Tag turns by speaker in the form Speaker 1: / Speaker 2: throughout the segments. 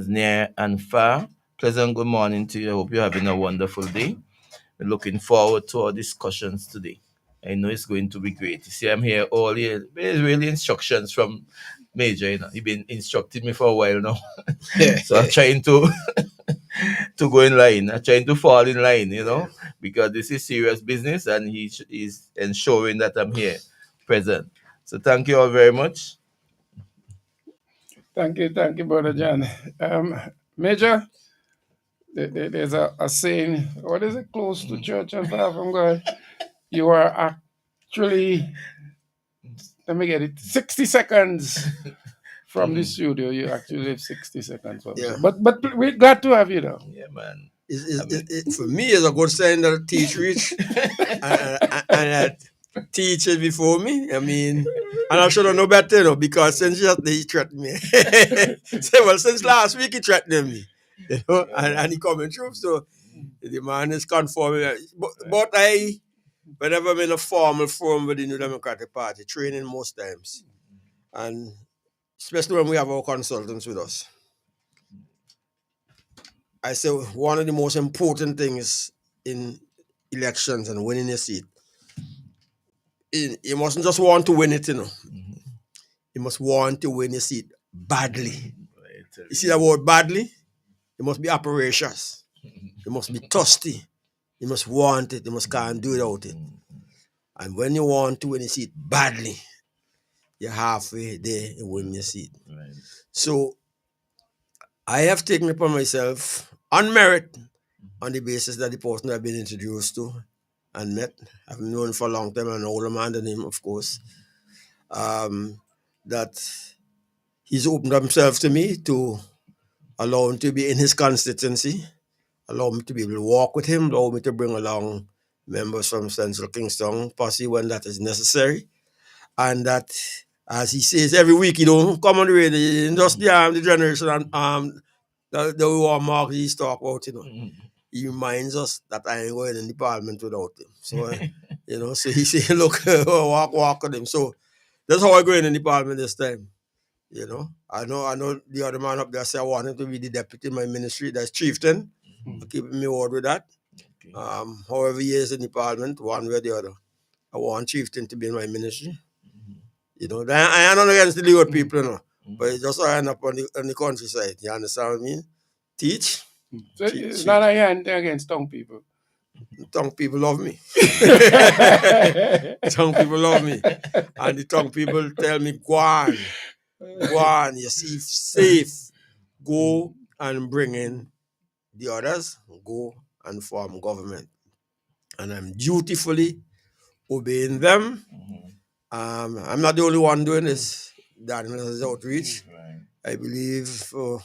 Speaker 1: near and far. Pleasant good morning to you. I hope you're having a wonderful day. We're looking forward to our discussions today. I know it's going to be great. You see, I'm here all year. There's really instructions from Major. He's been instructing me for a while now. So I'm trying to go in line. I'm trying to fall in line, because this is serious business and he's ensuring that I'm here present. So thank you all very much.
Speaker 2: Thank you, Brother John. Major, there's a saying, what is it, close to church and far from God? You are actually, let me get it, 60 seconds from the studio. You actually live 60 seconds from
Speaker 3: Yeah.
Speaker 2: But we're glad to have you now.
Speaker 1: Yeah, man.
Speaker 3: For me, it's a good sign that teach rich and that teachers before me. I mean, and I should have known better, because since yesterday he threatened me. Since last week he threatened me, and he coming through. So the man is conforming. But whenever I'm in a formal forum with the New Democratic Party, training most times, and especially when we have our consultants with us, I say one of the most important things in elections and winning a seat, you mustn't just want to win it, You must want to win a seat badly. You see that word badly? You must be operations. You must be thirsty. You must want it. You must can't do without it. And when you want to win a seat badly, you're halfway there in winning your seat.
Speaker 1: Right.
Speaker 3: So I have taken upon myself on merit, on the basis that the person I've been introduced to and met, I've known for a long time, an older man than him, of course, that he's opened himself to me to allow him to be in his constituency, allow me to be able to walk with him, allow me to bring along members from Central Kingston, possibly when that is necessary. And that, as he says every week, come on the radio, just the generation and the war mark he's talk about, He reminds us that I ain't going in the parliament without him. So, so he say, look, walk with him. So that's how I go in the parliament this time. I know the other man up there say I want him to be the deputy in my ministry. That's chieftain. Keeping me word with that.
Speaker 1: Okay.
Speaker 3: However he is in the parliament, one way or the other, I want chieftain to be in my ministry. I am not against the legal people, but it just I end up on the countryside. You understand what I mean? Teach.
Speaker 2: So it's not against tongue people.
Speaker 3: Tongue people love me. Tongue people love me. And the tongue people tell me, go on, you see safe. Go and bring in the others. Go and form government. And I'm dutifully obeying them. I'm not the only one doing this. Daniel has outreach.
Speaker 1: Right.
Speaker 3: I believe for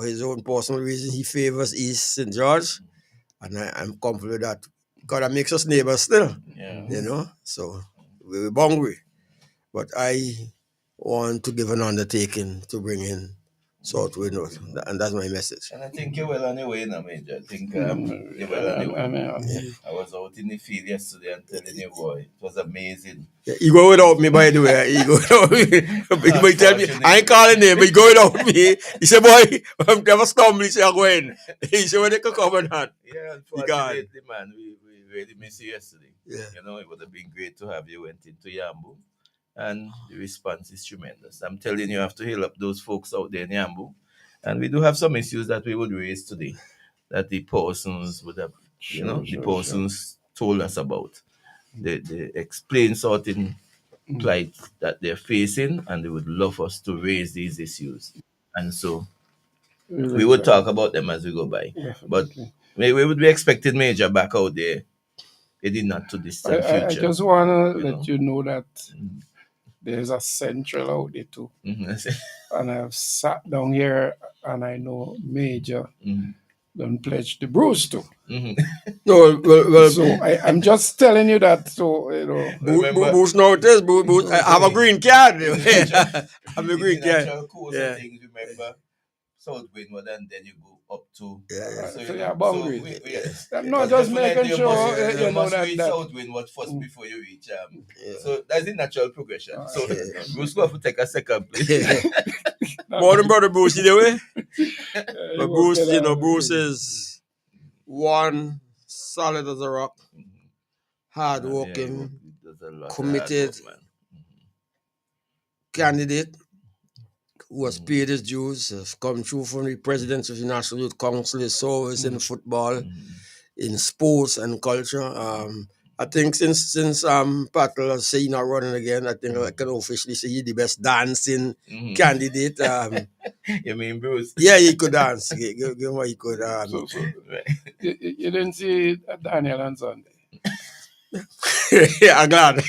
Speaker 3: his own personal reason, he favors East St. George. And I'm confident that God that makes us neighbors still.
Speaker 1: Yeah.
Speaker 3: So we're hungry. But I want to give an undertaking to bring in Southwood North. And that's my message.
Speaker 1: And I think you're well on your way now, Major. I think you're well on your way. I was out in the field yesterday and telling you, boy, it was amazing.
Speaker 3: Yeah, he go without me, by the way. He go without me. He tell me, I ain't calling him, but he go without me. He said, boy, I'm never stumble. He said, I'm going. He said, when they can come and hand.
Speaker 1: Yeah, unfortunately, man, we really miss you yesterday.
Speaker 3: Yeah.
Speaker 1: It would have been great to have you went into Yambu. And the response is tremendous. I'm telling you, you have to heal up those folks out there in Yambu. And we do have some issues that we would raise today that the persons would have, persons told us about. They explain certain plight that they're facing, and they would love us to raise these issues. And so we would talk about them as we go by. But we would be expecting Major back out there. It did not to distant future.
Speaker 2: I just want to let you know that there's a central out there too. And I've sat down here and I know Major don't pledge the Bruce too.
Speaker 3: No, well,
Speaker 2: so I'm just telling you that. So,
Speaker 3: Bruce now it is. Bruce, I have a green card. I'm a green card.
Speaker 1: Things, remember, South Windward, and then you go up to.
Speaker 3: Yeah.
Speaker 1: So
Speaker 2: So
Speaker 1: you
Speaker 2: yeah,
Speaker 1: know, so
Speaker 2: boundaries.
Speaker 1: yeah.
Speaker 2: No,
Speaker 1: But
Speaker 2: just
Speaker 1: definitely
Speaker 2: making sure
Speaker 3: Yeah.
Speaker 2: you
Speaker 1: you
Speaker 2: know
Speaker 1: must
Speaker 2: that
Speaker 1: reach
Speaker 2: that.
Speaker 1: South Windward first
Speaker 2: Mm.
Speaker 1: before you reach
Speaker 3: Yeah.
Speaker 1: So that's the natural progression. So
Speaker 3: Yeah.
Speaker 1: Bruce will have to take a second place.
Speaker 3: Morning, brother Bruce, you know,
Speaker 2: You
Speaker 3: but
Speaker 2: work
Speaker 3: Bruce,
Speaker 2: it
Speaker 3: you know,
Speaker 2: out.
Speaker 3: Bruce is one solid as a rock,
Speaker 1: Yeah, he
Speaker 3: hardworking,
Speaker 1: does a lot of hard
Speaker 3: committed
Speaker 1: work, man.
Speaker 3: candidate who has
Speaker 1: Mhm.
Speaker 3: paid his dues, has come through from the president of the National Youth Council, his service in football, in sports and culture. I think since Patel has said he's not running again, I think I can officially say he's the best dancing candidate.
Speaker 1: You mean Bruce?
Speaker 3: Yeah, he could dance. Give him what he could.
Speaker 2: So
Speaker 1: Right.
Speaker 2: you didn't see Daniel on Sunday.
Speaker 3: I'm glad.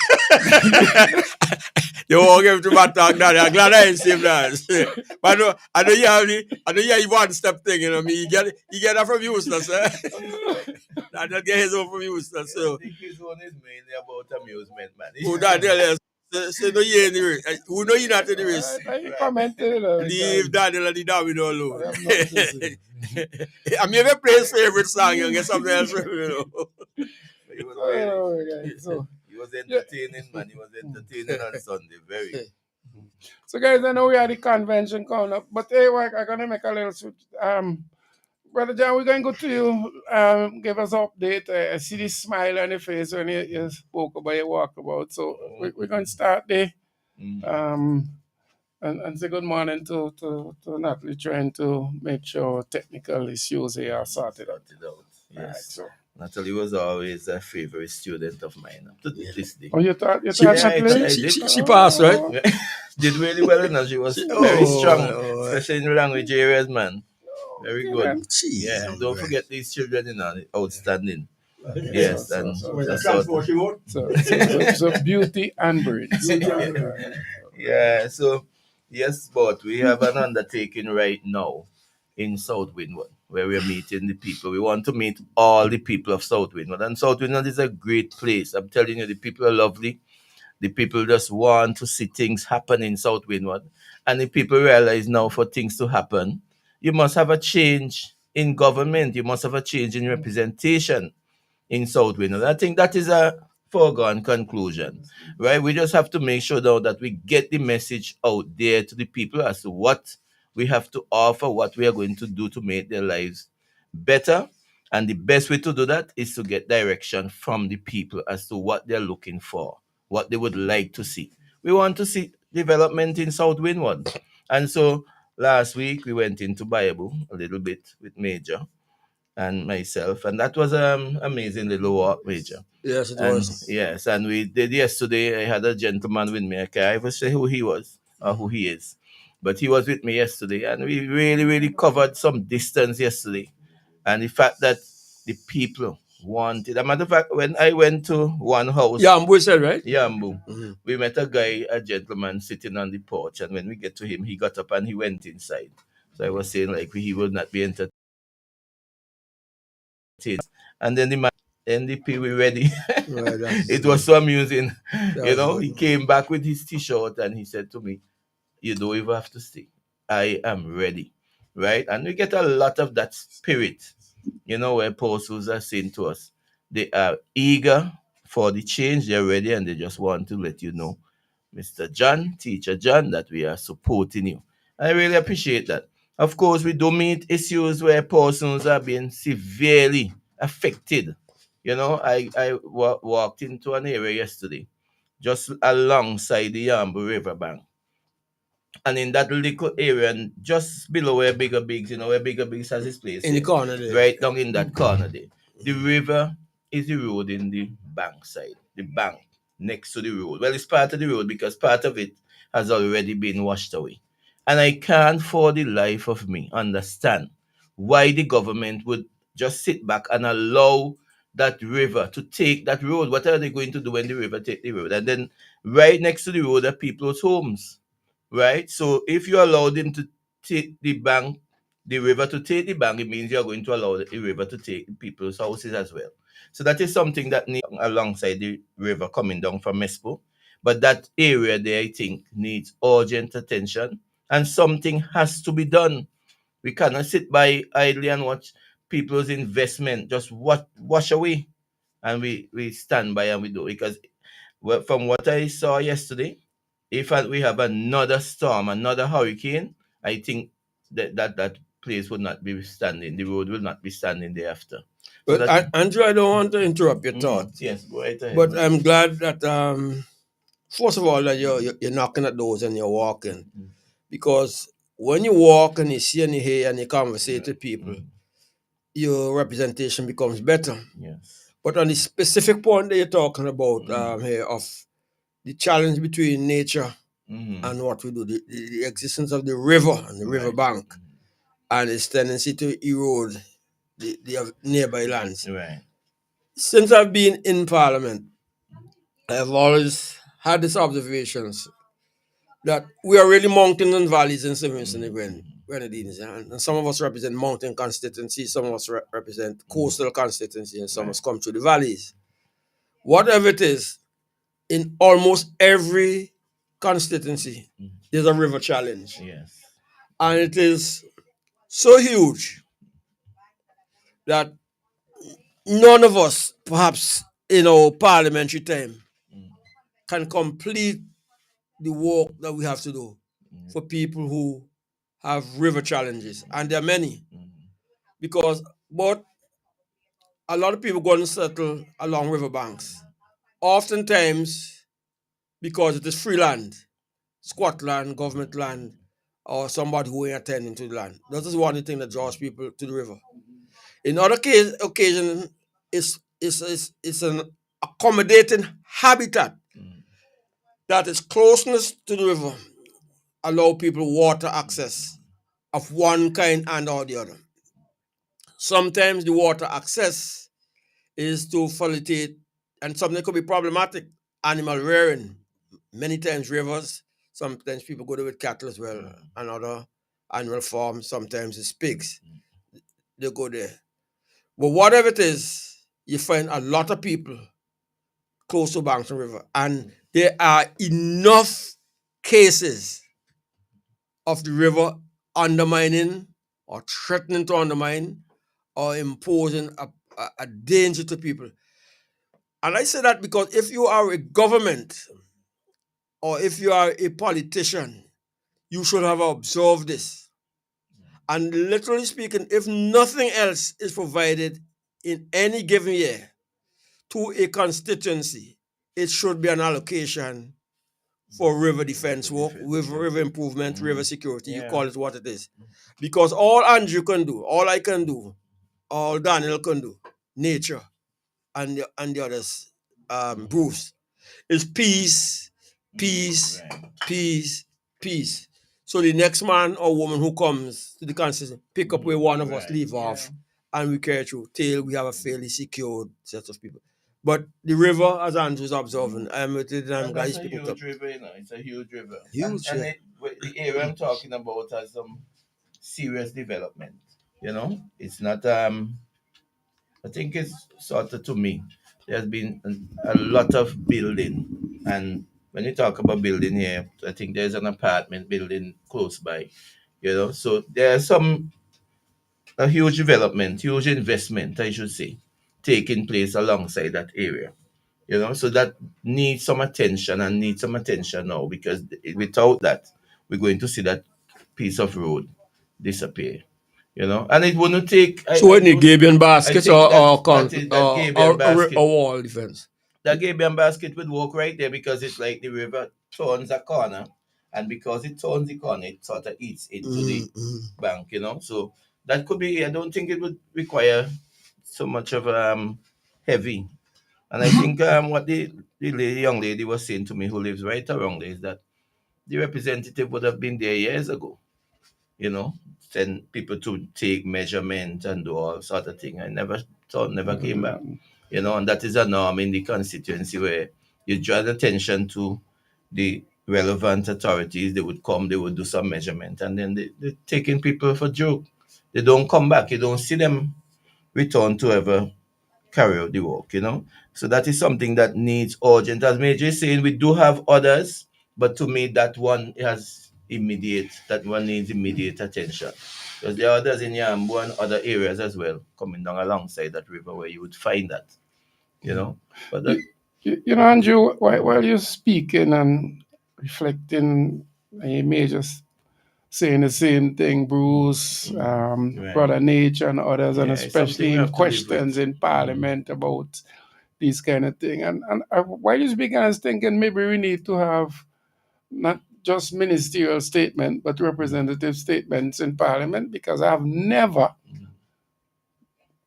Speaker 3: You won't give him to my talk, Daddy. I'm glad I ain't see him dance. But I know you have the one step thing, you know me. You get that from Houston, sir. I don't get his own from Houston,
Speaker 1: I
Speaker 3: so.
Speaker 1: think his one is mainly about amusement, man.
Speaker 3: Who Daniel is? Say no you in the race. Who know you not in the race?
Speaker 2: I commented.
Speaker 3: Leave Daniel and the domino alone.
Speaker 2: I have nothing to say.
Speaker 3: I mean, if play his favorite song, you get something else, you know.
Speaker 1: But he was really,
Speaker 2: So
Speaker 1: he was entertaining, man. He was entertaining on Sunday, very.
Speaker 2: So guys, I know we had the convention coming up, but hey, I'm gonna make a little switch. Brother John, we're gonna go to you. Give us an update. I see this smile on your face when you spoke about your walkabout. So we're gonna start there. And say good morning to Natalie, trying to make sure technical issues here are sorted out.
Speaker 1: Yes.
Speaker 2: Right, so.
Speaker 1: Natalie was always a favorite student of mine up to this day.
Speaker 2: Oh, you thought
Speaker 3: She-
Speaker 2: Natalie?
Speaker 1: I did.
Speaker 3: She passed, right?
Speaker 1: Did really well enough. She was very strong, especially in the language areas, man. Very
Speaker 2: Okay,
Speaker 1: good.
Speaker 2: then.
Speaker 1: Yeah,
Speaker 3: Jeez,
Speaker 1: don't
Speaker 3: man.
Speaker 1: forget these children, you know, outstanding.
Speaker 2: So,
Speaker 1: Yes,
Speaker 2: so,
Speaker 1: and
Speaker 2: so,
Speaker 1: that's
Speaker 2: so beauty and brains.
Speaker 1: yeah, so yes, but we have an undertaking right now in South Windward where we're meeting the people. We want to meet all the people of South Windward. And South Windward is a great place. I'm telling you, the people are lovely. The people just want to see things happen in South Windward. And the people realize now for things to happen, you must have a change in government. You must have a change in representation in South Windward. I think that is a foregone conclusion, right? We just have to make sure now that we get the message out there to the people as to what we have to offer, what we are going to do to make their lives better. And the best way to do that is to get direction from the people as to what they're looking for, what they would like to see. We want to see development in South Windward. And so last week we went into Bible a little bit with Major and myself, and that was amazing little walk, Major.
Speaker 3: Yes, it
Speaker 1: And
Speaker 3: was.
Speaker 1: yes, and we did yesterday. I had a gentleman with me. I can't even say who he was or who he is, but he was with me yesterday, and we really, really covered some distance yesterday. And the fact that the people wanted, a matter of fact, when I went to one house,
Speaker 3: Yeah, I'm said, right?
Speaker 1: Yambu,
Speaker 3: Mhm.
Speaker 1: we met a guy, a gentleman sitting on the porch, and when we get to him, he got up and he went inside. So I was saying like he would not be entertained. And then the man NDP we ready.
Speaker 3: Right,
Speaker 1: It was so amusing.
Speaker 3: that's good.
Speaker 1: He came back with his t-shirt and he said to me, you don't even have to stay. I am ready. Right? And we get a lot of that spirit, where apostles are saying to us, they are eager for the change, they're ready, and they just want to let you know, Mr. John, Teacher John, that we are supporting you. I really appreciate that. Of course, we do meet issues where persons are being severely affected. I walked into an area yesterday, just alongside the Yambu River bank. And in that little area, and just below where Bigger Bigs, where Bigger Bigs has his place,
Speaker 3: In the corner there.
Speaker 1: right down in that corner there, the river is eroding the bank side, the bank next to the road. Well, it's part of the road because part of it has already been washed away. And I can't for the life of me understand why the government would just sit back and allow that river to take that road. What are they going to do when the river take the road? And then right next to the road are people's homes, right? So if you allow them to take the river to take the bank, it means you're going to allow the river to take people's houses as well. So that is something that needs alongside the river coming down from Mespo. But that area there, I think, needs urgent attention and something has to be done We cannot sit by idly and watch people's investment just wash away, and we stand by and we do, because from what I saw yesterday, if we have another storm, another hurricane, I think that place would not be standing. The road will not be standing thereafter. So
Speaker 3: But
Speaker 1: that.
Speaker 3: Andrew, I don't want to interrupt your thought,
Speaker 1: Yes, go right ahead,
Speaker 3: but
Speaker 1: man.
Speaker 3: I'm glad that first of all that you're knocking at doors and you're walking, because when you walk and you see and you hear and you conversate with people, your representation becomes better.
Speaker 1: Yes.
Speaker 3: But on the specific point that you're talking about here of the challenge between nature and what we do, the existence of the river and the river bank and its tendency to erode the nearby lands.
Speaker 1: Right.
Speaker 3: Since I've been in Parliament, I have always had these observations that we are really mountains and valleys in St. Vincent and Grenadines. And some of us represent mountain constituencies, some of us represent coastal constituencies, and some of us come through the valleys. Whatever it is, in almost every constituency, there's a river challenge.
Speaker 1: Yes.
Speaker 3: And it is so huge that none of us, perhaps in our parliamentary time, can complete the work that we have to do for people who have river challenges. And there are many. But a lot of people go and settle along riverbanks. Oftentimes, because it is free land, squat land, government land, or somebody who ain't attending to the land. That is one thing that draws people to the river. In other occasions, it's an accommodating habitat that is closeness to the river, allow people water access of one kind and or the other. Sometimes the water access is to facilitate, and something could be problematic, animal rearing. Many times rivers, sometimes people go there with cattle as well, and other animal farms, sometimes it's pigs. They go there. But whatever it is, you find a lot of people close to Banks and River. And there are enough cases of the river undermining or threatening to undermine or imposing a danger to people. And I say that because if you are a government or if you are a politician, you should have observed this. And literally speaking, if nothing else is provided in any given year to a constituency, it should be an allocation for river defense work, river improvement, river security. You call it what it is. Because all Andrew can do, all I can do, all Daniel can do, nature and the others, Bruce, is peace, peace, peace, peace. So the next man or woman who comes to the constituency, pick up where one of us leave off, and we carry through till we have a fairly secured set of people. But the river, as Andrew's observing, I'm with it, and
Speaker 1: That's
Speaker 3: guys
Speaker 1: a
Speaker 3: picking it up.
Speaker 1: huge river, It's a huge river.
Speaker 3: Huge,
Speaker 1: And
Speaker 3: yeah.
Speaker 1: the area I'm talking about has some serious development. It's not. I think it's sort of, to me, there's been a lot of building, and when you talk about building here, I think there's an apartment building close by. So there's a huge development, huge investment, I should say, taking place alongside that area. So that needs some attention and needs some attention now, because without that, we're going to see that piece of road disappear. And it wouldn't take.
Speaker 3: So any Gabian
Speaker 1: I
Speaker 3: baskets
Speaker 1: think that Gabian
Speaker 3: or
Speaker 1: basket,
Speaker 3: wall defense.
Speaker 1: that Gabian basket would work right there, because it's like the river turns a corner, and because it turns the corner, it sort of eats into the bank. So that could be. I don't think it would require so much of heavy. And I think what the young lady was saying to me, who lives right around there, is that the representative would have been there years ago, you know, send people to take measurements and do all sort of thing. I never came back, and that is a norm in the constituency, where you draw attention to the relevant authorities. They would come, they would do some measurement, and then they're taking people for joke. They don't come back. You don't see them return to ever carry out the work. So that is something that needs urgent. As Major is saying, we do have others, but to me, that one needs immediate attention. Because there are others in Yambu and other areas as well, coming down alongside that river where you would find that, you know. But that,
Speaker 2: Andrew, while you're speaking and reflecting, Major saying the same thing, Bruce,
Speaker 1: right.
Speaker 2: Brother Nature, and others, and
Speaker 1: Yeah, it's something
Speaker 2: especially
Speaker 1: we
Speaker 2: in
Speaker 1: have to live
Speaker 2: questions
Speaker 1: with.
Speaker 2: in Parliament about these kind of thing. And while you're speaking, I was thinking maybe we need to have not just ministerial statement, but representative statements in Parliament, because I've never,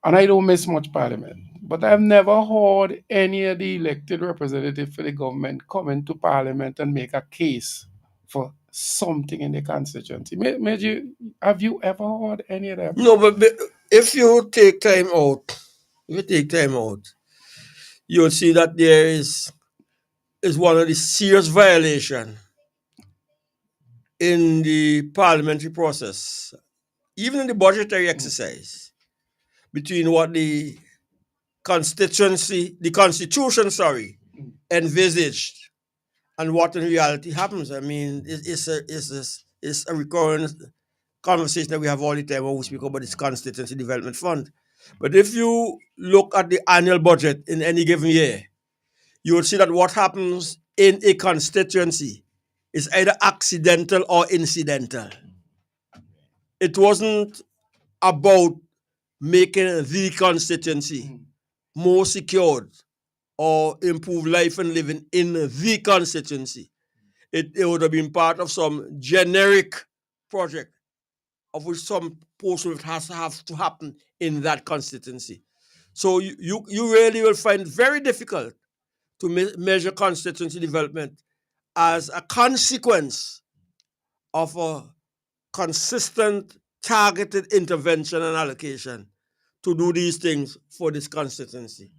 Speaker 2: and I don't miss much Parliament, but I've never heard any of the elected representative for the government come into Parliament and make a case for something in the constituency. Have you ever heard any of them?
Speaker 3: No, but if you take time out, you'll see that there is one of the serious violation in the parliamentary process, even in the budgetary exercise, between what the constitution, envisaged and what in reality happens. I mean, it's a recurrent conversation that we have all the time when we speak about this constituency development fund. But if you look at the annual budget in any given year, you will see that what happens in a constituency is either accidental or incidental. It wasn't about making the constituency more secured or improve life and living in the constituency. It would have been part of some generic project of which some portion of it has to have to happen in that constituency. So you really will find it very difficult to measure constituency development as a consequence of a consistent targeted intervention and allocation to do these things for this constituency.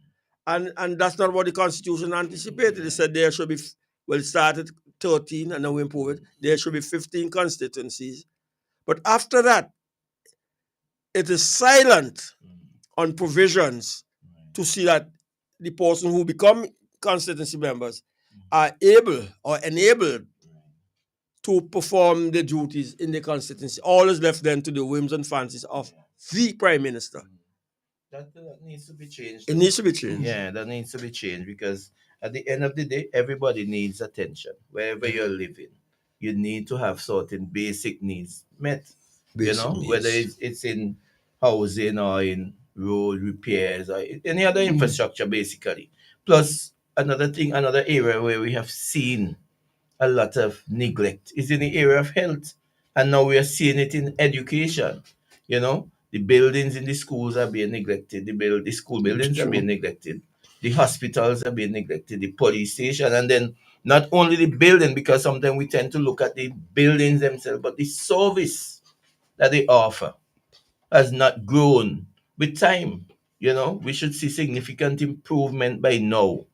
Speaker 3: And that's not what the Constitution anticipated. It said there should be, well, it started 13 and now we improve it. There should be 15 constituencies. But after that, it is silent on provisions to see that the person who become constituency members are able or enabled to perform the duties in the constituency. All is left then to the whims and fancies of the Prime Minister.
Speaker 1: That needs to be changed.
Speaker 3: It needs to be changed.
Speaker 1: Yeah, that needs to be changed because at the end of the day, everybody needs attention. Wherever you're living, you need to have certain basic needs met. Whether it's in housing or in road repairs or any other infrastructure, basically. Plus, another area where we have seen a lot of neglect is in the area of health. And now we are seeing it in education. The buildings in the schools are being neglected. The school buildings are being neglected. The hospitals are being neglected. The police station. And then not only the building, because sometimes we tend to look at the buildings themselves, but the service that they offer has not grown with time. We should see significant improvement by now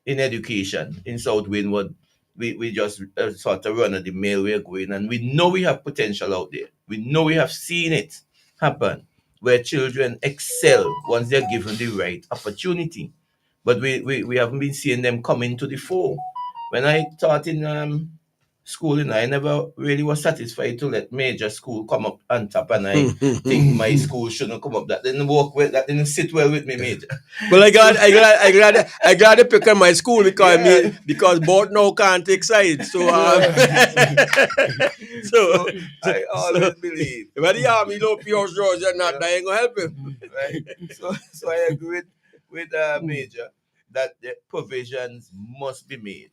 Speaker 1: in education in South Windward. We just sort of run at the mill we're going, and we know we have potential out there. We know we have seen it happen where children excel once they're given the right opportunity. But we haven't been seeing them come into the fore. When I taught in schooling, I never really was satisfied to let major school come up on top, and I think my school shouldn't come up. That didn't work well. That didn't sit well with me, major.
Speaker 3: Well, I glad to pick on my school because because both now can't take sides. So
Speaker 1: So I always believe.
Speaker 3: When the army don't pure George, you're not dying to help him.
Speaker 1: Right. So I agree with Major that the provisions must be made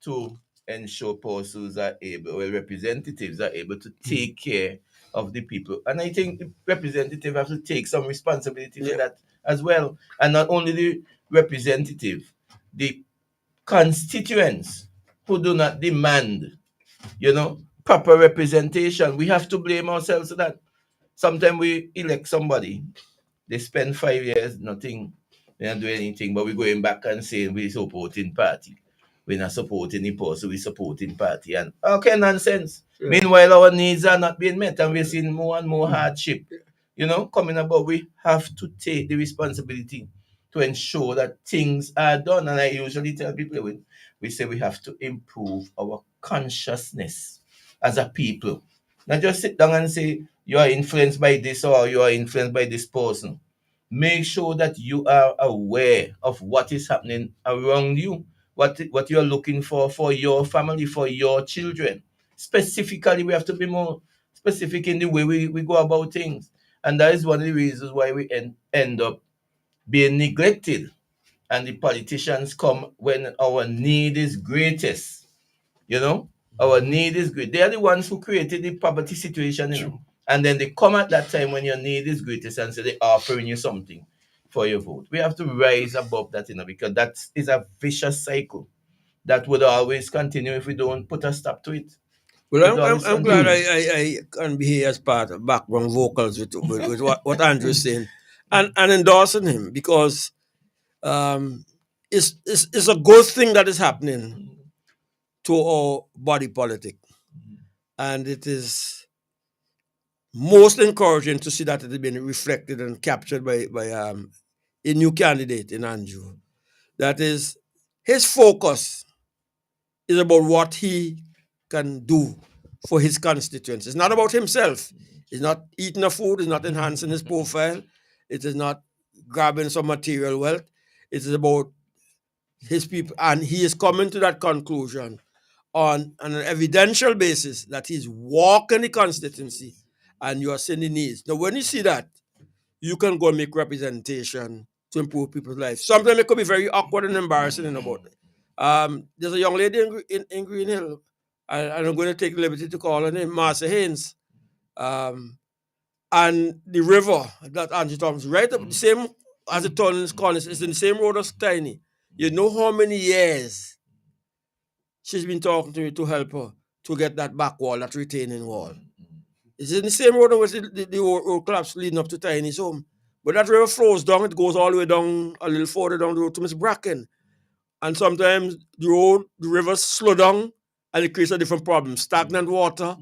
Speaker 1: to ensure persons are able, well, representatives are able to take care of the people. And I think the representative have to take some responsibility for that as well. And not only the representative, the constituents who do not demand, proper representation. We have to blame ourselves for that. Sometimes we elect somebody, they spend 5 years, nothing, they not do anything, but we're going back and saying we're supporting party. We're not supporting the person, we're supporting party. And okay, nonsense. Yeah. Meanwhile, our needs are not being met and we're seeing more and more hardship, coming about. We have to take the responsibility to ensure that things are done. And I usually tell people, we say we have to improve our consciousness as a people. Not just sit down and say, you are influenced by this or you are influenced by this person. Make sure that you are aware of what is happening around you, what you are looking for your family, for your children. Specifically, we have to be more specific in the way we go about things. And that is one of the reasons why we end up being neglected. And the politicians come when our need is greatest. You know, our need is great. They are the ones who created the poverty situation, you know. And then they come at that time when your need is greatest and say they're offering you something for your vote. We have to rise above that, you know, because that is a vicious cycle that would always continue if we don't put a stop to it.
Speaker 3: Well,
Speaker 1: It always
Speaker 3: I'm glad
Speaker 1: continue.
Speaker 3: I can be here as part of background vocals with what Andrew is saying and endorsing him because um, it's a good thing that is happening to our body politic. And it is most encouraging to see that it has been reflected and captured by a new candidate in Andrew. That is, his focus is about what he can do for his constituents. It's not about himself. He's not eating the food, he's not enhancing his profile, it is not grabbing some material wealth. It is about his people. And he is coming to that conclusion on an evidential basis that he's walking the constituency and you are seeing the needs. Now, when you see that, you can go and make representation to improve people's lives. Sometimes it could be very awkward and embarrassing about it. There's a young lady in Green Hill, and I'm going to take the liberty to call her name, Marcia Haynes. And the river that Angie Thomas, right up the same as the tunnel corners, is in the same road as Tiny. You know how many years she's been talking to me to help her to get that back wall, that retaining wall. It's in the same road in which the road collapse leading up to Tiny's home. But that river flows down, it goes all the way down, a little further down the road to Miss Bracken. And sometimes the rivers slow down and it creates a different problem. Stagnant water,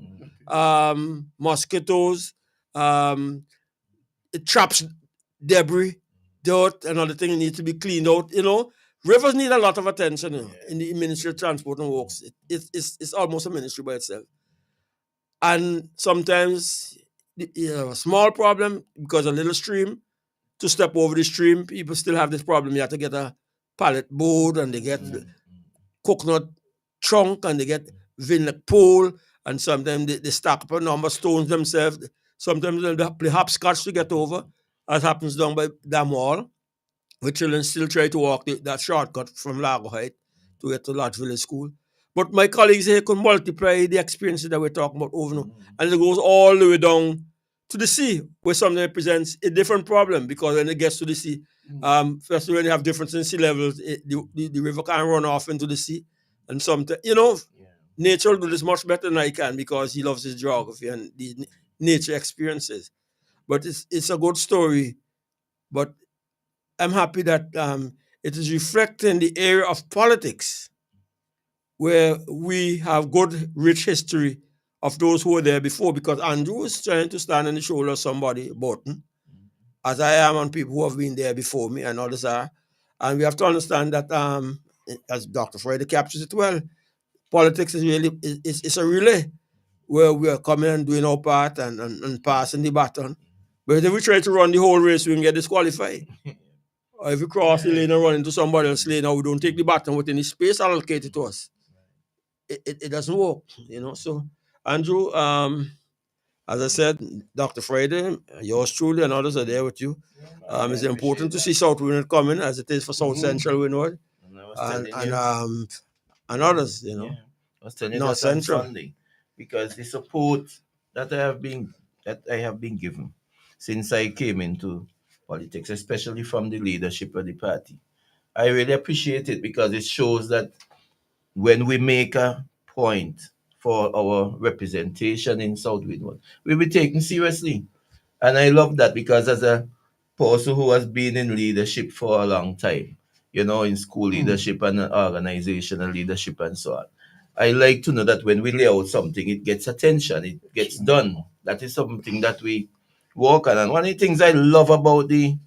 Speaker 3: mosquitoes, it traps debris, dirt, and other things need to be cleaned out. You know, rivers need a lot of attention in the Ministry of Transport and Works. It's almost a ministry by itself. And sometimes you have a small problem because a little stream, to step over the stream, people still have this problem. You have to get a pallet board and they get coconut trunk and they get vinegar pole and sometimes they stack up a number of stones themselves. Sometimes they'll play hopscotch to get over, as happens down by Dam Wall, where children still try to walk that shortcut from Lago Height to get to Lodge Village School. But my colleagues here could multiply the experiences that we're talking about over and over. And it goes all the way down to the sea, where something presents a different problem because when it gets to the sea, first when you have difference in sea levels, the river can run off into the sea. And sometimes, nature will do this much better than I can because he loves his geography and the nature experiences. But it's a good story. But I'm happy that it is reflecting the area of politics where we have good, rich history of those who were there before, because Andrew is trying to stand on the shoulder of somebody, Burton, as I am, on people who have been there before me and others are. And we have to understand that, as Dr. Friday captures it well, politics is really, it's a relay where we are coming and doing our part and passing the baton. But if we try to run the whole race, we can get disqualified. Or if we cross the lane and run into somebody else's lane, or we don't take the baton within the space allocated to us, it doesn't work, So, Andrew, as I said, Dr. Friday, yours truly, and others are there with you. It's important to see South Windward coming, as it is for South Central Windward, and others,
Speaker 1: Yeah. I was telling you
Speaker 3: North
Speaker 1: that on
Speaker 3: Central.
Speaker 1: Sunday because the support that I have been given since I came into politics, especially from the leadership of the party, I really appreciate it because it shows that when we make a point for our representation in South Windward, we be taken seriously. And I love that because as a person who has been in leadership for a long time, in school leadership and organizational leadership and so on, I like to know that when we lay out something, it gets attention, it gets done. That is something that we work on. And one of the things I love about the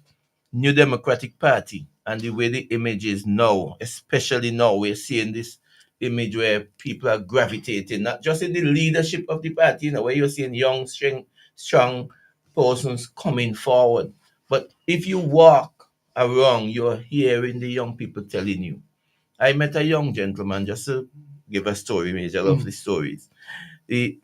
Speaker 1: New Democratic Party and the way the image is now, especially now, we're seeing this image where people are gravitating, not just in the leadership of the party, where you're seeing young, strong persons coming forward. But if you walk around, you're hearing the young people telling you. I met a young gentleman, just to give a story, Major, I love the stories. He,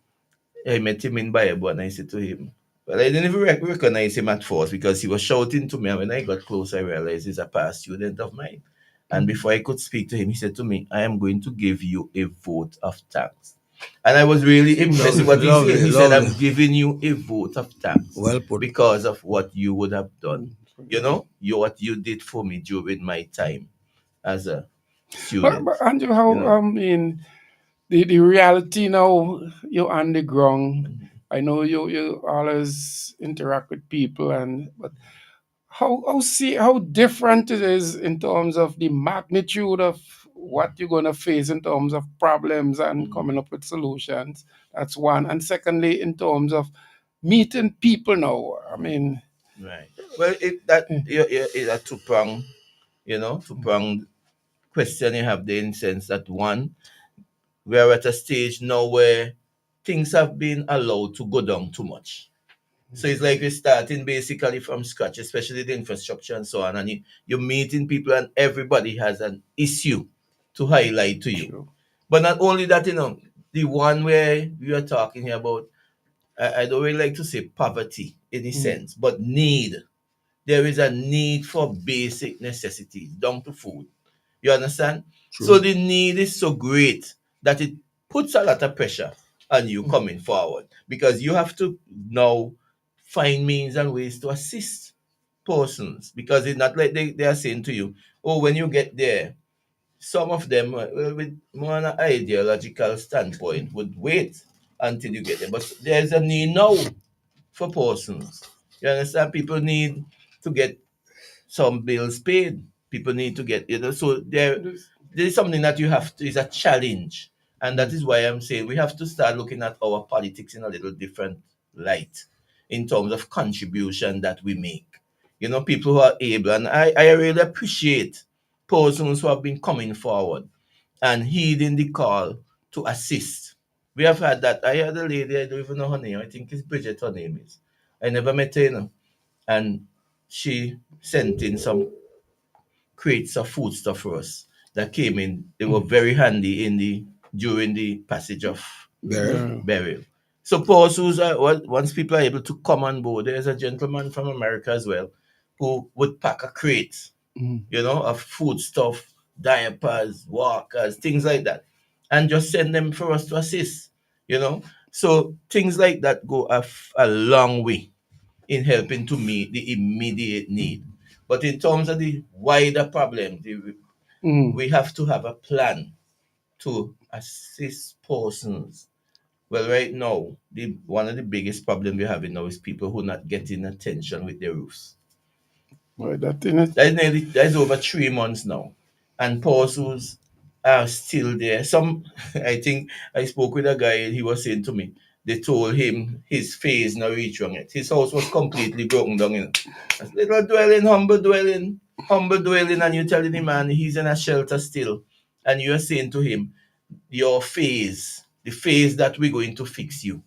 Speaker 1: I met him in Bible and I said to him, well, I didn't even recognize him at first because he was shouting to me. And when I got close, I realized he's a past student of mine. And before I could speak to him, he said to me, I am going to give you a vote of thanks. And I was really impressed with
Speaker 3: Lovely,
Speaker 1: what he said.
Speaker 3: lovely,
Speaker 1: He said,
Speaker 3: lovely.
Speaker 1: I'm giving you a vote of thanks
Speaker 3: Well put.
Speaker 1: because of what you would have done. You know, what you did for me during my time as a student.
Speaker 2: But Andrew,
Speaker 1: You
Speaker 2: how
Speaker 1: know.
Speaker 2: I mean the reality now, you're on the ground. I know you always interact with people, and but how different it is in terms of the magnitude of what you're gonna face in terms of problems and coming up with solutions. That's one, and secondly, in terms of meeting people now. I mean,
Speaker 1: Right. Well, it that
Speaker 2: eh,
Speaker 1: is a two prong, two prong question you have there in the sense that one, we are at a stage now where things have been allowed to go down too much. So it's like we're starting basically from scratch, especially the infrastructure and so on. And you're meeting people and everybody has an issue to highlight to you.
Speaker 2: true.
Speaker 1: But not only that, the one where we are talking here about, I don't really like to say poverty in a sense, but need. There is a need for basic necessities, down to food. You understand? So
Speaker 3: True.
Speaker 1: the need is so great that it puts a lot of pressure on you coming forward because you have to now find means and ways to assist persons because it's not like they are saying to you, oh, when you get there, some of them, with more an ideological standpoint, would wait until you get there. But there's a need now for persons. You understand? People need to get some bills paid. People need to get, so there's something that you have to, is a challenge. And that is why I'm saying we have to start looking at our politics in a little different light in terms of contribution that we make. People who are able, and I really appreciate persons who have been coming forward and heeding the call to assist. We have had that. I had a lady, I don't even know her name. I think it's Bridget, her name is. I never met her, and she sent in some crates of food stuff for us that came in. They were very handy during the passage of
Speaker 3: Beryl.
Speaker 2: Yeah.
Speaker 1: burial. So persons once people are able to come on board, there's a gentleman from America as well who would pack a crate, of food stuff, diapers, walkers, things like that, and just send them for us to assist. So things like that go a long way in helping to meet the immediate need. But in terms of the wider problem, we have to have a plan to assist persons. Well, right now, one of the biggest problems we're having now is people who are not getting attention with their roofs.
Speaker 2: Boy, that thing is.
Speaker 1: That's over 3 months now. And persons are still there. I think I spoke with a guy, he was saying to me, they told him his phase not reach on it. His house was completely broken down. A little dwelling, humble dwelling, and you're telling him, man, he's in a shelter still. And you're saying to him, your phase, the phase that we're going to fix you,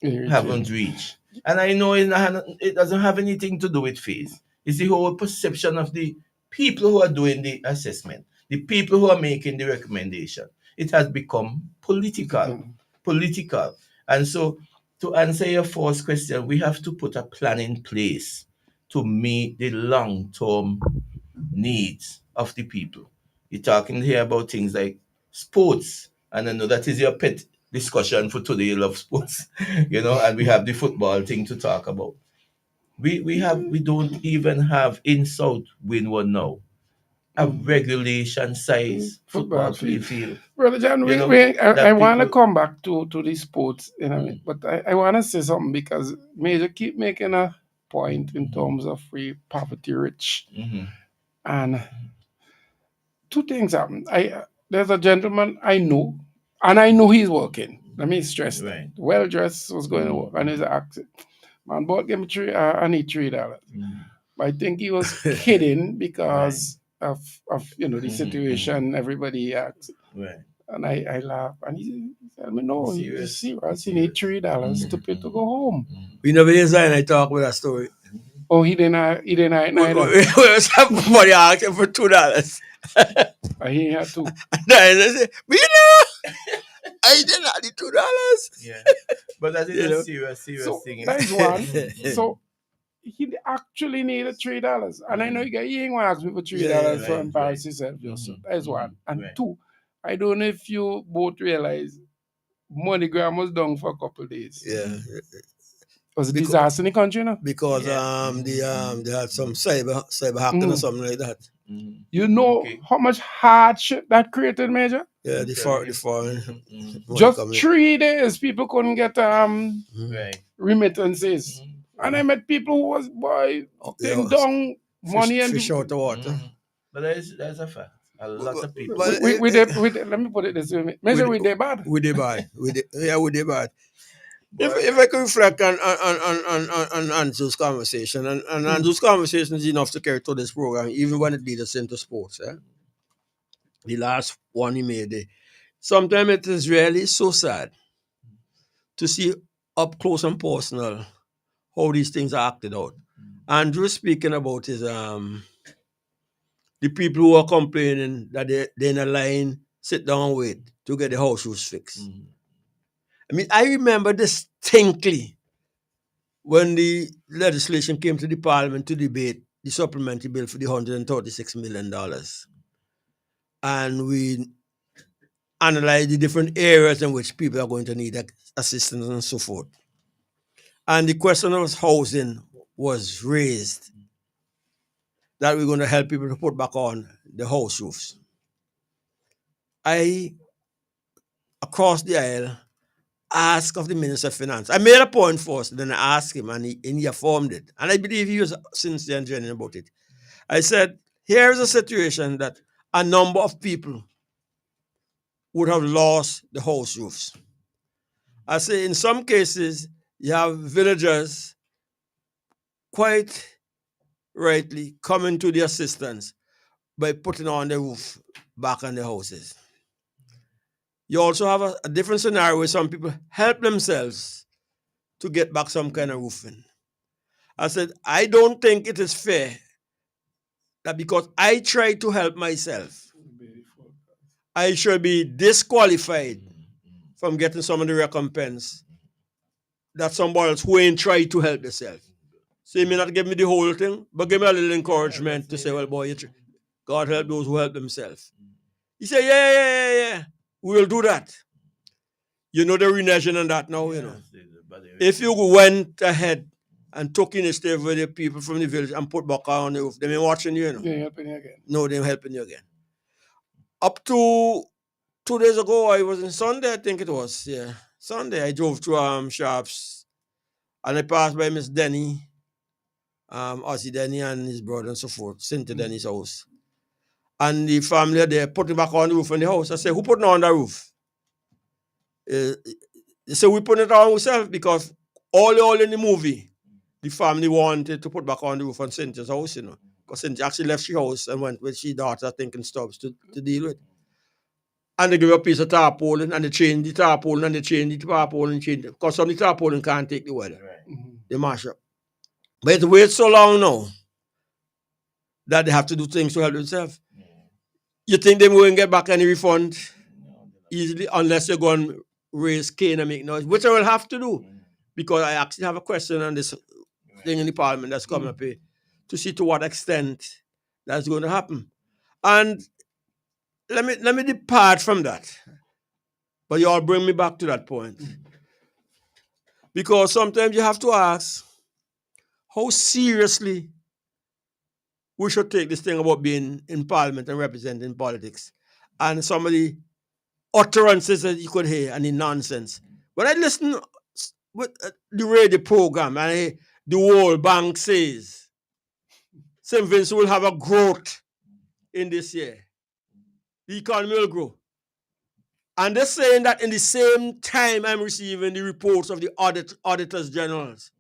Speaker 1: haven't reached. And I know it doesn't have anything to do with faith. It's the whole perception of the people who are doing the assessment, the people who are making the recommendation. It has become political. Political. And so, to answer your first question, we have to put a plan in place to meet the long term needs of the people. You're talking here about things like sports, and I know that is your pet discussion for today. You love sports, and we have the football thing to talk about. We don't even have in South Winwood now a regulation size
Speaker 2: Football
Speaker 1: football play
Speaker 2: field.
Speaker 1: field.
Speaker 2: Brother John, I
Speaker 1: That
Speaker 2: want to
Speaker 1: people.
Speaker 2: come back to the sports in a minute, but I want to say something because Major keep making a point in terms of we poverty rich.
Speaker 1: Mhm.
Speaker 2: And two things happen. There's a gentleman I know, and I know he's working. Let me stress that.
Speaker 1: Right.
Speaker 2: Well dressed, was going to work, and he's accent. Man, bought him I need $3. But I think he was kidding
Speaker 1: Right.
Speaker 2: because of the
Speaker 1: Mhm.
Speaker 2: situation everybody acts.
Speaker 1: Right.
Speaker 2: And I laugh. And he said, me, no, he's
Speaker 1: Serious.
Speaker 2: serious. He need $3 to pay to go home.
Speaker 3: We never design. I talk with that story.
Speaker 2: Oh, he didn't have neither.
Speaker 3: Somebody asked him for $2.
Speaker 2: He had to.
Speaker 3: And I said, but you know, I didn't have the $2.
Speaker 1: Yeah. But that is
Speaker 3: You
Speaker 1: a
Speaker 3: know.
Speaker 1: serious
Speaker 2: So
Speaker 1: thing.
Speaker 2: that is one. So he actually needed $3. And I know he ain't want to ask me for $3
Speaker 3: Yeah,
Speaker 2: to
Speaker 1: right,
Speaker 2: embarrass
Speaker 1: right.
Speaker 2: himself. Just so.
Speaker 1: Mhm,
Speaker 2: That is one. And
Speaker 1: right.
Speaker 2: two, I don't know if you both realize MoneyGram was down for a couple of days.
Speaker 3: Yeah.
Speaker 2: It was a
Speaker 3: Because-
Speaker 2: disaster in the country, you know.
Speaker 3: Because
Speaker 1: Yeah.
Speaker 3: they had some cyber hacking or something like that.
Speaker 1: Mhm.
Speaker 2: You know
Speaker 1: Okay.
Speaker 2: how much hardship that created, Major?
Speaker 3: Yeah,
Speaker 1: I'm
Speaker 3: the
Speaker 1: telling you.
Speaker 3: foreign
Speaker 1: Mhm.
Speaker 3: money
Speaker 2: Just
Speaker 3: coming.
Speaker 2: 3 days, people couldn't get
Speaker 1: Right.
Speaker 2: remittances.
Speaker 1: Mhm.
Speaker 2: And I met people who was ding dong money
Speaker 3: fish
Speaker 2: and
Speaker 3: out the water.
Speaker 1: Mhm. But that's a fact. A lot of people.
Speaker 3: But
Speaker 2: let me put it this way. Major, we did bad.
Speaker 3: we did bad. We did bad.
Speaker 1: But
Speaker 3: If I could reflect on Andrew's conversation, and Andrew's conversation is enough to carry to this program, even when it leads us into sports. The last one he made, sometimes it is really so sad to see up close and personal how these things are acted out. Andrew speaking about his the people who are complaining that they're in a line, sit down and wait to get the house rules fixed.
Speaker 1: Mhm.
Speaker 3: I mean, I remember distinctly when the legislation came to the parliament to debate the supplementary bill for the $136 million. And we analyzed the different areas in which people are going to need assistance and so forth. And the question of housing was raised, that we're going to help people to put back on the house roofs. I, across the aisle, asked of the Minister of Finance. I made a point first, then I asked him, and he affirmed it. And I believe he was sincere and genuine about it. I said, here is a situation that a number of people would have lost the house roofs. I say, in some cases, you have villagers quite rightly coming to the assistance by putting on the roof back on the houses. You also have a different scenario where some people help themselves to get back some kind of roofing. I said, I don't think it is fair that because I try to help myself, I should be disqualified from getting some of the recompense that somebody else who ain't tried to help themselves. So you may not give me the whole thing, but give me a little encouragement to say, well, boy, God help those who help themselves. He said, yeah, we'll do that. You know the reneging on that now, you know. If you went ahead and took initiative with the people from the village and put back on the roof, they ain't watching you, you know.
Speaker 2: They ain't helping you again.
Speaker 3: No, they ain't helping you again. Up to 2 days ago, I was in Sunday, I think it was. Yeah. Sunday, I drove to Sharps and I passed by Miss Denny, Ozzy Denny and his brother and so forth, Cynthia Denny's house. And the family are there putting back on the roof in the house. I said, who putting on the roof? They said, we put it on ourselves because all in the movie, the family wanted to put back on the roof on Cynthia's house, you know. Because Cynthia actually left her house and went with her daughter thinking stuff to deal with. And they give her a piece of tarpaulin and they change the tarpaulin and they change the tarpaulin and change it. Because some of the tarpaulin can't take the weather.
Speaker 1: Right.
Speaker 3: They mash up. But it waits so long now that they have to do things to help themselves.
Speaker 1: Yeah.
Speaker 3: You think they won't get back any refund
Speaker 1: No, they're not.
Speaker 3: easily unless you go and raise cane and make noise, which I will have to do because I actually have a question on this thing in the parliament that's coming up here to see to what extent that's going to happen. And let me depart from that. But you all bring me back to that point. Because sometimes you have to ask how seriously we should take this thing about being in parliament and representing politics. And some of the utterances that you could hear and the nonsense. When I listen with the radio program and the World Bank says St. Vincent will have a growth in this year. The economy will grow. And they're saying that in the same time I'm receiving the reports of the auditors generals,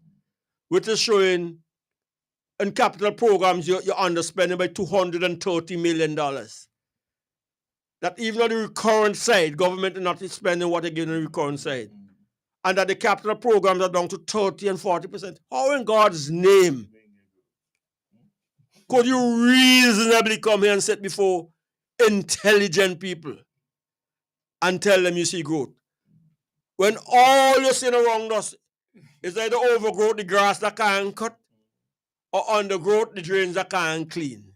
Speaker 3: which is showing in capital programs you're underspending by $230 million. that even on the recurrent side, government is not spending what they give on the recurrent side, and that the capital programs are down to 30 and 40%. How in God's name could you reasonably come here and sit before intelligent people and tell them you see growth? When all you're seeing around us is either overgrowth, the grass that can't cut, or undergrowth, the drains that can't clean.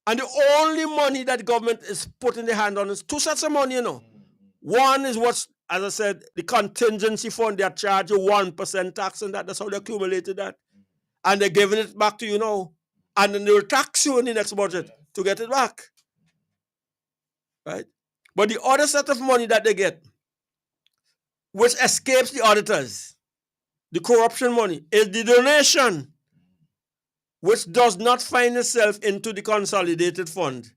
Speaker 3: And the only money that the government is putting their hand on is two sets of money, you know. One is what's, as I said, the contingency fund. They charge you 1% tax on that. That's how they accumulated that. And they're giving it back to you now. And then they'll tax you in the next budget to get it back. Right? But the other set of money that they get, which escapes the auditors, the corruption money, is the donation, which does not find itself into the consolidated fund.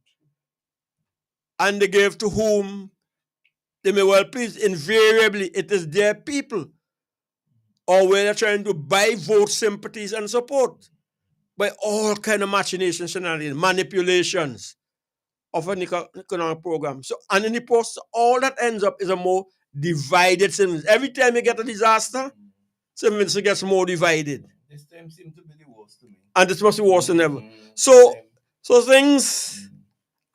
Speaker 3: And they give to whom they may well please. Invariably, it is their people, or where they're trying to buy vote sympathies and support by all kind of machinations, shenanigans, manipulations of an economic program. So, and in the post, all that ends up is a more divided citizens. Every time you get a disaster, citizens gets more divided.
Speaker 1: This time seems to be the worst to me.
Speaker 3: And this must be worse than ever. So things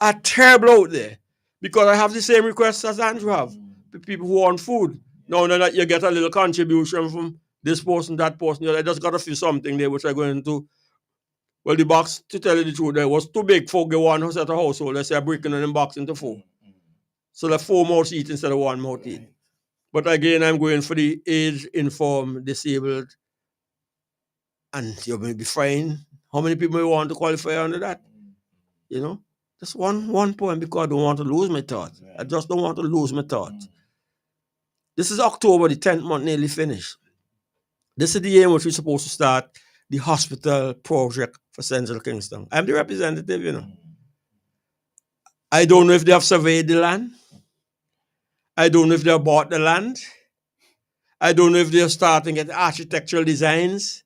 Speaker 3: are terrible out there, because I have the same requests as Andrew have. The people who want food. Now that you get a little contribution from this person, that person, I just got to feel something there, which I'm going to. Well, the box, to tell you the truth, there was too big for the one who's at a household. Let's say I'm breaking the box into 4. So that 4 mouths eat instead of 1 mouth eat. But again, I'm going for the age, informed, disabled, and you may be fine. How many people may want to qualify under that? You know? Just one point, because I don't want to lose my thought. I just don't want to lose my thought. This is October, the 10th month nearly finished. This is the year in which we're supposed to start the hospital project for Central Kingston. I'm the representative, you know. I don't know if they have surveyed the land. I don't know if they have bought the land. I don't know if they're starting at architectural designs.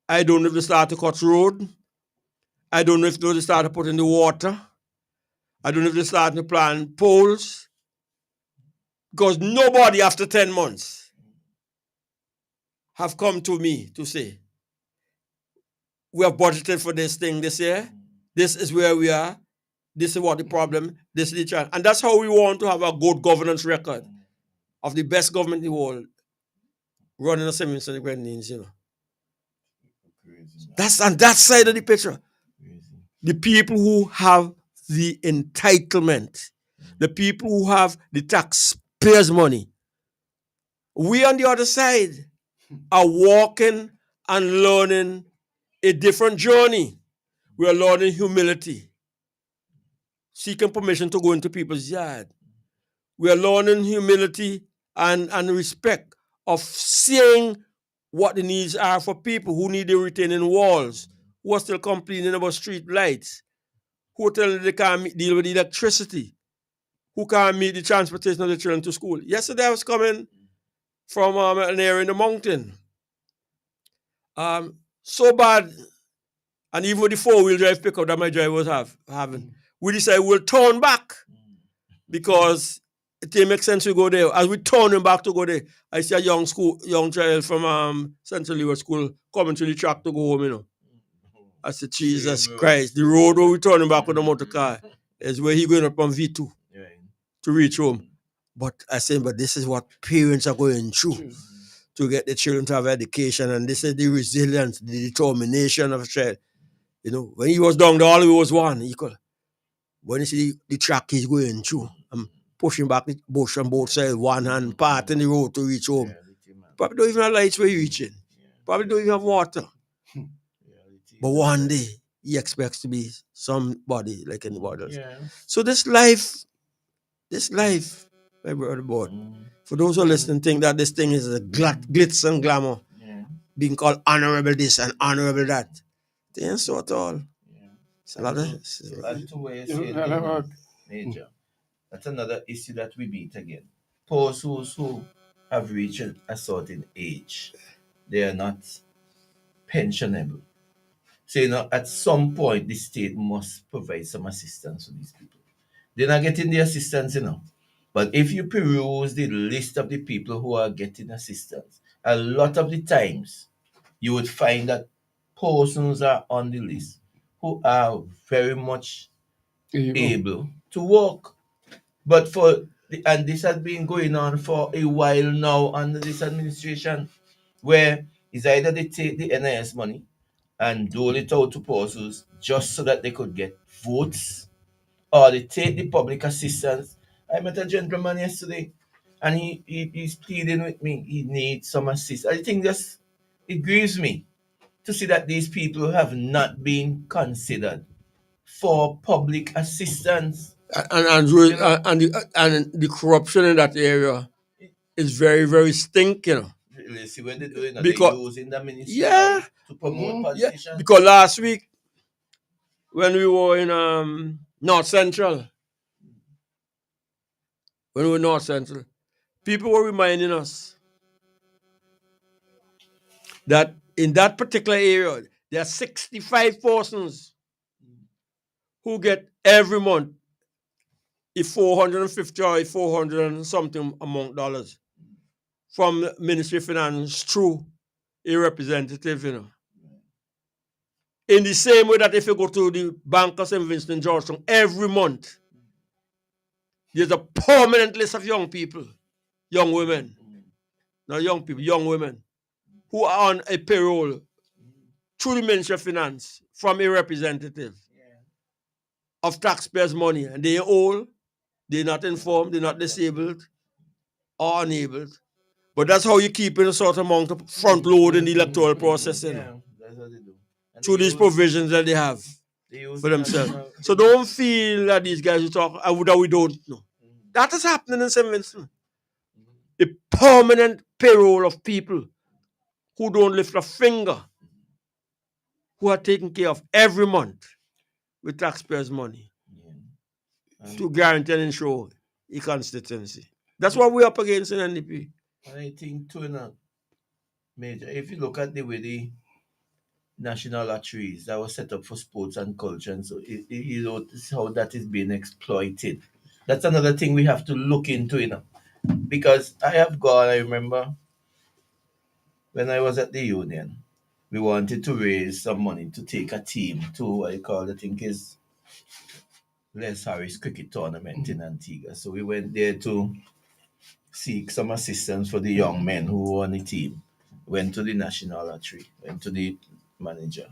Speaker 3: I don't know if they start to cut road. I don't know if they start to put in the water. I don't know if they start to plant poles. Because nobody after 10 months have come to me to say, we have budgeted for this thing this year. This is where we are. This is what the problem. This is the challenge. And that's how we want to have a good governance record of the best government in the world running a semi-city Grenadines, you know. That's on that side of the picture. The people who have the entitlement, the people who have the taxpayers' money. We on the other side are walking and learning a different journey. We are learning humility, seeking permission to go into people's yard. We are learning humility and respect of seeing what the needs are for people who need the retaining walls, who are still complaining about street lights, who are telling they can't deal with electricity, who can't meet the transportation of the children to school. Yesterday I was coming from an area in the mountain. So bad, and even with the 4-wheel drive pickup that my driver was having, we decided we'll turn back because it didn't make sense to go there. As we turning back to go there, I see a young child from Central Leeward School coming to the track to go home, you know. I said, Jesus Christ, the road where we turning back with the motor car is where he going up on V2 to reach home. But I said, but this is what parents are going through to get the children to have education, and this is the resilience, the determination of a child. You know, when he was down there, all he was one equal. When you see the track he's going through, I'm pushing back the bush on both sides, one hand, parting the road to reach home. Probably don't even have lights where you're reaching. Probably don't even have water. But one day, he expects to be somebody like anybody else. So this life, my brother board, for those who are listening, think that this thing is a glitz and glamour, being called honorable this and honorable that. They ain't so at all. It's a lot of...
Speaker 1: And to where you say, Major, that's another issue that we meet again. Persons who have reached a certain age, they are not pensionable. So, you know, at some point, the state must provide some assistance to these people. They're not getting the assistance, But if you peruse the list of the people who are getting assistance, a lot of the times you would find that persons are on the list who are very much able to work. But and this has been going on for a while now under this administration, where it's either they take the NIS money and dole it out to persons just so that they could get votes, or they take the public assistance. I met a gentleman yesterday, and he's pleading with me. He needs some assistance. I think it grieves me to see that these people have not been considered for public assistance.
Speaker 3: And the corruption in that area is very, very stinking.
Speaker 1: You see what they're doing? They're
Speaker 3: Because
Speaker 1: using the ministry
Speaker 3: yeah,
Speaker 1: to promote
Speaker 3: yeah,
Speaker 1: politicians.
Speaker 3: because last week when we were in North Central, people were reminding us that in that particular area there are 65 persons who get every month a 450 or a 400 and something amount dollars from Ministry of Finance through a representative, In the same way that if you go to the Bank of St. Vincent Georgetown every month, there's a permanent list of young people, young women, not young people, young women, who are on a payroll through the Ministry of Finance from a representative of taxpayers' money. And they're old, they're not informed, they're not disabled or enabled. But that's how you keep in a sort of amount of front load in the electoral process,
Speaker 1: Yeah, that's what they do. And
Speaker 3: through these provisions that they have for themselves. So don't feel that these guys who talk that we don't know. That is happening in St. Vincent. A permanent payroll of people who don't lift a finger, who are taken care of every month with taxpayers' money to guarantee and ensure a constituency. That's what we're up against in NDP.
Speaker 1: And I think too, Major, if you look at the way the national lotteries that was set up for sports and culture, and so this is how that is being exploited. That's another thing we have to look into, because I remember when I was at the union, we wanted to raise some money to take a team to what I call, I think is Les Harris cricket tournament in Antigua. So we went there to seek some assistance for the young men who were on the team. Went to the national lottery, went to the manager.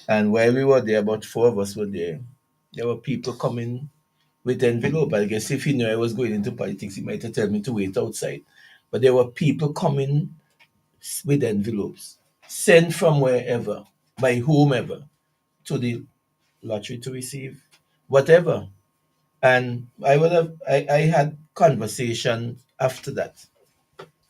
Speaker 1: And while we were there, about four of us were there. There were people coming with envelope. I guess if he knew I was going into politics, he might have told me to wait outside. But there were people coming with envelopes, sent from wherever, by whomever, to the lottery to receive whatever. And I had conversation after that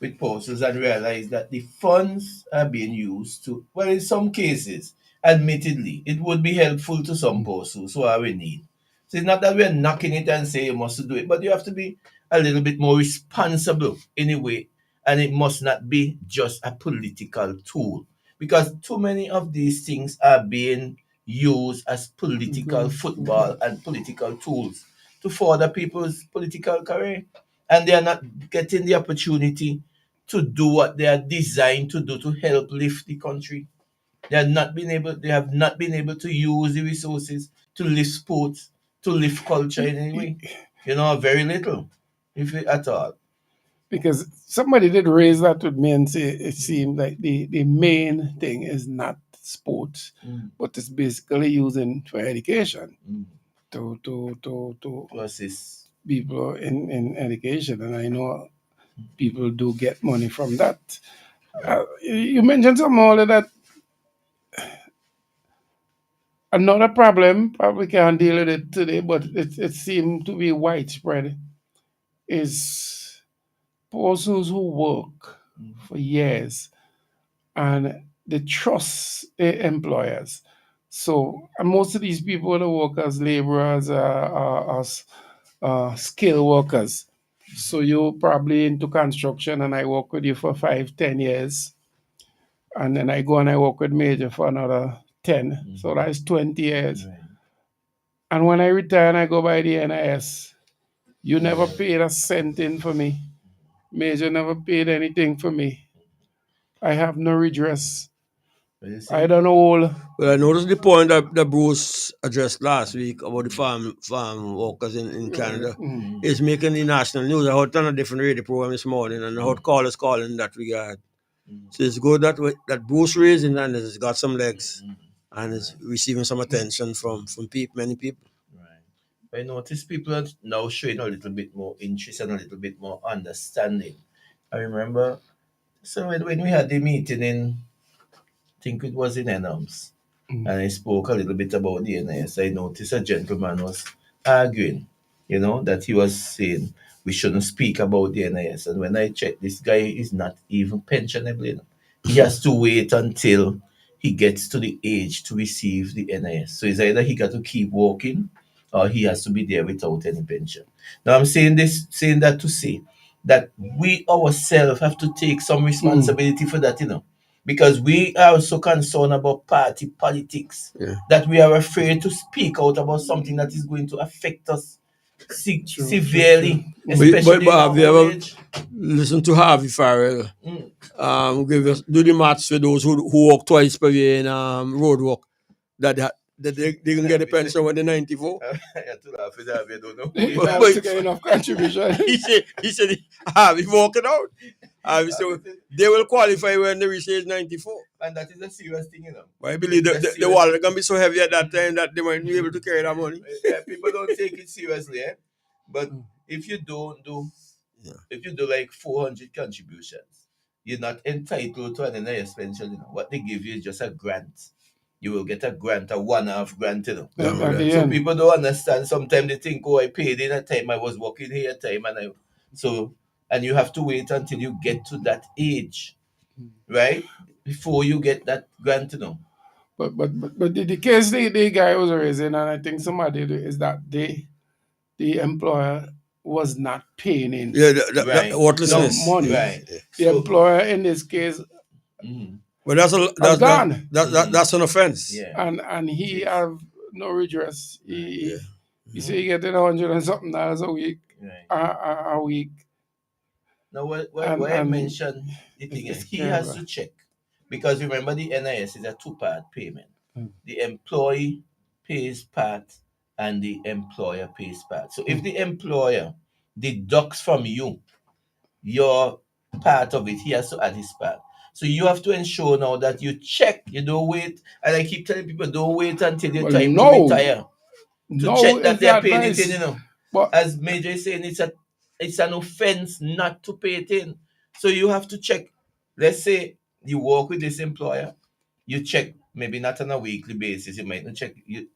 Speaker 1: with persons and realized that the funds are being used to, well, in some cases, admittedly, it would be helpful to some persons who are in need. So it's not that we're knocking it and saying you must do it, but you have to be a little bit more responsible in a way, and it must not be just a political tool, because too many of these things are being used as political football and political tools to further people's political career, and they are not getting the opportunity to do what they are designed to do to help lift the country. They have not been able to use the resources to lift sports, to lift culture in any way. Very little, if at all.
Speaker 2: Because somebody did raise that with me and say it seemed like the main thing is not sports, but it's basically using for education to
Speaker 1: assist
Speaker 2: people in education. And I know people do get money from that. You mentioned some more of that. Another problem, probably can't deal with it today, but it seemed to be widespread, is persons who work for years and they trust their employers. So, and most of these people that work as laborers are skilled workers. So you're probably into construction, and I work with you for 5, 10 years, and then I go and I work with Major for another 10. So that's 20 years.
Speaker 1: Right.
Speaker 2: And when I retire and I go by the NIS, you never paid a cent in for me. Major never paid anything for me. I have no redress.
Speaker 1: But you
Speaker 2: I
Speaker 1: see,
Speaker 2: don't know.
Speaker 3: Well, I noticed the point that Bruce addressed last week about the farm workers in Canada. It's making the national news. I heard on a different radio program this morning, and I heard callers calling in that regard. So it's good that Bruce raising and it's got some legs and it's receiving some attention from many people.
Speaker 1: right. I notice people are now showing a little bit more interest and a little bit more understanding. I remember, so when we had the meeting in, I think it was in Enams, and I spoke a little bit about the NIS. I noticed a gentleman was arguing, that he was saying we shouldn't speak about the NIS. And when I checked, this guy is not even pensionable. He has to wait until he gets to the age to receive the NIS. So it's either he got to keep working or he has to be there without any pension. Now I'm saying that to say that we ourselves have to take some responsibility for that, because we are so concerned about party politics that we are afraid to speak out about something that is going to affect us severely, especially
Speaker 3: But
Speaker 1: in our
Speaker 3: have you
Speaker 1: old
Speaker 3: ever
Speaker 1: age.
Speaker 3: listened to Harvey Farrell? Do the maths for those who work twice per year in road work that they can get a pension when they're 94.
Speaker 1: I had to laugh at that. I don't know.
Speaker 2: They have to get enough contribution.
Speaker 3: he said Harvey working out. So they will qualify when they reach age 94.
Speaker 1: And that is a serious thing,
Speaker 3: But I believe the wallet can be so heavy at that time that they might be able to carry that money.
Speaker 1: People don't take it seriously, but if you don't do like 400 contributions, you're not entitled to an NIS pension. What they give you is just a grant. You will get a grant, a one-off grant. So people don't understand. Sometimes they think, I paid in a time, I was working here a time, and you have to wait until you get to that age, right? Before you get that grant,
Speaker 2: But the case the guy was raising, and I think somebody is that the employer was not paying in.
Speaker 3: Yeah,
Speaker 1: Right.
Speaker 3: worthlessness.
Speaker 2: Money.
Speaker 1: Right.
Speaker 2: The employer in this case
Speaker 3: But that's
Speaker 2: gone.
Speaker 3: that's an offense.
Speaker 1: Yeah.
Speaker 2: And he have no redress. He say he getting $100 and something a week.
Speaker 1: Right.
Speaker 2: A week.
Speaker 1: Now, why I mentioned the thing is he has to check, because remember the NIS is a two-part payment. The employee pays part and the employer pays part. So if the employer deducts from you your part of it, he has to add his part. So you have to ensure now that you check, you don't wait. And I keep telling people, don't wait until your time to retire to check that they're paying it in, But as Major is saying, it's an offense not to pay it in. So you have to check. Let's say you work with this employer, you check, maybe not on a weekly basis, you might not check.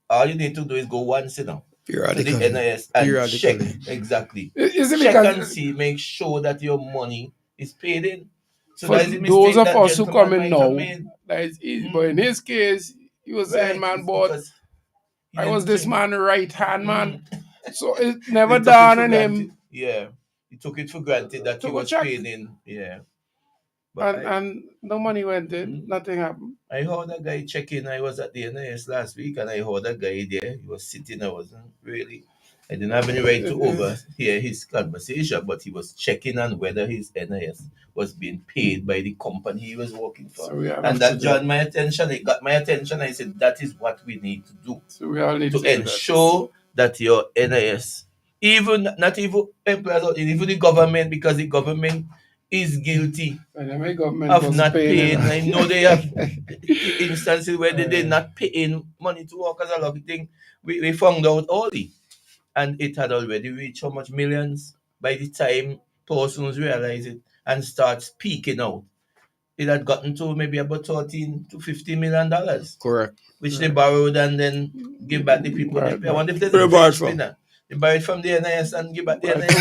Speaker 1: All you need to do is go once, to the NIS and check exactly. Check and see, make sure that your money is paid in. So
Speaker 2: for
Speaker 1: that is
Speaker 2: those of us who come in now,
Speaker 1: that is
Speaker 2: but in his case, he was saying, man, but I was this man right hand man. So it never dawned on him.
Speaker 1: Yeah. He took it for granted that he was paid in. Yeah.
Speaker 2: But and no money went in, nothing happened.
Speaker 1: I heard a guy check in. I was at the NIS last week and I heard a guy there. He was sitting. I didn't have any right to overhear his conversation, but he was checking on whether his NIS was being paid by the company he was working for. And that got my attention. It got my attention. I said, that is what we need to do.
Speaker 2: So we all need to
Speaker 1: ensure that your NIS, not even employers, even the government, because the government is guilty of not paying. I know they have instances where they did not paying money to workers. A lot of things we found out early, and it had already reached how much millions by the time persons realize it and start speaking out. It had gotten to maybe about $13 to $15 million.
Speaker 3: Correct.
Speaker 1: Which they borrowed and then give back the people. I wonder if there's
Speaker 3: a borrowed from.
Speaker 1: They borrowed from the NIS and give back the NIS.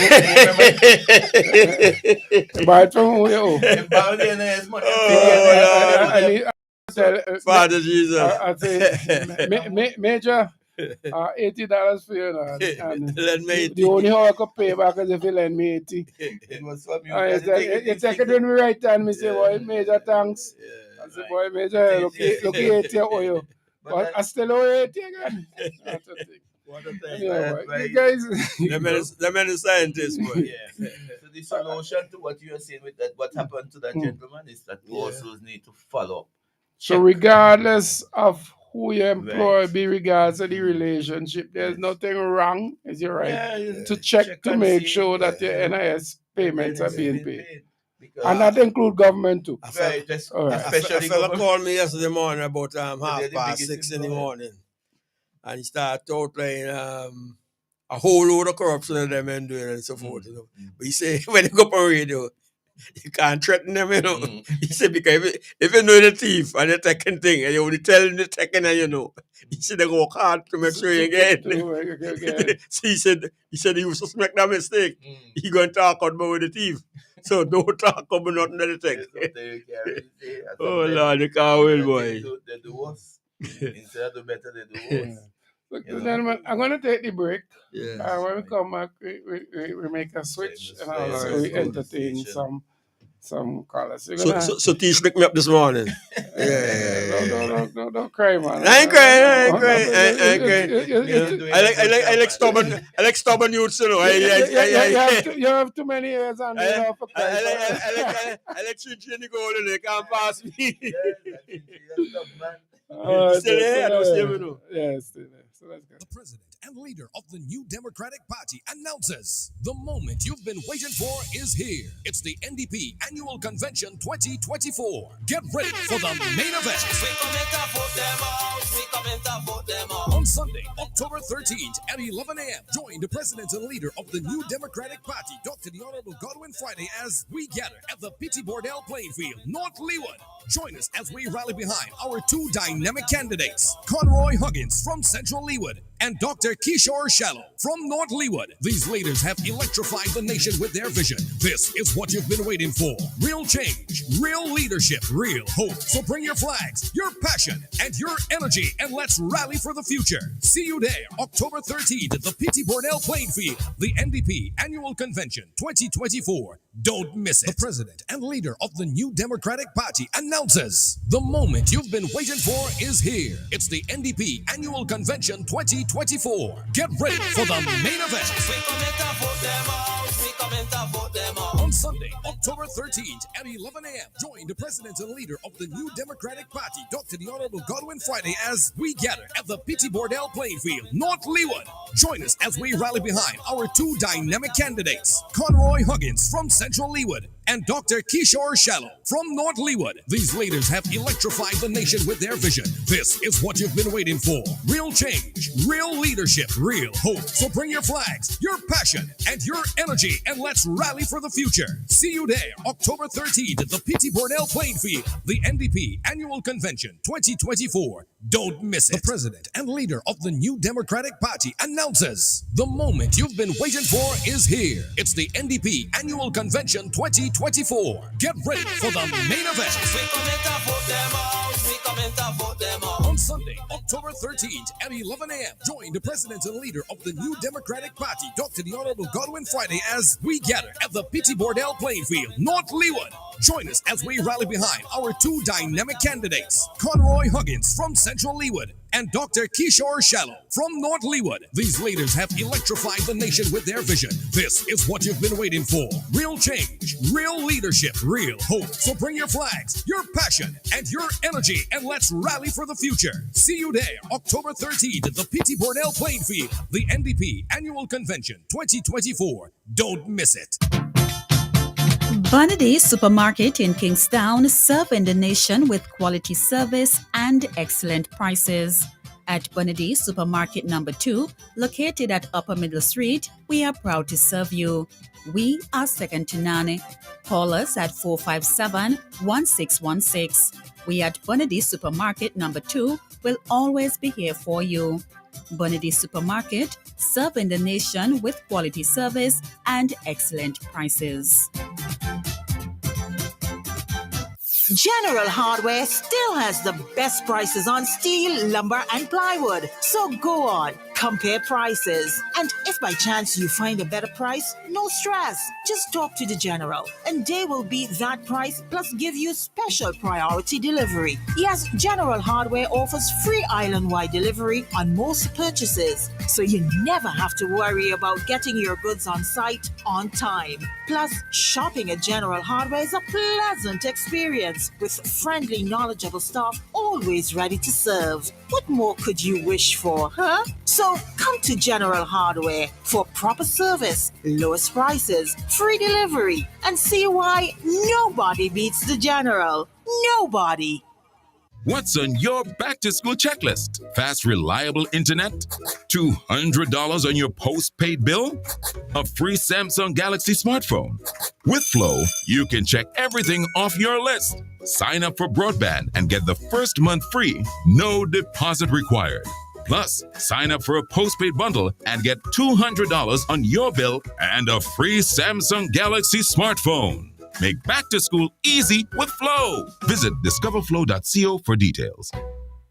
Speaker 2: They borrowed from who?
Speaker 1: They borrowed the NIS money.
Speaker 3: Father Jesus.
Speaker 2: I say, Major, $80 for you. And the only how I could pay back is if you lend me 80.
Speaker 1: It was from you.
Speaker 2: You take it when we right and me say, boy, Major, thanks. I say, boy, Major, look 80 owe you. But I still owe 80 again.
Speaker 1: What a thing.
Speaker 2: Yeah,
Speaker 1: Right,
Speaker 2: but you
Speaker 1: right.
Speaker 2: guys.
Speaker 3: Them men is scientists, boy.
Speaker 1: Yeah. So the solution to what you are saying with that, what happened to that gentleman, is that also need to follow up.
Speaker 2: So
Speaker 1: Check.
Speaker 2: regardless of who you employ,
Speaker 1: Right.
Speaker 2: be regards to the relationship, there's
Speaker 1: Yes.
Speaker 2: nothing wrong, is it right?
Speaker 1: Yeah.
Speaker 2: To check to
Speaker 1: and
Speaker 2: make
Speaker 1: see
Speaker 2: sure that
Speaker 1: you
Speaker 2: your
Speaker 1: know,
Speaker 2: NIS
Speaker 1: that
Speaker 2: payments are
Speaker 1: is
Speaker 2: being
Speaker 1: being
Speaker 2: paid.
Speaker 1: paid. Because
Speaker 2: And that include government too.
Speaker 1: right,
Speaker 2: All right.
Speaker 3: A
Speaker 1: especially
Speaker 3: fella
Speaker 1: government.
Speaker 3: called me yesterday morning about
Speaker 1: They're
Speaker 3: half
Speaker 1: the
Speaker 3: past
Speaker 1: biggest
Speaker 3: 6 in the
Speaker 1: employer.
Speaker 3: morning, and he started outlining a whole load of corruption that them men doing and so forth. You know, but he say when you go up on radio, you can't threaten them. You know, he said because if you know the thief and the taking thing, and you only tell him the taking, and you know, he said they go work hard to make sure you get. So he said he was suspect that mistake. He going to talk about with the thief. So don't talk about nothing that they take. Oh Lord, the car will boy.
Speaker 1: They do worse. Instead of do better, they do worse.
Speaker 2: Look,
Speaker 1: You know?
Speaker 2: gentlemen, I'm going to take the break.
Speaker 3: Yes.
Speaker 2: When we come back, we make a switch and also
Speaker 3: Yes,
Speaker 2: we
Speaker 3: good.
Speaker 2: entertain some callers.
Speaker 3: So Tish picked me up this morning.
Speaker 2: Don't cry, man.
Speaker 3: I ain't crying. I like stubborn youths, you know.
Speaker 2: You have too many years on you know, for crying.
Speaker 3: I like Chinchi and the gold and they can't pass me.
Speaker 2: Still
Speaker 3: there, I don't see him, you know.
Speaker 2: Yeah, still there. So let's go.
Speaker 4: The president and leader of the New Democratic Party announces the moment you've been waiting for is here. It's the NDP Annual Convention 2024. Get ready for the main event. On Sunday, October 13th at 11 a.m., join the president and leader of the New Democratic Party, Dr. the Honorable Godwin Friday, as we gather at the P.T. Bordell playing field, North Leawood. Join us as we rally behind our two dynamic candidates, Conroy Huggins from Central Leawood and Dr. Kishore Shallow from North Leawood. These leaders have electrified the nation with their vision. This is what you've been waiting for. Real change, real leadership, real hope. So bring your flags, your passion, and your energy, and let's rally for the future. See you there, October 13th at the P.T. Bordell playing field, the NDP Annual Convention 2024. Don't miss it. The president and leader of the New Democratic Party announces the moment you've been waiting for is here. It's the NDP Annual Convention 2024. Get ready for the main event. On Sunday, October 13th at 11 a.m., join the president and leader of the New Democratic Party, Dr. the Honorable Godwin Friday, as we gather at the P.T. Bordell playing field, North Leawood. Join us as we rally behind our two dynamic candidates, Conroy Huggins from Central Leawood and Dr. Kishore Shallow from North Leawood. These leaders have electrified the nation with their vision. This is what you've been waiting for. Real change, real leadership, real hope. So bring your flags, your passion, and your energy, and let's rally for the future. See you there, October 13th at the P.T. Bordell playing field, the NDP Annual Convention 2024. Don't miss it. The president and leader of the New Democratic Party announces the moment you've been waiting for is here. It's the NDP Annual Convention 2024. Get ready for the main event. On Sunday, October 13th at 11 a.m., join the president and leader of the New Democratic Party, Dr. the Honorable Godwin Friday, as we gather at the P.T. Bordell playing field, North Leawood. Join us as we rally behind our two dynamic candidates, Conroy Huggins from Central Leawood and Dr. Kishore Shallow from North Leawood. These leaders have electrified the nation with their vision. This is what you've been waiting for. Real change, real leadership, real hope. So bring your flags, your passion, and your energy, and let's rally for the future. See you there, October 13th at the P.T. Bordell playing field, the NDP Annual Convention 2024. Don't miss it.
Speaker 5: Bonady Supermarket in Kingstown, serving the nation with quality service and excellent prices. At Bonady Supermarket number 2, located at Upper Middle Street, we are proud to serve you. We are second to none. Call us at 457-1616. We at Bonady Supermarket number 2 will always be here for you. Bonady Supermarket, serving the nation with quality service and excellent prices.
Speaker 6: General Hardware still has the best prices on steel, lumber, and plywood. So go on, compare prices. And if by chance you find a better price, no stress. Just talk to the General and they will beat that price plus give you special priority delivery. Yes, General Hardware offers free island-wide delivery on most purchases, so you never have to worry about getting your goods on site on time. Plus, shopping at General Hardware is a pleasant experience with friendly, knowledgeable staff always ready to serve. What more could you wish for, huh? So come to General Hardware for proper service, lowest prices, free delivery, and see why nobody beats the General. Nobody.
Speaker 4: What's on your back-to-school checklist? Fast, reliable internet? $200 on your postpaid bill? A free Samsung Galaxy smartphone? With Flow, you can check everything off your list. Sign up for broadband and get the first month free, no deposit required. Plus, sign up for a postpaid bundle and get $200 on your bill and a free Samsung Galaxy smartphone. Make back to school easy with Flow. Visit discoverflow.co for details.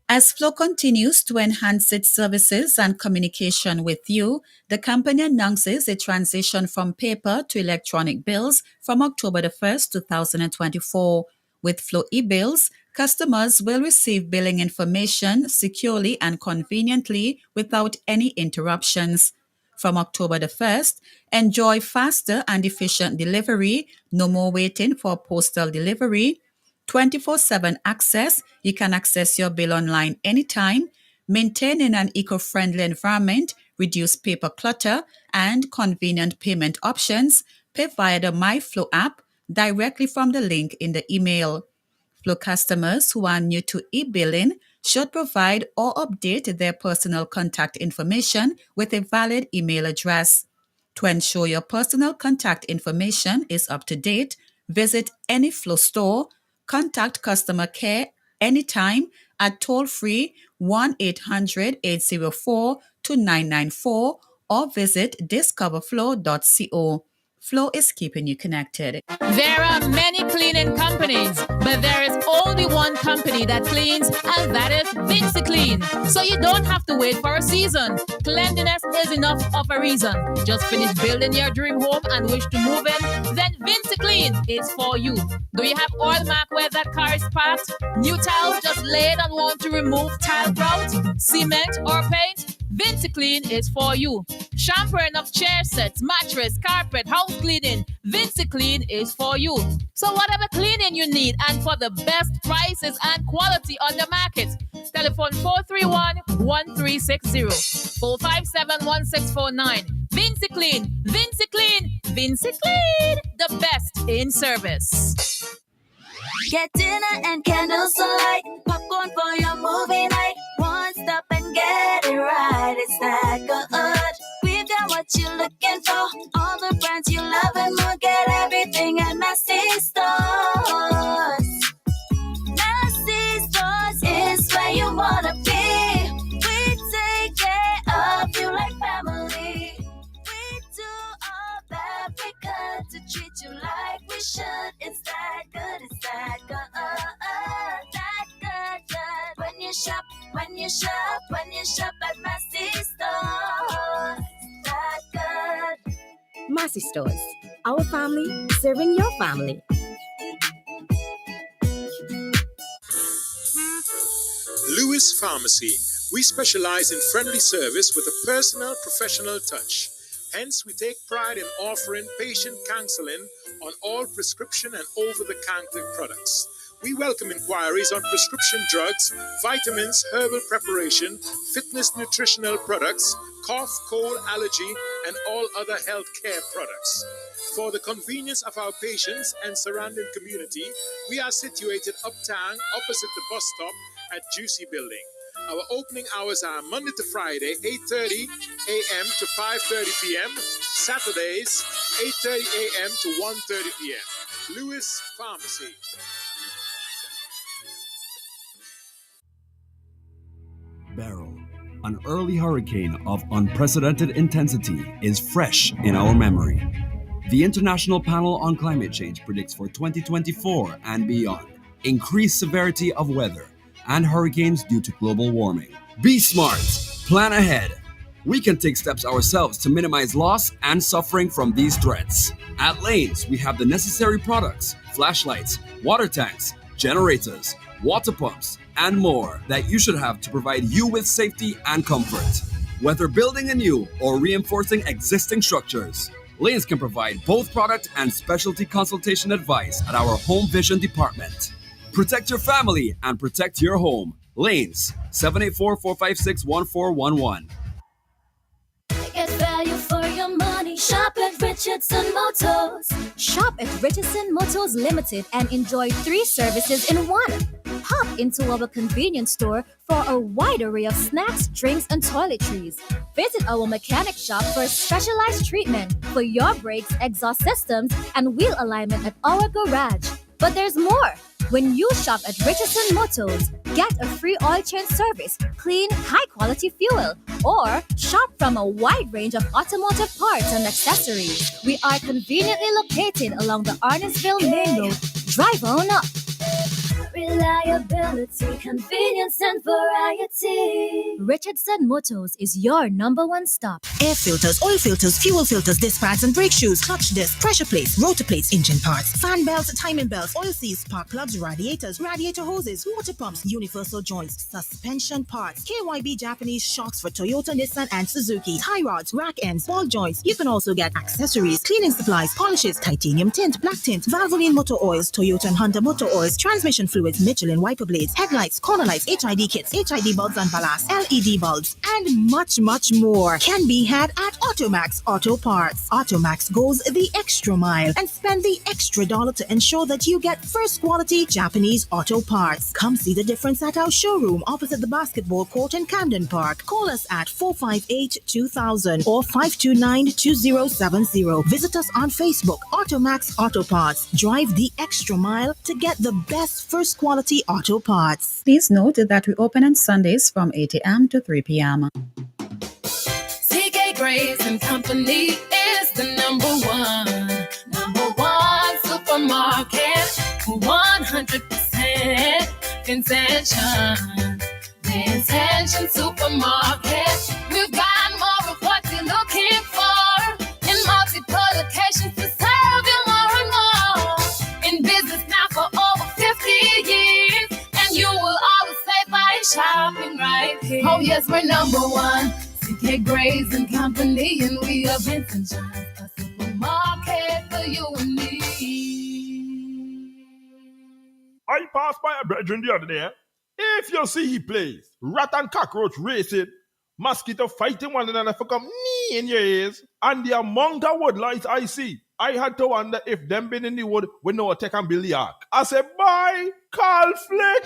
Speaker 5: As Flow continues to enhance its services and communication with you, the company announces a transition from paper to electronic bills from October the 1st, 2024. With Flow e-bills, customers will receive billing information securely and conveniently without any interruptions. From October the 1st, enjoy faster and efficient delivery, no more waiting for postal delivery, 24/7 access. You can access your bill online anytime, maintaining an eco-friendly environment, reduce paper clutter, and convenient payment options. Pay via the MyFlow app directly from the link in the email. Flow customers who are new to e-billing should provide or update their personal contact information with a valid email address. To ensure your personal contact information is up to date, visit any Flow store, contact customer care anytime at toll-free 1-800-804-2994 or visit discoverflow.co. Flow is keeping you connected.
Speaker 7: There are many cleaning companies, but there is only one company that cleans, and that is VinceClean. So you don't have to wait for a season. Cleanliness is enough of a reason. Just finish building your dream home and wish to move in? Then VinceClean is for you. Do you have oil mark where that car is parked? New tiles just laid and want to remove tile grout, cement, or paint? VinceClean is for you. Shampooing of chair sets, mattress, carpet, house cleaning. VinceClean is for you. So whatever cleaning you need and for the best prices and quality on the market, telephone 431-1360, 457-1649. VinceClean, VinceClean, VinceClean, the best in service.
Speaker 8: Get dinner and candles alight, popcorn for your movie night. One stop and get it right. It's that good. We've got what you're looking for. All the brands you love and more. Get everything at Massy Stores. Massy Stores is where you wanna be. We take care of you like family. We do all that we could to treat you like we should. It's that good. It's that good. That good. When you shop at Massy Stores. That good.
Speaker 9: Massy Stores, our family serving your family.
Speaker 10: Lewis Pharmacy. We specialize in friendly service with a personal, professional touch. Hence, we take pride in offering patient counseling on all prescription and over-the-counter products. We welcome inquiries on prescription drugs, vitamins, herbal preparation, fitness nutritional products, cough, cold, allergy, and all other health care products. For the convenience of our patients and surrounding community, we are situated uptown opposite the bus stop at Juicy Building. Our opening hours are Monday to Friday, 8:30 a.m. to 5:30 p.m. Saturdays, 8:30 a.m. to 1:30 p.m. Lewis Pharmacy.
Speaker 11: Beryl, an early hurricane of unprecedented intensity, is fresh in our memory. The International Panel on Climate Change predicts for 2024 and beyond increased severity of weather and hurricanes due to global warming. Be smart, plan ahead. we can take steps ourselves to minimize loss and suffering from these threats. At Lanes, we have the necessary products, flashlights, water tanks, generators, water pumps, and more that you should have to provide you with safety and comfort. Whether building a new or reinforcing existing structures, Lanes can provide both product and specialty consultation advice at our Home Vision department. Protect your family and protect your home. Lanes, 784-456-1411.
Speaker 8: Get value for your money. Shop at Richardson Motors.
Speaker 9: Shop at Richardson Motors Limited and enjoy 3 services in one. Hop into our convenience store for a wide array of snacks, drinks, and toiletries. Visit our mechanic shop for a specialized treatment for your brakes, exhaust systems, and wheel alignment at our garage. But there's more. When you shop at Richardson Motors, get a free oil change service, clean, high-quality fuel, or shop from a wide range of automotive parts and accessories. We are conveniently located along the Arnesville Main Road. Drive on up.
Speaker 8: Reliability, convenience, and variety.
Speaker 9: Richardson Motors is your #1 stop.
Speaker 6: Air filters, oil filters, fuel filters, disc pads and brake shoes, clutch disc, pressure plates, rotor plates, engine parts, fan belts, timing belts, oil seals, spark plugs, radiators, radiator hoses, water pumps, universal joints, suspension parts, KYB Japanese shocks for Toyota, Nissan, and Suzuki, tie rods, rack ends, ball joints. You can also get accessories, cleaning supplies, polishes, titanium tint, black tint, Valvoline motor oils, Toyota and Honda motor oils, transmission fluids, Michelin wiper blades, headlights, corner lights, HID kits, HID bulbs and ballast, LED bulbs, and much, much more can be had at Automax Auto Parts. Automax goes the extra mile and spend the extra dollar to ensure that you get first quality Japanese auto parts. Come see the difference at our showroom opposite the basketball court in Camden Park. Call us at 458-2000 or 529-2070. Visit us on Facebook, Automax Auto Parts. Drive the extra mile to get the best first quality auto parts.
Speaker 5: Please note that we open on Sundays from 8 a.m. to 3 p.m.
Speaker 7: CK Grace and Company is the number one supermarket, 100% intention. The Intention Supermarket. We've got more of what you're looking for in multiple locations to serve you more and more. In business now for over 50 years, and you will always save by shopping right here. Oh yes, we're number one. CK Grace and Company, and we are Vincent John's, a supermarket for you and me.
Speaker 12: I passed by a brethren the other day. If you see he plays, rat and cockroach racing, mosquito fighting one another for come knee in your ears, and the amount of woodlights I see, I had to wonder if them been in the wood with no attack and build the ark. I said, bye, call Flick.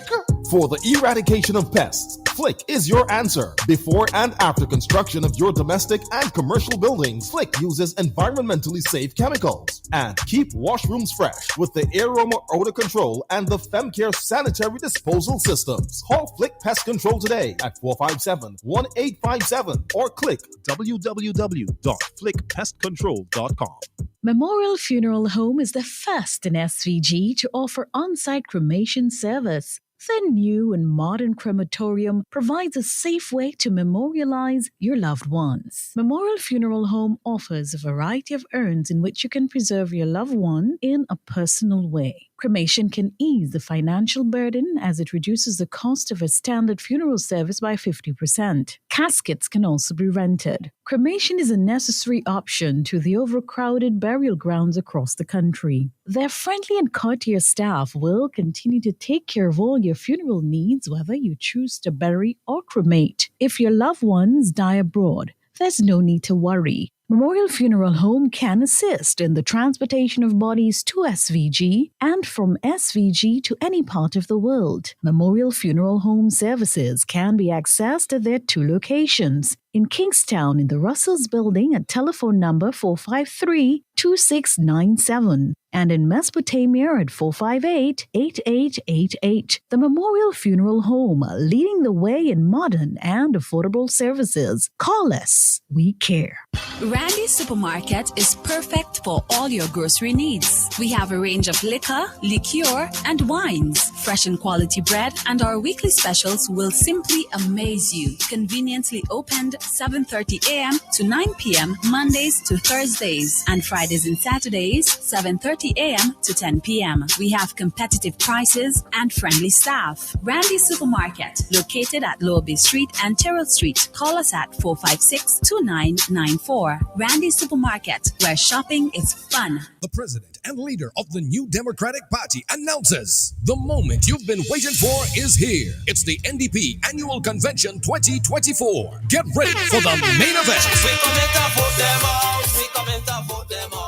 Speaker 13: For the eradication of pests, Flick is your answer. Before and after construction of your domestic and commercial buildings, Flick uses environmentally safe chemicals and keep washrooms fresh with the Aroma Odor Control and the FemCare Sanitary Disposal Systems. Call Flick Pest Control today at 457-1857 or click www.flickpestcontrol.com.
Speaker 14: Memorial Funeral Home is the first in SVG to offer on-site cremation service. The new and modern crematorium provides a safe way to memorialize your loved ones. Memorial Funeral Home offers a variety of urns in which you can preserve your loved one in a personal way. Cremation can ease the financial burden as it reduces the cost of a standard funeral service by 50%. Caskets can also be rented. Cremation is a necessary option to the overcrowded burial grounds across the country. Their friendly and courteous staff will continue to take care of all your funeral needs, whether you choose to bury or cremate. If your loved ones die abroad, there's no need to worry. Memorial Funeral Home can assist in the transportation of bodies to SVG and from SVG to any part of the world. Memorial Funeral Home services can be accessed at their 2 locations. In Kingstown in the Russells Building at telephone number 453-2697 and in Mesopotamia at 458-8888. The Memorial Funeral Home, leading the way in modern and affordable services. Call us. We care.
Speaker 5: Randy's Supermarket is perfect for all your grocery needs. We have a range of liquor, liqueur, and wines, fresh and quality bread, and our weekly specials will simply amaze you. Conveniently opened 7:30 a.m. to 9 p.m. Mondays to Thursdays, and Fridays and Saturdays, 7:30 a.m. to 10 p.m. We have competitive prices and friendly staff. Randy Supermarket, located at Lower Bay Street and Terrell Street. Call us at 456-2994. Randy Supermarket, where shopping is fun.
Speaker 4: The president and leader of the New Democratic Party announces the moment you've been waiting for is here. It's the NDP Annual Convention 2024. Get ready for the main event.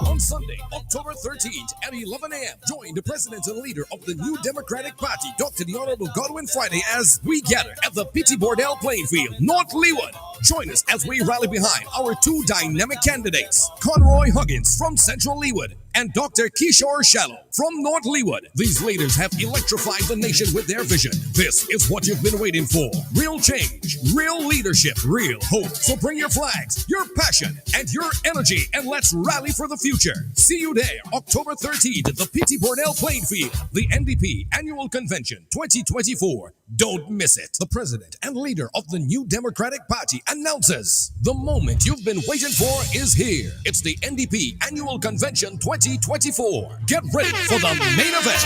Speaker 4: On Sunday, October 13th at 11 a.m., join the president and leader of the New Democratic Party, Dr. the Honorable Godwin Friday, as we gather at the Petit Bordel playing field, North Leeward. Join us as we rally behind our two dynamic candidates, Conroy Huggins from Central Leeward and Dr. Kishore Shallow from North Leeward. These leaders have electrified the nation with their vision. This is what you've been waiting for. Real change, real leadership, real hope. So bring your flags, your passion, and your energy, and let's rally for the future. See you there, October 13th at the Petit Bordel playing field, the NDP Annual Convention 2024. Don't miss it. The president and leader of the New Democratic Party announces the moment you've been waiting for is here. It's the NDP Annual Convention 2024. Get ready for the main event.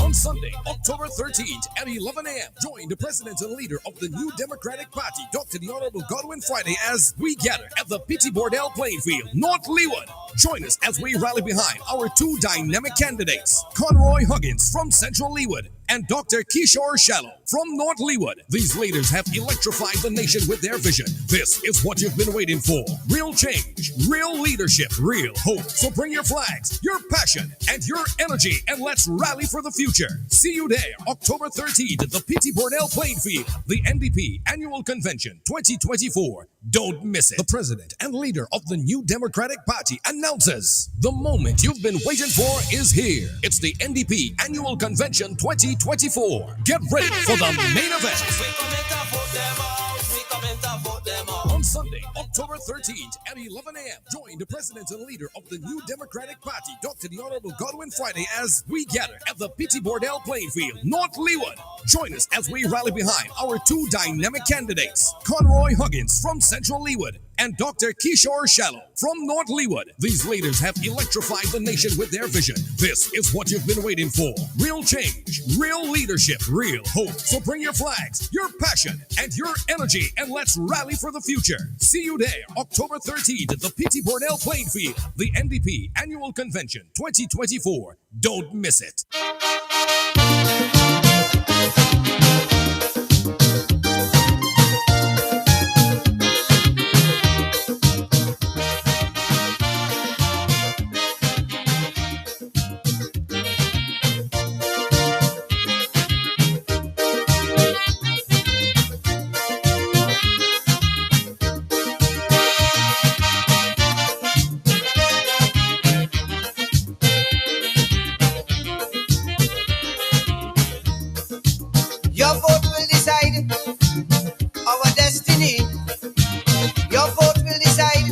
Speaker 4: On Sunday, October 13th at 11 a.m., join the president and leader of the New Democratic Party, Dr. the Honorable Godwin Friday, as we gather at the Petit Bordel playing field, North Leeward. Join us as we rally behind our two dynamic candidates, Conroy Huggins from Central Leeward and Dr. Kishore Shallow from North Leeward. These leaders have electrified the nation with their vision. This is what you've been waiting for. Real change, real leadership, real hope. So bring your flags, your passion, and your energy, and let's rally for the future. See you there, October 13th at the Petit Bordel playing field, the NDP Annual Convention 2024. Don't miss it. The president and leader of the New Democratic Party announces the moment you've been waiting for is here. It's the NDP Annual Convention 2024. Get ready for the main event. On Sunday, October 13th at 11 a.m., join the president and leader of the New Democratic Party, Dr. the Honorable Godwin Friday, as we gather at the Petit Bordel playing field, North Leeward. Join us as we rally behind our two dynamic candidates, Conroy Huggins from Central Leeward and Dr. Kishore Shallow from North Leeward. These leaders have electrified the nation with their vision. This is what you've been waiting for. Real change, real leadership, real hope. So bring your flags, your passion, and your energy, and let's rally for the future. See you there, October 13th at the Petit Bordel playing field, the NDP Annual Convention 2024. Don't miss it.
Speaker 15: Your vote will decide our destiny. Your vote will decide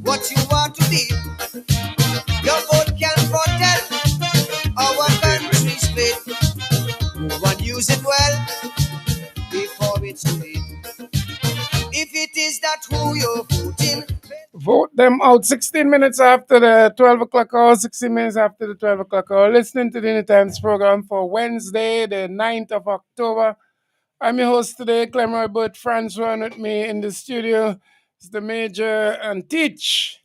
Speaker 15: what you want to be. Your vote can foretell our country's fate. Move and use it well before it's too late. If it is that who you're voting,
Speaker 2: Vote them out 16 minutes after the 12 o'clock hour, 16 minutes after the 12 o'clock hour. Listening to the Newtimes Program for Wednesday, the 9th of October. I'm your host today, Clemroy Burt. Francois with me in the studio. It's the Major and Teach.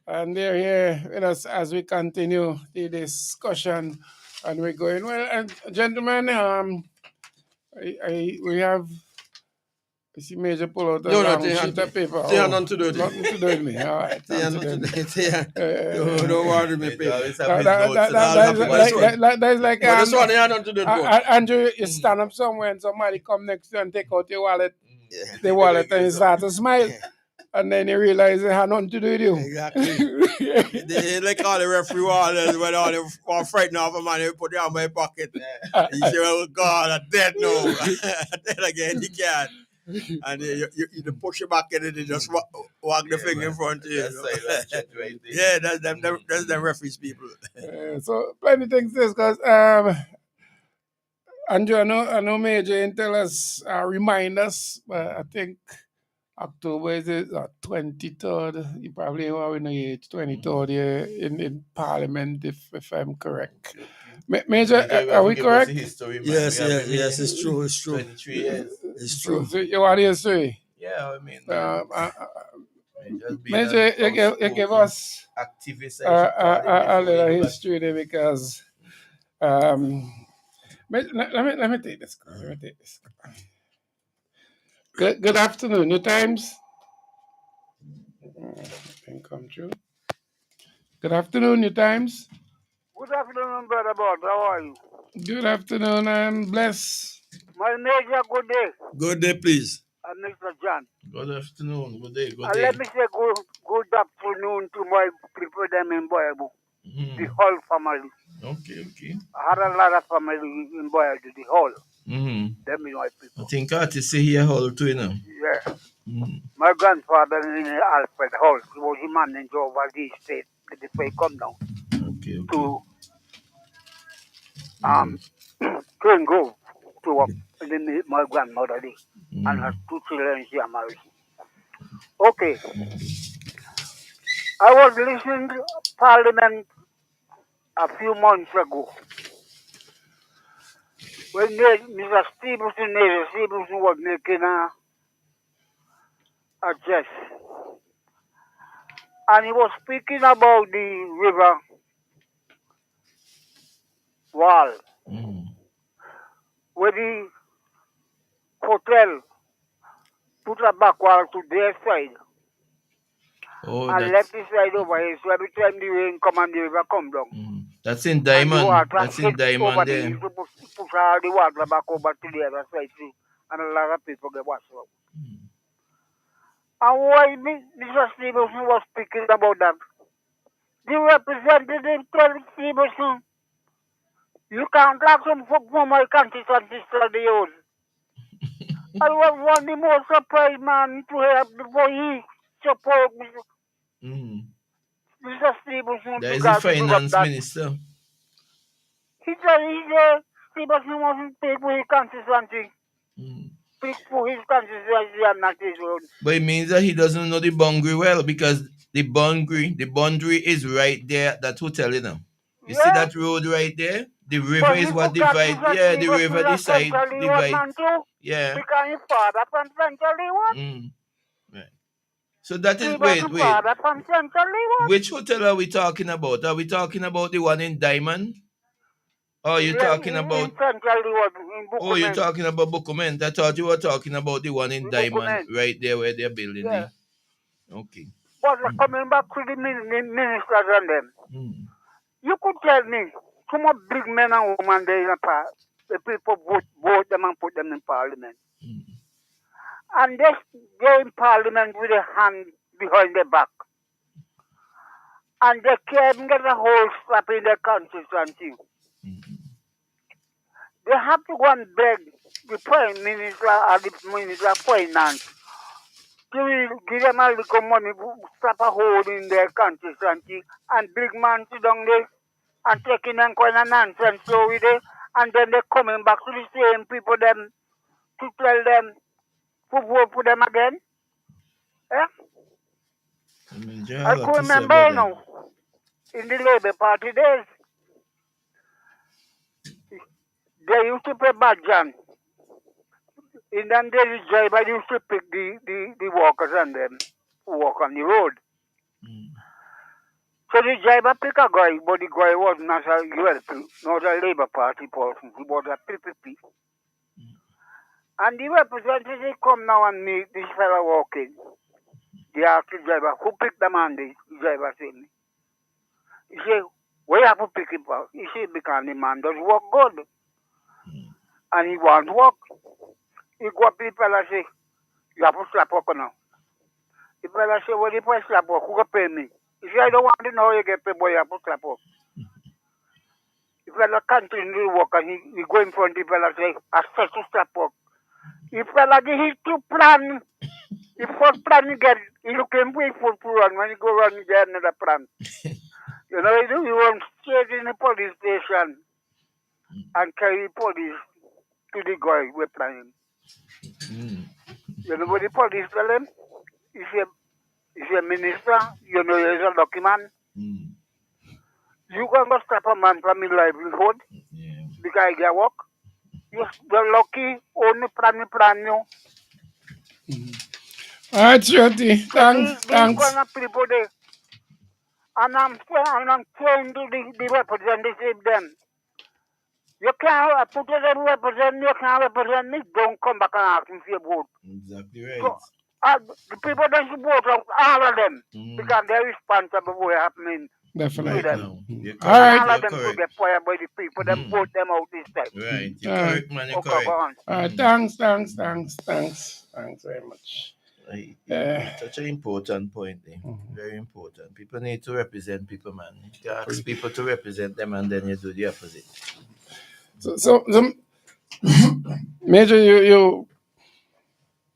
Speaker 2: And they're here with us as we continue the discussion. And we're going, well, and gentlemen, we have... You see Major pull out a long sheet of paper.
Speaker 3: They have nothing to do with
Speaker 2: Nothing to do with me. All right.
Speaker 3: They have nothing to do with it. Don't worry me, paper.
Speaker 2: That's like
Speaker 3: But this one, they have nothing to do with it.
Speaker 2: Andrew, you stand up somewhere and somebody come next to you and take out your wallet, the wallet, and you start to smile. And then you realize it had nothing to do with you.
Speaker 3: Exactly. They like all the referee wallets when all the frightened off a man, they put it on my pocket. You say, well, God, I'm dead now. Dead again, you can't. And you push it back in and you just walk the finger in front of you. Yeah, that's them referees people.
Speaker 2: So plenty things to discuss. Andrew, I know Major didn't tell us, remind us, but I think October is the 23rd. You probably know the age, 23rd year in Parliament, if I'm correct. Major,
Speaker 1: Major, you
Speaker 2: are
Speaker 1: have to
Speaker 2: we
Speaker 1: give us the
Speaker 2: correct?
Speaker 1: history, man.
Speaker 3: Yes,
Speaker 1: We have
Speaker 3: yes,
Speaker 1: been
Speaker 3: yes,
Speaker 1: in
Speaker 3: it's true, it's true.
Speaker 1: 23 years.
Speaker 3: It's
Speaker 2: So,
Speaker 3: true.
Speaker 2: so you want to say?
Speaker 1: Yeah, I mean, Major's been
Speaker 2: Major,
Speaker 1: an
Speaker 2: you give
Speaker 1: outspoken
Speaker 2: us
Speaker 1: activist, I should call him,
Speaker 2: a
Speaker 1: before you
Speaker 2: little
Speaker 1: know that.
Speaker 2: history there because let me take this call. Let me take this call. Good afternoon, New Times. Didn't come through. Good afternoon, New Times.
Speaker 16: Good afternoon, brother Bob. How are you?
Speaker 2: Good afternoon, I'm blessed.
Speaker 16: My major, good day.
Speaker 3: Good day, please.
Speaker 16: Mr. John.
Speaker 1: Good afternoon, good day, good
Speaker 16: And
Speaker 1: day.
Speaker 16: let me say good afternoon to my people them in Boyabu.
Speaker 1: Mm.
Speaker 16: The whole family.
Speaker 1: Okay.
Speaker 16: I had a lot of family in Boyabu, the whole.
Speaker 1: Mm-hmm.
Speaker 16: Them is my people.
Speaker 1: I think I to see here all too, you know.
Speaker 16: Yeah.
Speaker 1: Mm-hmm.
Speaker 16: My grandfather in Alfred Hall, he was the manager over the state before he come down.
Speaker 1: Okay.
Speaker 16: To Green Grove to work. And then my grandmother did. And her two children she are married. Okay. I was listening to Parliament a few months ago when Mr. Stevenson was making a address. And he was speaking about the river wall, where the hotel put a back wall to their side and left the side over here. So every time the rain come and the river come down,
Speaker 1: That's in
Speaker 16: and the
Speaker 1: Diamond.
Speaker 16: water
Speaker 1: That's in
Speaker 16: hit over
Speaker 1: Diamond
Speaker 16: there,
Speaker 1: there.
Speaker 16: you supposed to push all the water back over to the other side too. And a lot of people get washed out. And why Mr. Stevenson was speaking about that? The representative told Stevenson, you can't ask him for my constituency study use. I was one of the most surprised man to hear before he support Mr. Stevenson
Speaker 1: There
Speaker 16: to
Speaker 1: is the
Speaker 16: God to bring up
Speaker 1: finance
Speaker 16: that.
Speaker 1: minister.
Speaker 16: He said Stevenson wasn't speak for his constituency. Speak for his constituency and not his own.
Speaker 1: But it means that he doesn't know the boundary well, because the boundary is right there at that hotel, you know. You see that road right there? The river
Speaker 16: But
Speaker 1: is
Speaker 16: he
Speaker 1: what
Speaker 16: forgot
Speaker 1: divides.
Speaker 16: Mr.
Speaker 1: Yeah, the
Speaker 16: Stevenson
Speaker 1: river
Speaker 16: is
Speaker 1: decide
Speaker 16: centrally was
Speaker 1: divides.
Speaker 16: man too.
Speaker 1: Yeah.
Speaker 16: Because his father from centrally was.
Speaker 1: Right. So that is
Speaker 16: Stevenson
Speaker 1: wait.
Speaker 16: father from centrally was.
Speaker 1: Which hotel are we talking about? Are we talking about the one in Diamond? Or you talking about?
Speaker 16: In centrally was in Bukumen.
Speaker 1: Oh, you're talking about Bukumen. I thought you were talking about the one in Diamond, right there where they're building the. Okay.
Speaker 16: But coming back to the ministers and them, you could tell me some of big men and women there in the people vote them and put them in parliament. And they're in parliament with a hand behind their back. And they can't get a whole slap in their constituency. They have to go and beg the prime minister or the minister of finance to give them a little money, slap a hole in their constituency, and big man sit down there and taking them kind of nonsense so with it, and then they're coming back to the same people them to tell them to vote for them again. I can remember now, in the Labour Party days, they used to play Badjan. In them days, the driver used to pick the walkers and them who walk on the road. So the driver picked a guy, but the guy was not a ULP, not a Labour Party person. He was a PPP. And the representative come now and meet this fella walking. They asked the driver, who picked the man? The driver said, he said, where you have to pick him up? He said, because the man does work good. And he wants work. He go up to the fella and say, you have to slap work now. The fella say, well, if I slap work, who can pay me? He said, I don't want to know how you get paid, but you have to slap work. The fella continue to work and he go in front of the fella and say, I start to slap work. The fella give his two plan. The first plan he get, he looking for to run. When he go run, he get another plan. You know, he went straight in the police station and carry police to the guy we planning. You know what the police tell him? If you're a minister, you know you're a lucky man. You gonna stop a man from his livelihood. The guy get work. You're lucky, only plan you.
Speaker 2: All right, Shorty. Thanks.
Speaker 16: These kind of people, and I'm saying to the representative them, you can't put it in represent, you can't represent me, don't come back and ask me for your vote.
Speaker 1: Exactly right.
Speaker 16: So, the people that support all of them, because they're responsible for what happening
Speaker 2: Definitely.
Speaker 16: to them.
Speaker 2: All right.
Speaker 16: All of them could get fired by the people, them vote them out this time.
Speaker 1: Right, you're correct, man, you're
Speaker 16: Okay,
Speaker 1: correct.
Speaker 16: go on.
Speaker 2: Thanks very much.
Speaker 1: Such an important point, very important. People need to represent people, man. You ask people to represent them, and then you do the opposite.
Speaker 2: So Major,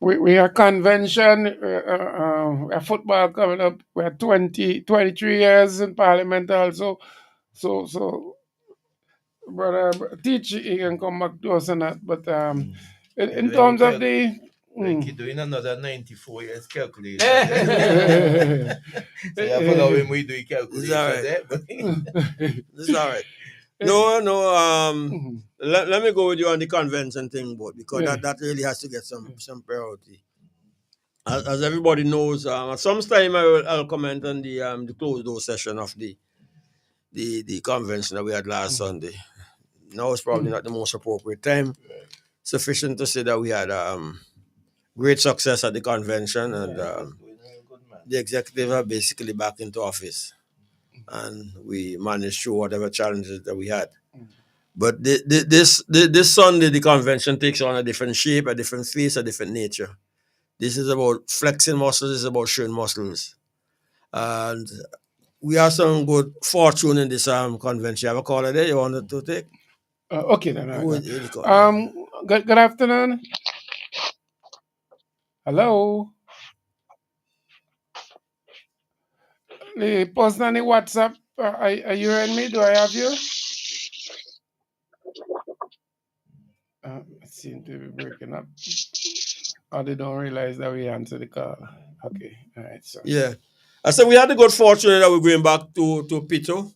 Speaker 2: we have convention, a football coming up. We are 23 years in Parliament also. So brother, teach he can come back to us and that. But in terms of the
Speaker 1: like you're doing another 94 years calculation. So you follow him, we do calculation there. But
Speaker 3: This is all right. No. Let me go with you on the convention thing, but because that really has to get some priority. As everybody knows, sometime I'll comment on the closed door session of the convention that we had last Sunday. Now it's probably not the most appropriate time. Sufficient to say that we had great success at the convention, and the executive are basically back into office, and we managed through whatever challenges that we had. But this Sunday, the convention takes on a different shape, a different face, a different nature. This is about flexing muscles. This is about showing muscles, and we have some good fortune in this convention. You have a caller there you wanted to take?
Speaker 2: Okay, then. Good afternoon. Hello. The person on the WhatsApp, are you hearing me? Do I have you? It seems to be breaking up. Or they don't realize that we answer the call. Okay, all right. So
Speaker 3: yeah, I said we had the good fortune that we're going back to Pito,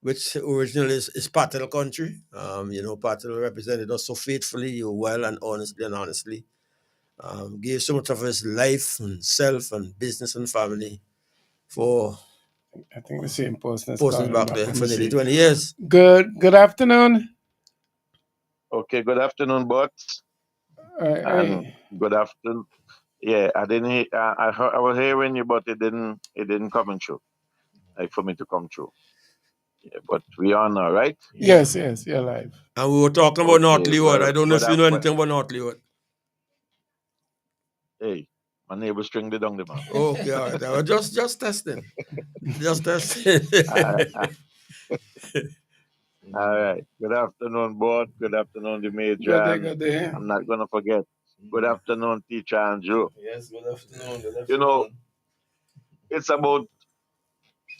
Speaker 3: which originally is Patel country. Patel represented us so faithfully, well and honestly. Gave so much of his life and self and business and family for.
Speaker 2: I think the same person is
Speaker 3: back there for nearly 20 years.
Speaker 2: Good afternoon.
Speaker 17: Okay, good afternoon, bots. Good afternoon. Yeah, I didn't. I was hearing you, but it didn't come through. Like for me to come through. Yeah, but we are now, right?
Speaker 2: Yes, you're live.
Speaker 3: And we were talking about North Leeward. I don't know if you know anything about North Leeward.
Speaker 17: Hey, my neighbor stringed it down the man.
Speaker 3: Okay, all right. I was just testing. Just testing.
Speaker 17: All right. Good afternoon, board. Good afternoon, the major.
Speaker 2: Good day.
Speaker 17: I'm not gonna forget. Good afternoon, teacher Andrew.
Speaker 1: Yes, good afternoon. Good afternoon.
Speaker 17: You know, it's about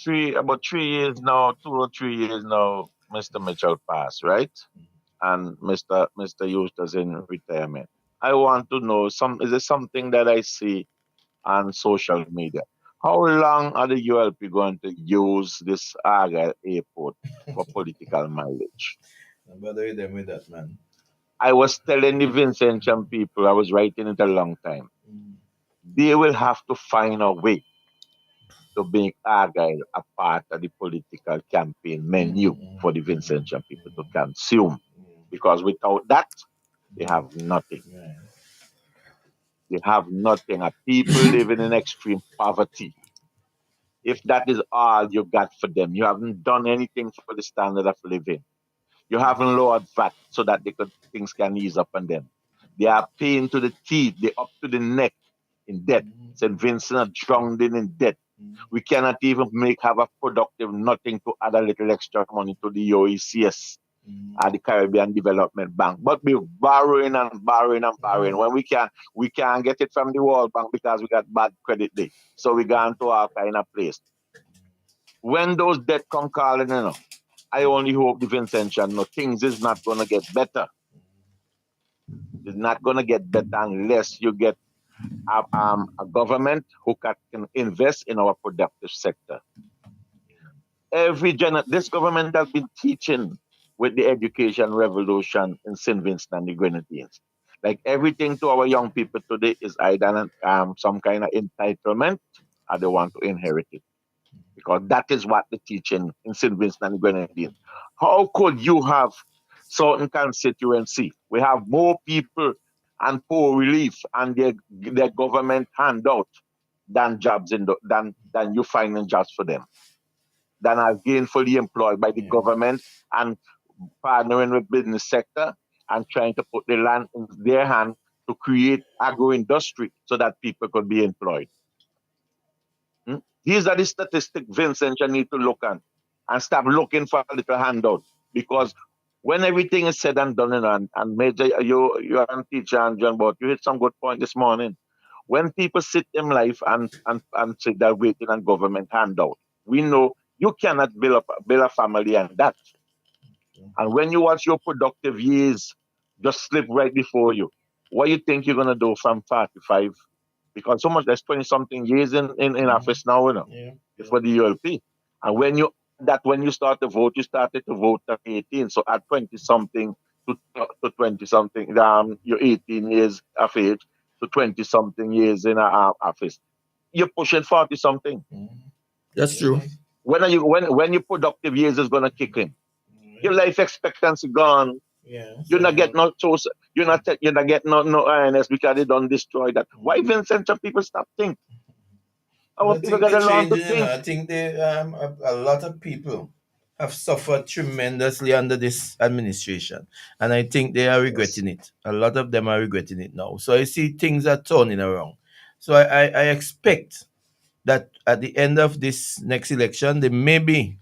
Speaker 17: 3 years now, 2 or 3 years now, Mr. Mitchell passed, right? And Mr. Eustace in retirement. I want to know, is there something that I see on social media? How long are the ULP going to use this Argyle airport for political mileage?
Speaker 1: Don't bother them with that, man.
Speaker 17: I was telling the Vincentian people, I was writing it a long time. They will have to find a way to make Argyle a part of the political campaign menu for the Vincentian people to consume. Because without that, they have nothing. They have nothing. People living in extreme poverty. If that is all you got for them, you haven't done anything for the standard of living. You haven't lowered VAT so that things can ease up on them. They are paying to the teeth. They're up to the neck in debt. St. Vincent are drowned in debt. We cannot even have a productive nothing to add a little extra money to the OECS and the Caribbean Development Bank. But we're borrowing and borrowing and borrowing. When we can't get it from the World Bank because we got bad credit day. So we go into all kind of place. When those debt come calling, I only hope the Vincentian no things is not gonna get better. It's not gonna get better unless you get a government who can invest in our productive sector. This government has been teaching with the education revolution in St. Vincent and the Grenadines. Like everything to our young people today is either some kind of entitlement or they want to inherit it. Because that is what the teaching in St. Vincent and the Grenadines. How could you have certain constituency? We have more people and poor relief and their government handout than jobs than you finding jobs for them, than are gainfully employed by the government and partnering with business sector and trying to put the land in their hand to create agro-industry so that people could be employed. These are the statistics, Vincent, you need to look at and stop looking for a little handout. Because when everything is said and done, and Major, you're a teacher, and John, but you hit some good point this morning. When people sit in life and say they're waiting on government handout, we know you cannot build a family and that. And when you watch your productive years just slip right before you, what you think you're going to do from 45? Because so much, there's 20 something years in office now, for the ULP. And when you start to vote, you started to vote at 18. So at 20 something to 20 something, you're 18 years of age to 20 something years in office. You're pushing 40 something.
Speaker 3: That's true.
Speaker 17: When your productive years is gonna kick in? Your life expectancy gone. You're not getting you're not getting no INS because they don't destroy that. Why Vincent people stop think? Our people got to learn to think.
Speaker 1: I think a lot of people have suffered tremendously under this administration, and I think they are regretting it. A lot of them are regretting it now. So I see things are turning around. So I expect that at the end of this next election, there may be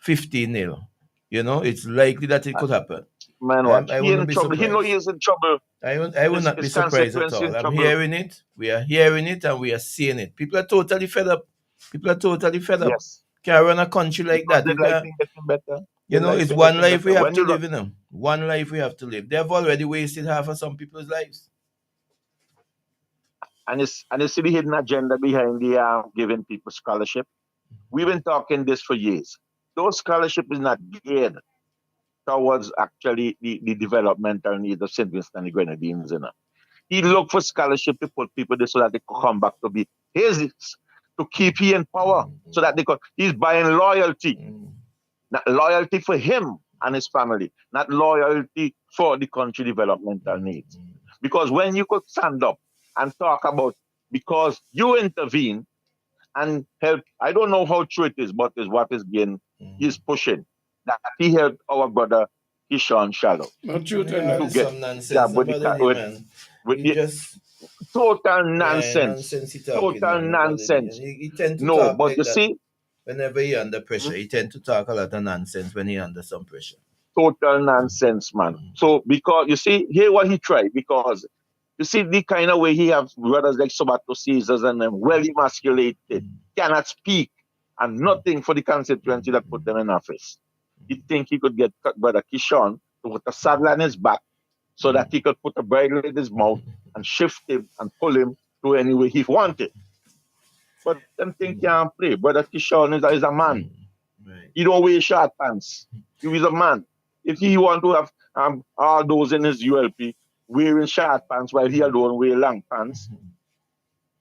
Speaker 1: 15-0. It's likely that it could happen.
Speaker 17: Man,
Speaker 1: I
Speaker 17: he
Speaker 1: wouldn't
Speaker 17: in
Speaker 1: be
Speaker 17: trouble. He know
Speaker 1: surprised.
Speaker 17: he is in trouble.
Speaker 1: I will not be
Speaker 17: His
Speaker 1: surprised at
Speaker 17: constituency
Speaker 1: all.
Speaker 17: in
Speaker 1: I'm
Speaker 17: trouble.
Speaker 1: hearing it. We are hearing it, and we are seeing it. People are totally fed up.
Speaker 17: Yes.
Speaker 1: Can't run a country like
Speaker 17: Because
Speaker 1: that.
Speaker 17: they
Speaker 1: You
Speaker 17: like
Speaker 1: can't.
Speaker 17: things getting better. They like
Speaker 1: It's
Speaker 17: things
Speaker 1: one
Speaker 17: getting
Speaker 1: life we
Speaker 17: better.
Speaker 1: have
Speaker 17: When
Speaker 1: to
Speaker 17: you look,
Speaker 1: live in them. One life we have to live. They have already wasted half of some people's lives.
Speaker 17: and you see the hidden agenda behind the giving people scholarship. We've been talking this for years. Those scholarship is not geared towards actually the developmental needs of St. Vincent and the Grenadines. He look for scholarship to put people there so that they could come back to be his, to keep he in power, so that they could. He's buying loyalty, not loyalty for him and his family, not loyalty for the country developmental needs. Because when you could stand up and talk about, because you intervene and help, I don't know how true it is, but is what is being he's pushing, that he helped our brother Kishan Shallow
Speaker 2: No truth in
Speaker 1: Yeah,
Speaker 2: that.
Speaker 17: to
Speaker 1: there's
Speaker 17: get
Speaker 1: some nonsense
Speaker 17: job with
Speaker 1: about it, man.
Speaker 17: with
Speaker 1: He
Speaker 17: the
Speaker 1: just
Speaker 17: total
Speaker 1: nonsense
Speaker 17: nonsense.
Speaker 1: he talking,
Speaker 17: Total
Speaker 1: man. About it.
Speaker 17: nonsense.
Speaker 1: He tend to
Speaker 17: No,
Speaker 1: talk
Speaker 17: but
Speaker 1: like
Speaker 17: you
Speaker 1: that
Speaker 17: see,
Speaker 1: whenever he under pressure. He tend to talk a lot of nonsense when he under some pressure.
Speaker 17: total nonsense, man. So because you see, here what he tried, because you see the kind of way he have brothers like Sobato Caesars and them well emasculated, cannot speak and nothing for the constituency that put them in office. He think he could get brother Kishon to put a saddle on his back so that he could put a bridle in his mouth and shift him and pull him to any way he wanted. But them thing can't play. Brother Kishon is a man. He don't wear short pants. He is a man. If he want to have all those in his ULP wearing short pants while he alone wear long pants,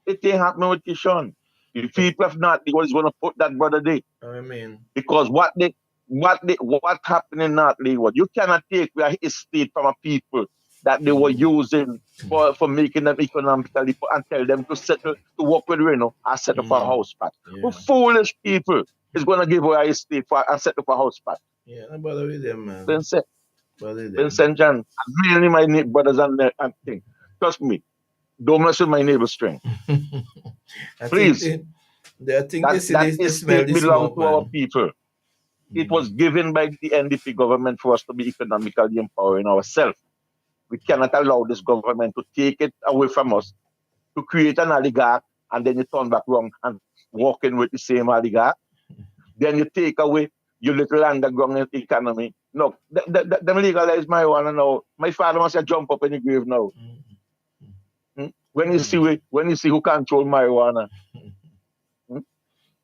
Speaker 17: it ain't happening with Kishon. The people of Nortley was going to put that brother there.
Speaker 1: I mean,
Speaker 17: Because what happened in Nortley, what you cannot take their estate from a people that they were using for making them economically and tell them to settle to work with Reno and set up a house pat. Who foolish people is going to give away a estate for and set up a house pat?
Speaker 1: Yeah, no bother with them, man.
Speaker 17: Vincent John, mainly my brothers and thing. Trust me, don't mess with my neighbor's strength. Please.
Speaker 1: I think
Speaker 17: That
Speaker 1: they smell
Speaker 17: estate
Speaker 1: the
Speaker 17: belongs
Speaker 1: smoke,
Speaker 17: to our
Speaker 1: man.
Speaker 17: people. It was given by the NDP government for us to be economically empowering ourselves. We cannot allow this government to take it away from us, to create an oligarch, and then you turn back around and walk in with the same oligarch. Then you take away your little underground economy. No, them legalize marijuana now. My father must have jump up in the grave now. When you see who control marijuana.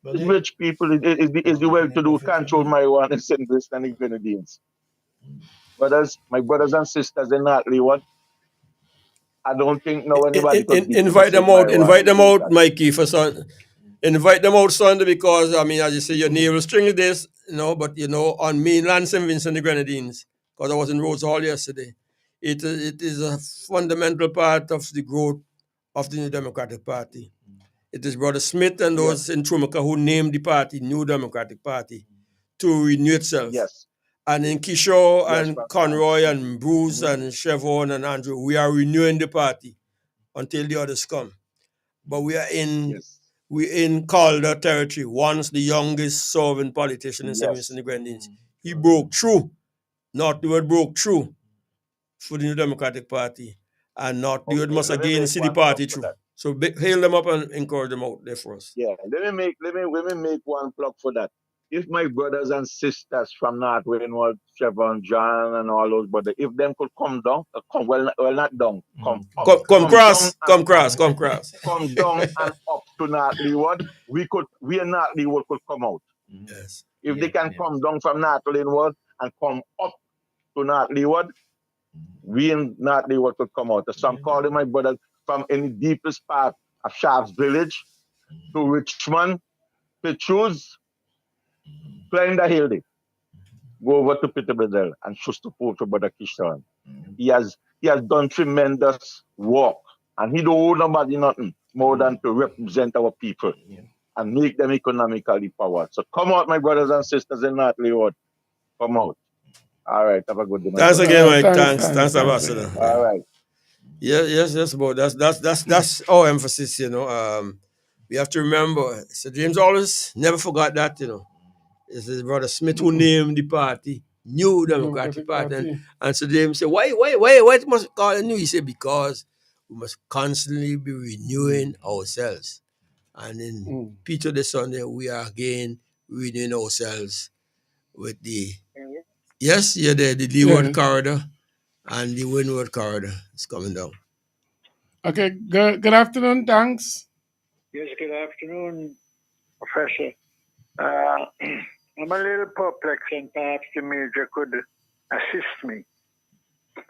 Speaker 1: But
Speaker 17: Rich people is the well-to-do control marijuana in St. Louis and the Grenadines. My brothers and sisters in Hartley, what? I don't think now anybody could beat
Speaker 3: Invite them out. Invite them out, Mikey, for son. Invite them out Sunday because I mean, as you say, your navel string this, but on mainland St. Vincent the Grenadines, because I was in Rhodes Hall yesterday. It is a fundamental part of the growth of the New Democratic Party. It is Brother Smith and those in Trumaka who named the party New Democratic Party to renew itself.
Speaker 17: Yes.
Speaker 3: And in Kishore and Conroy and Bruce and Chevron and Andrew, we are renewing the party until the others come. But we are in Calder territory. Once the youngest serving politician in St. Vincent the Grenadines. He broke through. Northward broke through for the New Democratic Party. And Northward must again see the party through. So hail them up and encourage them out there for us.
Speaker 17: Yeah, let me make one plug for that. If my brothers and sisters from North Winwood, Chevron, John, and all those brothers, if them could come down, not down, come
Speaker 3: cross.
Speaker 17: Come down and up to North Leeward, we in North Leeward could come out.
Speaker 3: Yes.
Speaker 17: If they can come down from North Winwood and come up to North Leeward, we in North Leeward could come out. So I'm calling my brothers from in the deepest part of Sharps Village to Richmond, to choose, climb the hill there. Go over to Peter Bedell and choose to vote for Brother Kishon. He has done tremendous work and he don't owe nobody nothing more than to represent our people and make them economically powered. So come out, my brothers and sisters in North Leeward. Come out. All right, have a good day.
Speaker 3: Thanks again, Mike. Thanks, Ambassador.
Speaker 17: All right.
Speaker 3: Yes, but that's our emphasis, we have to remember. Sir James always never forgot that, It's his brother Smith who named the party New Democratic Party. And Sir James said, why must call it new? He said, because we must constantly be renewing ourselves. And in Peter this Sunday, we are again renewing ourselves with the the Leeward corridor and the Windward corridor is coming down.
Speaker 2: Okay, good afternoon, thanks.
Speaker 16: Yes, good afternoon, Professor. I'm a little perplexed and perhaps the Major could assist me.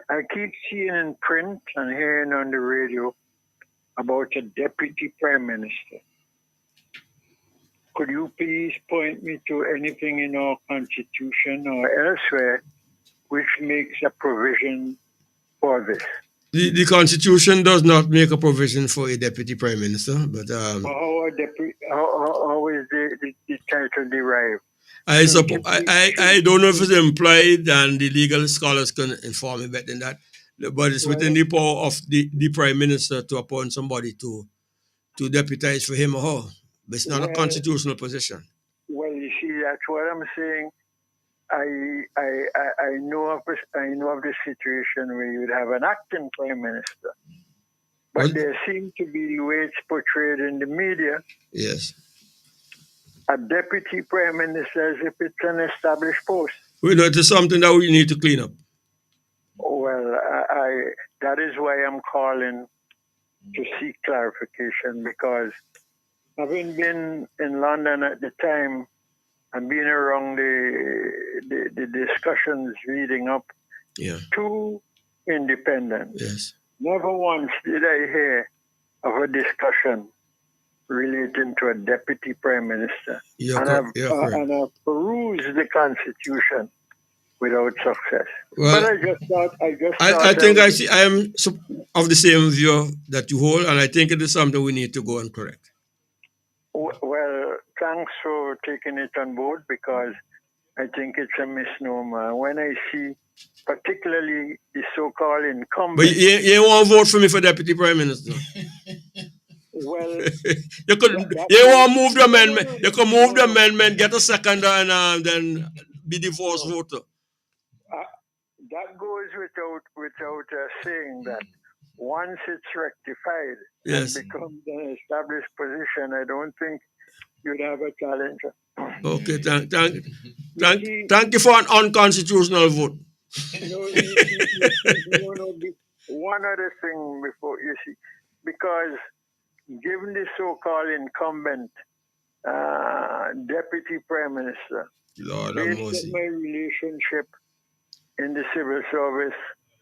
Speaker 16: I keep seeing in print and hearing on the radio about a deputy prime minister. Could you please point me to anything in our constitution or elsewhere which makes a provision for this?
Speaker 3: The constitution does not make a provision for a deputy prime minister, but
Speaker 16: how is the title derived?
Speaker 3: I don't know if it's implied, and the legal scholars can inform me better than that. But it's within the power of the prime minister to appoint somebody to deputize for him or her. But it's not a constitutional position.
Speaker 16: Well, you see, that's what I'm saying. I know of the situation where you would have an acting prime minister, but there seems to be the way it's portrayed in the media.
Speaker 3: Yes.
Speaker 16: A deputy prime minister as if it's an established post.
Speaker 3: We know it is something that we need to clean up.
Speaker 16: Well, that is why I'm calling to seek clarification, because having been in London at the time and being around the discussions leading up to independence, never once did I hear of a discussion relating to a deputy prime minister. And I've perused the Constitution without success.
Speaker 3: Well,
Speaker 16: but
Speaker 3: I am of the same view that you hold, and I think it is something we need to go and correct.
Speaker 16: Well, thanks for taking it on board, because I think it's a misnomer. When I see particularly the so-called incumbent...
Speaker 3: But you won't vote for me for deputy prime minister.
Speaker 16: Well,
Speaker 3: you won't move the amendment. You can move the amendment, get a seconder, and then be the first voter.
Speaker 16: That goes without saying that once it's rectified and becomes an established position, I don't think you'd have a challenger.
Speaker 3: Okay, thank you. Thank you for an unconstitutional vote.
Speaker 18: One other thing before you see, because given the so-called incumbent deputy prime minister,
Speaker 3: Lord have
Speaker 18: based on
Speaker 3: mercy.
Speaker 18: my relationship in the civil service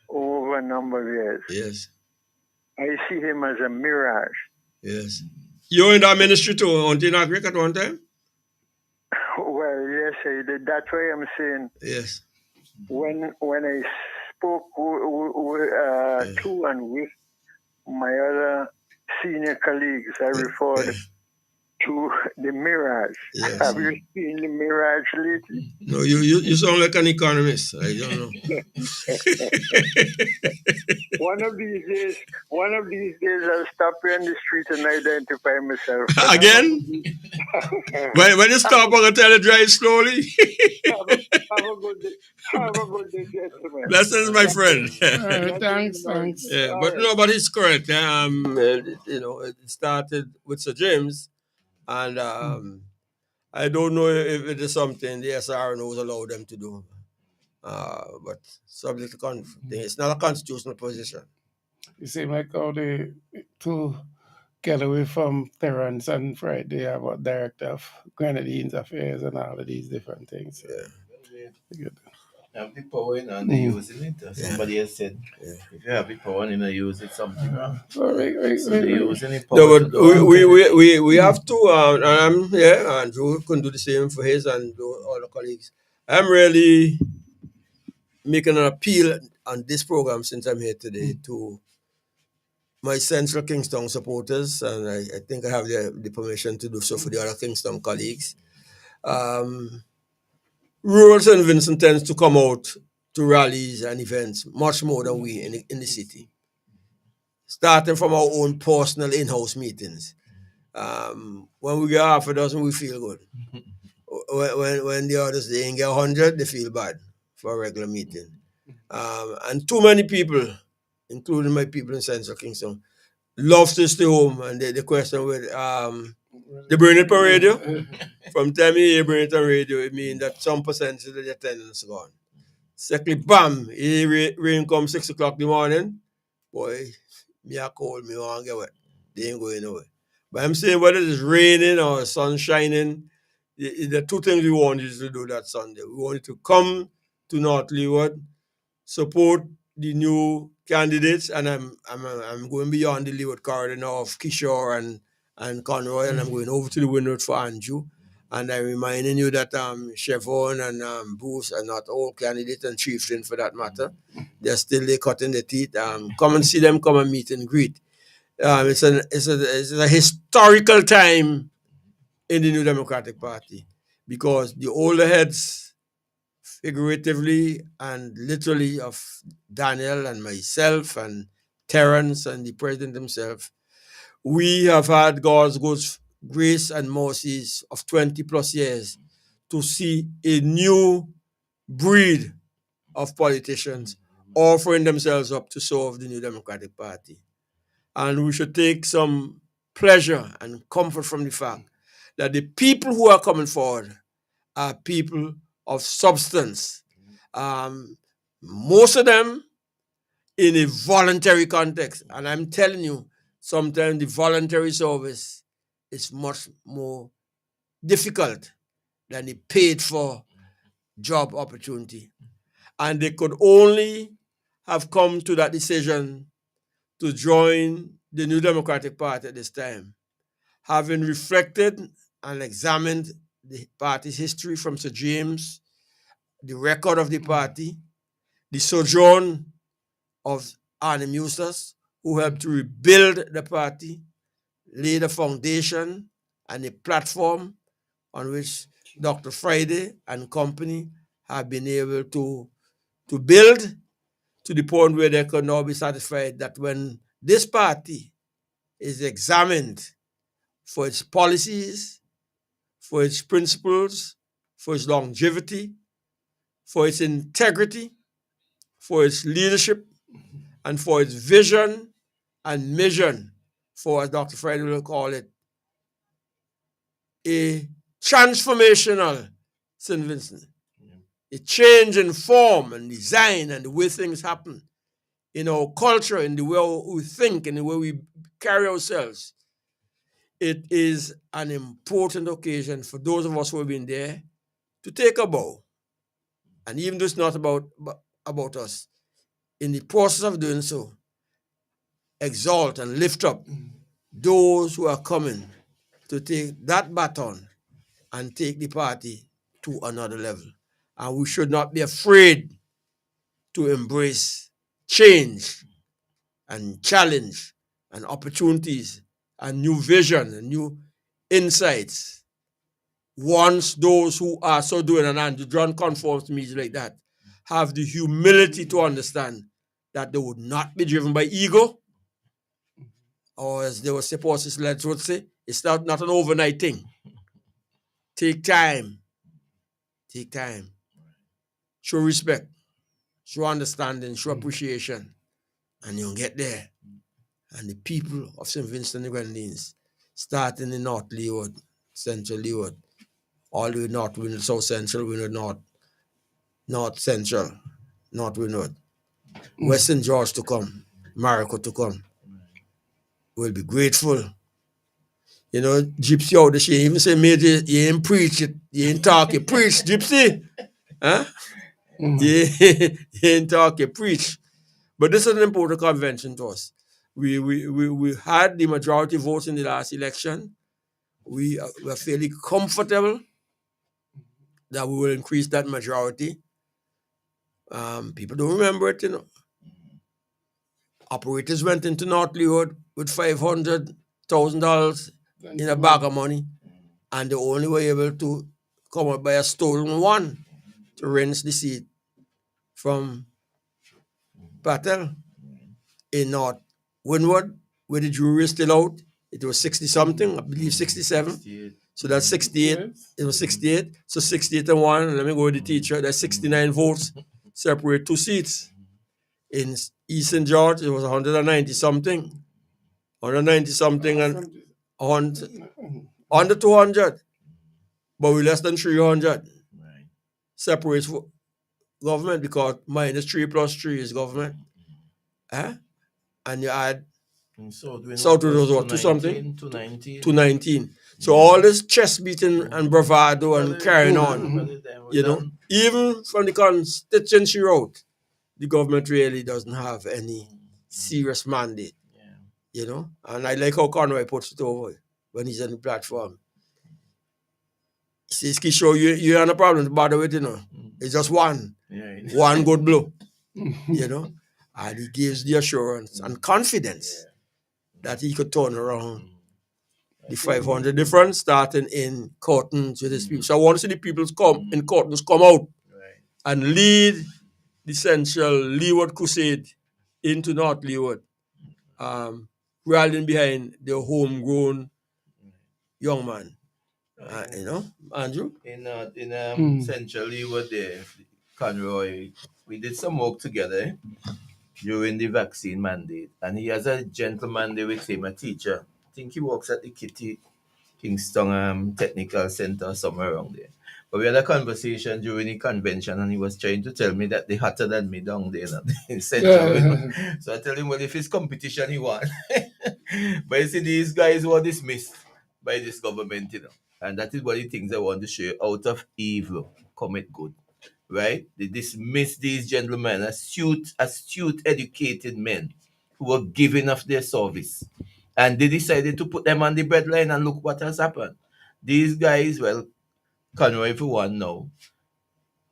Speaker 18: over a number of years,
Speaker 3: Yes.
Speaker 18: I see him as a mirage.
Speaker 3: Yes. You're in that ministry too, aren't you not, Rick, at one time?
Speaker 18: Well, yes, I did. That's why I'm saying
Speaker 3: Yes.
Speaker 18: when I spoke to and with my other senior colleagues, I referred to the mirage.
Speaker 3: Yes.
Speaker 18: Have you seen the mirage lately?
Speaker 3: No, you sound like an economist. I don't know.
Speaker 18: One of these days, I'll stop you on the street and identify myself.
Speaker 3: Again? when you stop, I'm going to tell you drive slowly.
Speaker 18: Have a good day. Have a good day, gentlemen.
Speaker 3: Blessings, my friend.
Speaker 2: Thanks.
Speaker 3: Yeah, but it's correct. It started with Sir James, and I don't know if it is something the SRNOs allow them to do. But subject to it's not a constitutional position.
Speaker 2: You seem like how they to get away from Terrence and Friday about director of Grenadines Affairs and all of these different things.
Speaker 1: You have the power in and they're using it. Somebody else said, if you have the power and you use it, something wrong. So they're using the power.
Speaker 3: No, but we have to, and Andrew can do the same for his and all the colleagues. I'm really making an appeal on this program since I'm here today to my Central Kingston supporters, and I think I have the permission to do so for the other Kingston colleagues. Rural St. Vincent tends to come out to rallies and events much more than we in the city. Starting from our own personal in-house meetings. When we get half a dozen, we feel good. When the others, they ain't get 100, they feel bad for a regular meeting. And too many people, including my people in Central Kingston, love to stay home, and the question with they bring it on radio. From time you bring it on radio, it means that some percentage of the attendance is gone. Secondly, bam, rain comes 6 o'clock in the morning. Boy, me a cold, me want to get wet. They ain't going nowhere. But I'm saying whether it's raining or sun shining, the two things we want you to do that Sunday. We want you to come to North Leeward, support the new candidates, and I'm going beyond the Leeward corridor now of Kishore and Conroy, and I'm going over to the Windward for Andrew. And I'm reminding you that Chevron and Bruce are not all candidates, and Chieftain for that matter. They're still cutting their teeth. Come and see them, come and meet and greet. It's a historical time in the New Democratic Party because the older heads, figuratively and literally, of Daniel and myself and Terrence and the president himself, we have had God's grace and mercies of 20 plus years to see a new breed of politicians offering themselves up to serve the New Democratic Party. And we should take some pleasure and comfort from the fact that the people who are coming forward are people of substance. Most of them in a voluntary context. And I'm telling you, sometimes the voluntary service is much more difficult than the paid for job opportunity. And they could only have come to that decision to join the New Democratic Party at this time, having reflected and examined the party's history from Sir James, the record of the party, the sojourn of Arnhem Eustace, who helped to rebuild the party, lay the foundation and a platform on which Dr. Friday and company have been able to build to the point where they can now be satisfied that when this party is examined for its policies, for its principles, for its longevity, for its integrity, for its leadership, and for its vision and mission, for, as Dr. Friday will call it, a transformational St. Vincent. a change in form and design and the way things happen in our culture, in the way we think, in the way we carry ourselves. It is an important occasion for those of us who have been there to take a bow. And even though it's not about us, in the process of doing so, exalt and lift up those who are coming to take that baton and take the party to another level. And we should not be afraid to embrace change and challenge and opportunities and new vision and new insights. Once those who are so doing and John conforms to me like that have the humility to understand that they would not be driven by ego, or as they were supposed to would say, it's not an overnight thing. Take time. Take time. Show respect. Show understanding. Show appreciation. And you'll get there. And the people of St. Vincent and the Grenadines, starting in North Leeward, Central Leeward, all the way North Windward, South Central Windward, North Central, North Windward, Western George to come, Marico to come. We'll be grateful. You know, Gypsy out there, she even say, Major, you ain't preach it, you ain't talk, you preach, Gypsy. Huh? You ain't talk, you preach. But this is an important convention to us. We had the majority votes in the last election. We were fairly comfortable that we will increase that majority. People don't remember it, you know. Operators went into North Leeward with $500,000 in a bag of money, and they only were able to come up by a stolen one to rinse the seat from Patel. In North Windward, where the jury is still out, it was 60-something, I believe 67. 68. So that's 68. It was 68. So 68 and 1, let me go with the teacher, that's 69 votes, separate 2 seats. In East St. George, it was 190-something. 190-something and under 200. But we less than 300. Right. Separates government because minus 3 plus 3 is government. And you add Southwood was what, 2-something? 219. So all this chest beating and bravado and carrying on, you know, even from the constituency route, the government really doesn't have any serious mandate, you know. And I like how Conroy puts it over when he's on the platform. He says, Kishore, you have a problem to bother with, you know. It's just one good blow, you know. And he gives the assurance and confidence that he could turn around the 500 difference, starting in Cortons with his people. So I want to see the people in Cortons come out and lead the Central Leeward Crusade into North Leeward, rallying behind the homegrown young man. You know, Andrew?
Speaker 1: In Central Leeward there, Conroy, we did some work together during the vaccine mandate. And he has a gentleman there with him, a teacher. I think he works at the Kitty Kingston Technical Center somewhere around there. But we had a conversation during the convention, and he was trying to tell me that they're hotter than me down there in Central. So I tell him, well, if it's competition, he won. But you see, these guys were dismissed by this government, you know. And that is one of the things I want to show you. Out of evil, commit good. Right? They dismiss these gentlemen, astute, educated men who were giving of their service. And they decided to put them on the breadline, and look what has happened. These guys, well, Conroy, for one now,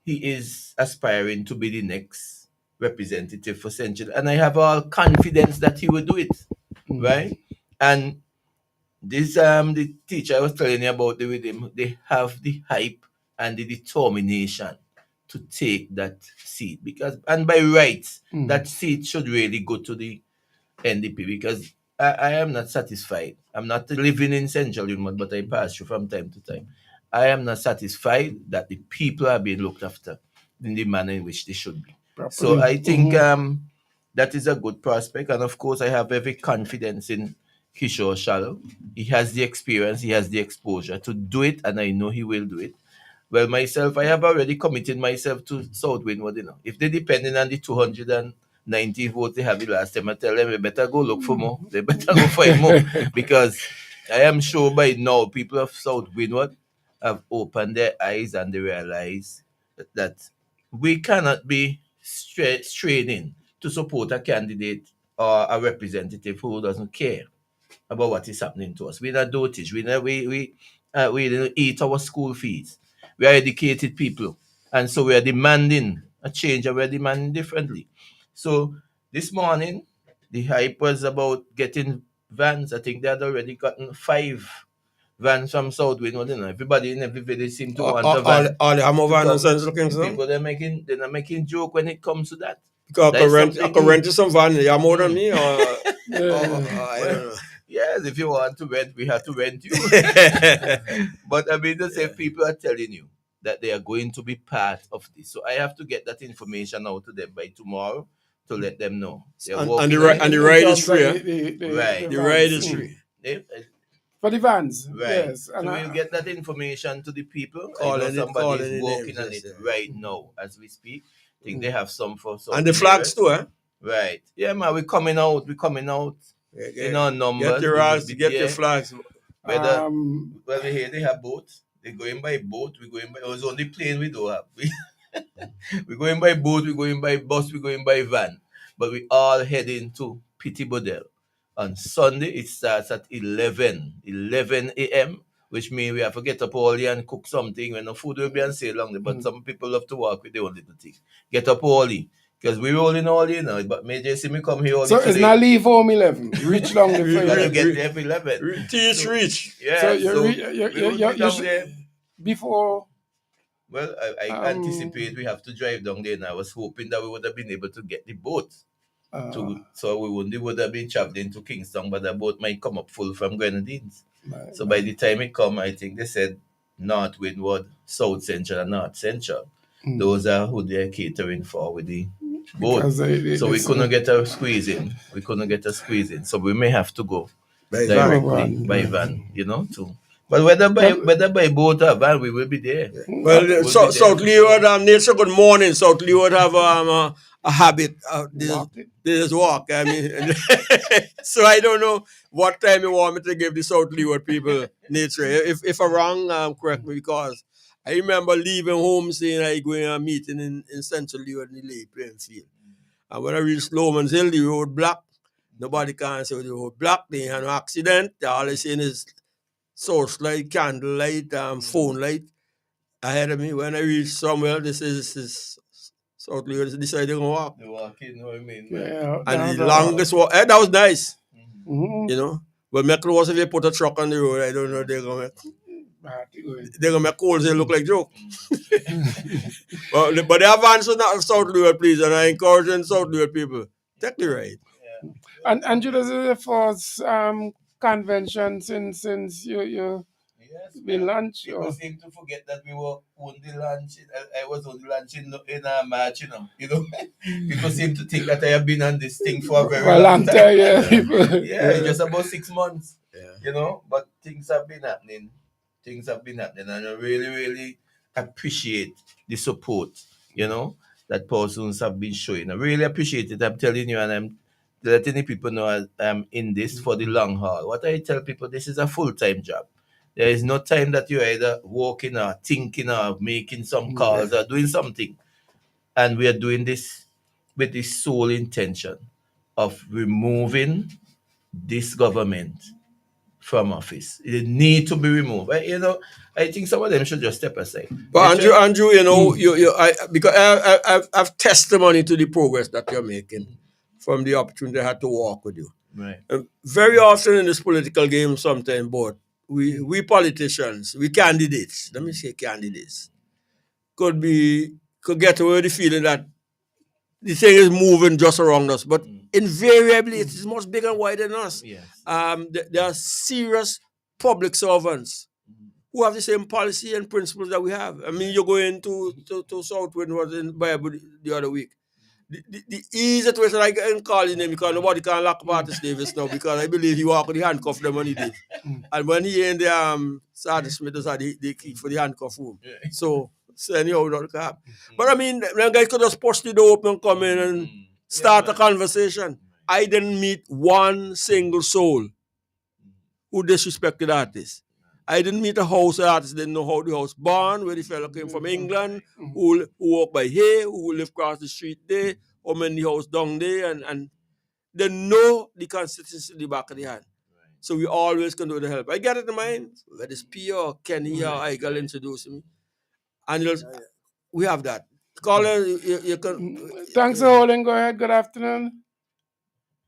Speaker 1: he is aspiring to be the next representative for Central. And I have all confidence that he will do it. Right? And this the teacher I was telling you about with him, they have the hype and the determination to take that seat, because, and by rights, that seat should really go to the NDP, because I am not satisfied. I'm not living in Central Union, but I pass through from time to time. I am not satisfied that the people are being looked after in the manner in which they should be. So I think that is a good prospect. And of course, I have every confidence in Kishore Shallow. He has the experience, he has the exposure to do it, and I know he will do it. Well, myself, I have already committed myself to South Windward, If they're depending on the 290 votes they have the last time, I tell them they better go look for more. They better go find more. Because I am sure by now people of South Windward have opened their eyes and they realize that we cannot be straining to support a candidate or a representative who doesn't care about what is happening to us. We're not dotage. We don't eat our school fees. We are educated people. And so we are demanding a change and we're demanding differently. So this morning, the hype was about getting vans. I think they had already gotten 5 vans from Southwind. Everybody in every village seemed to want a van.
Speaker 3: All the Hammer van in
Speaker 1: come.
Speaker 3: Central Kingston?
Speaker 1: People they're not making joke when it comes to that.
Speaker 3: Because
Speaker 1: That is
Speaker 3: I
Speaker 1: something
Speaker 3: could
Speaker 1: new.
Speaker 3: rent you some van. You have more than me? Or, I
Speaker 1: Well,
Speaker 3: don't know.
Speaker 1: yes, if you want to rent, we have to rent you. But I mean to say, people are telling you that they are going to be part of this. So I have to get that information out to them by tomorrow to let them know. They're
Speaker 3: And
Speaker 1: walking
Speaker 3: the
Speaker 1: on it.
Speaker 3: ride is free,
Speaker 1: Right.
Speaker 3: The ride is free.
Speaker 2: For the vans,
Speaker 1: Right.
Speaker 2: yes.
Speaker 1: So we'll get that information to the people. I
Speaker 3: Calling
Speaker 1: know
Speaker 3: it-
Speaker 1: somebody
Speaker 3: calling
Speaker 1: is
Speaker 3: it
Speaker 1: working
Speaker 3: names,
Speaker 1: on it
Speaker 3: yes,
Speaker 1: right now as we speak. I think they have some for some.
Speaker 3: And the flags too, eh?
Speaker 1: Right. Yeah, man, we're coming out. In our numbers.
Speaker 3: Get your
Speaker 1: We will
Speaker 3: ass,
Speaker 1: be
Speaker 3: get your
Speaker 1: there.
Speaker 3: flags.
Speaker 1: Whether well, here they have boats. They going by boat. We going by. It was only plane we don't have. We going by boat. We going by bus. We going by van. But we all heading to Pity Bodell on Sunday. It starts at 11 a.m. Which means we have to get up early and cook something. When the food will be on sale long, but some people love to walk with their own little thing. Get up early. Because we rolling early, but Major see me come here early
Speaker 2: So
Speaker 1: today.
Speaker 2: it's not leave home 11. Reach down the
Speaker 1: You gotta
Speaker 2: frame.
Speaker 1: get there for 11.
Speaker 3: Teach reach.
Speaker 1: Yeah,
Speaker 2: So
Speaker 1: we will be down there.
Speaker 2: before.
Speaker 1: Well, I anticipate we have to drive down there, and I was hoping that we would have been able to get the boat. So we would have been traveling to Kingston, but the boat might come up full from Grenadines. So by the time it come, I think they said North Windward, South Central, and North Central. Those are who they're catering for with the boat.
Speaker 2: Because
Speaker 1: So we couldn't get a squeeze in. So we may have to go
Speaker 3: by
Speaker 1: directly
Speaker 3: van.
Speaker 1: by van, too. But whether by boat or van, we will be there.
Speaker 3: Well,
Speaker 1: We'll
Speaker 3: South
Speaker 1: be there.
Speaker 3: Leeward, Nature, good morning. South Leeward have a habit. This walk. I mean, so I don't know what time you want me to give the South Leeward people Nature. If I'm wrong, correct me, because I remember leaving home saying I going to a meeting in Central Leeward in the playing field. And when I reached Lowman's Hill, the road blocked. Nobody can say the road blocked. They had no accident. All they saying is source light, candle light, phone light ahead of me. When I reach somewhere, this is South Leeward. They decided to walk.
Speaker 1: The walking, what I mean.
Speaker 2: Yeah,
Speaker 3: And the longest walk, that was nice. But make close if you put a truck on the road, I don't know they're gonna make Coles look like joke. But they have answered not South Leeward, please, and I encourage South Leeward people, take the ride.
Speaker 2: And you this is the first convention since you been launched.
Speaker 1: People seem to forget that we were on the launch. I was on the launch in March, People seem to think that I have been on this thing for a very long time. Yeah, just about 6 months. But things have been happening. And I really, really appreciate the support, that persons have been showing. I really appreciate it. I'm telling you, and I'm letting the people know I'm in this for the long haul. What I tell people, this is a full-time job. There is no time that you're either walking or thinking or making some calls or doing something. And we are doing this with the sole intention of removing this government from office. It need to be removed. I think some of them should just step aside.
Speaker 3: But Andrew, because I've testimony to the progress that you're making from the opportunity I had to walk with you.
Speaker 1: Right.
Speaker 3: Very often in this political game, sometimes, but we politicians, we candidates, let me say candidates, could get away with the feeling that the thing is moving just around us, but invariably it is much bigger and wider than us.
Speaker 1: Yes.
Speaker 3: There are serious public servants who have the same policy and principles that we have. I mean, you're going to South Windward in Bible the other week. the easiest way I can call him because nobody can lock up Artis Davis now because I believe he walked with the handcuff them when he did. And when he in the Sergeant Smith had the key for the handcuff room. So anyhow, not cap. But I mean, them guys could just push the door open and come in and start a conversation. I didn't meet one single soul who disrespected artists. I didn't meet a house artist, didn't know how the house born, where the fellow came from England, who walk by here, who live across the street there, how many house down there, and they know the constituency in the back of the hand. So we always can do the help. I get it in mind, whether it's P or Kenny or I can introduce me. And we have that. Caller, you can.
Speaker 2: Thanks for holding. Go ahead. Good afternoon.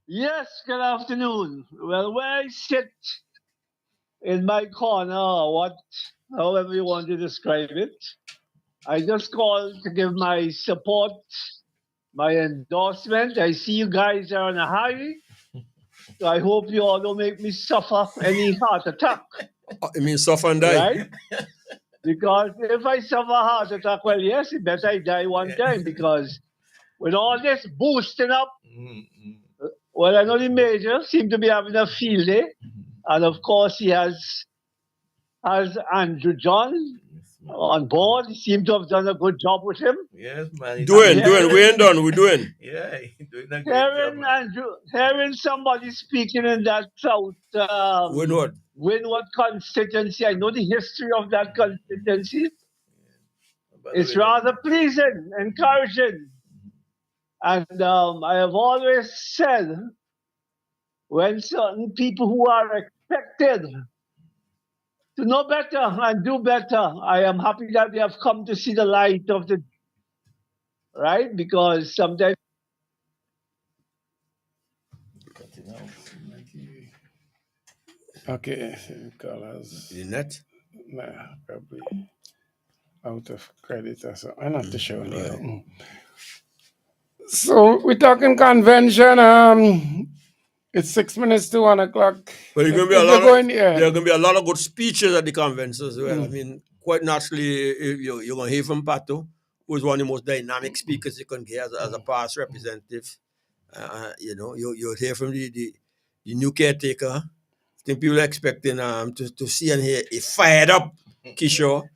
Speaker 19: Yes, good afternoon. Well, where I sit in my corner, or however you want to describe it, I just called to give my support, my endorsement. I see you guys are in a hurry, so I hope you all don't make me suffer any heart attack.
Speaker 3: You mean suffer and die?
Speaker 19: Right? Because if I suffer a heart attack, well, yes, it better I die one time, because with all this boosting up, well, I know the Major seemed to be having a field day. And of course, he has Andrew John on board. He seemed to have done a good job with him.
Speaker 1: Yes, man.
Speaker 3: Doing. We ain't done. We're doing.
Speaker 1: Yeah, doing a great job.
Speaker 19: Hearing somebody speaking in that South Windward constituency, I know the history of that constituency. It's rather pleasing, encouraging. And I have always said, when certain people who are expected to know better and do better, I am happy that they have come to see the light of the right, because sometimes.
Speaker 2: Okay, callers.
Speaker 3: Net?
Speaker 2: Nah, probably out of credit or so. I'm not too sure. Right. So we're talking convention. It's 6 minutes to 1 o'clock.
Speaker 3: But there are going to be a lot of good speeches at the convention as well. I mean, quite naturally, you're going to hear from Pato, who is one of the most dynamic speakers you can get as a past representative. You'll hear from the new caretaker. I think people are expecting to see and hear a fired up Kishore.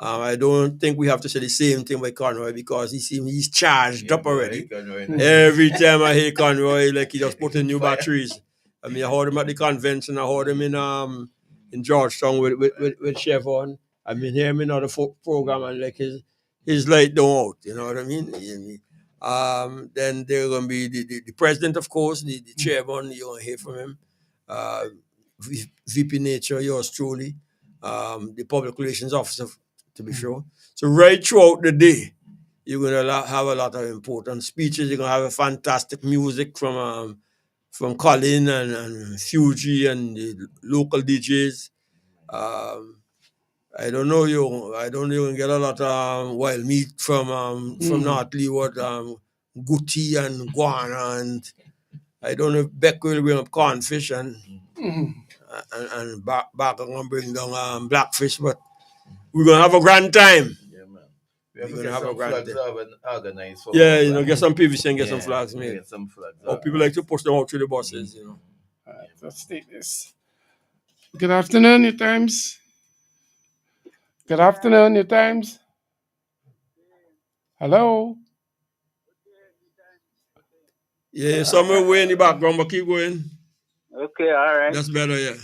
Speaker 3: I don't think we have to say the same thing by Conroy because he's charged up already. Every time I hear Conroy, like he just put in new batteries. I mean, I heard him at the convention. I heard him in Georgetown with Chevron. I mean, hear him in other program and like his light don't out. You know what I mean? Then there's gonna be the president, of course, the chairman. You're gonna hear from him. VP Nature, yours truly. The public relations officer, to be sure. So right throughout the day, you're going to have a lot of important speeches. You're going to have a fantastic music from Colin and Fuji and the local DJs. I don't know you can get a lot of wild meat from North Leeward, Guti and Guana, and I don't know if Beck will bring up cornfish and back going to bring down blackfish, but we're going to have a grand time.
Speaker 1: Yeah, man. We're going to have a grand time. Organized for
Speaker 3: get some PVC and get some flags made.
Speaker 1: Get some flags.
Speaker 3: People like to push them out through the buses,
Speaker 2: All right, let's take this. Good afternoon, Newtimes. Good afternoon, Newtimes. Hello.
Speaker 3: Yeah, somewhere way in the background, but keep going.
Speaker 16: Okay, all right.
Speaker 3: That's better, yeah.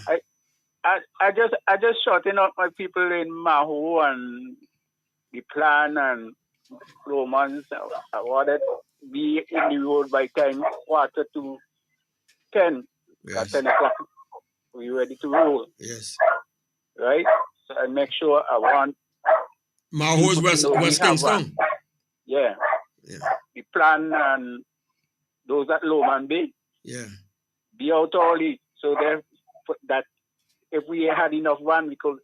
Speaker 16: I just shouting out my people in Mahu and the plan and Romans. I wanted to be in the road by time 9:45.
Speaker 3: Yes.
Speaker 16: At 10 o'clock, we ready to roll.
Speaker 3: Yes.
Speaker 16: Right? So I make sure I want
Speaker 3: Mahu is West Kingston.
Speaker 16: Yeah. The plan and those at Lowman Bay.
Speaker 3: Yeah.
Speaker 16: Be out early so that if we had enough van, we could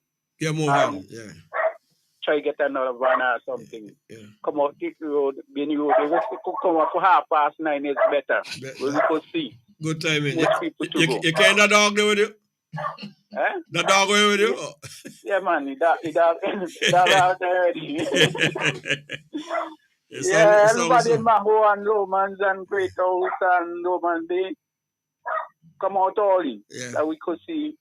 Speaker 3: more van. Yeah.
Speaker 16: Try get another van or something.
Speaker 3: Yeah.
Speaker 16: Come out the road, be in the road. If we could come up for 9:30, it's better. We could see.
Speaker 3: Good timing.
Speaker 16: You
Speaker 3: can't that dog there with you?
Speaker 16: Eh?
Speaker 3: That dog going with you?
Speaker 16: Yeah, man. The dog out already.
Speaker 18: Everybody in Maho and Lomans and Great House and Loman Bay come out early. That we could see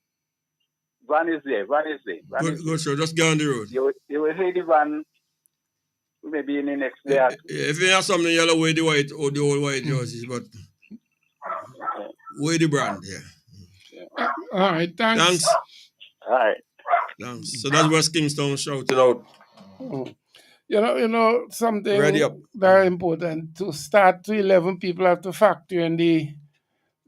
Speaker 18: van is there.
Speaker 3: Good, sure. Just get on the road.
Speaker 18: You will hear the van maybe in the next day.
Speaker 3: If you have something yellow, wear the white or the old white jerseys, but wear the brand,
Speaker 2: All right, thanks.
Speaker 18: All right.
Speaker 3: Thanks. So that's West Kingston shouted out.
Speaker 2: You know something
Speaker 3: Ready up.
Speaker 2: very important. To start to 11, people have to factor in the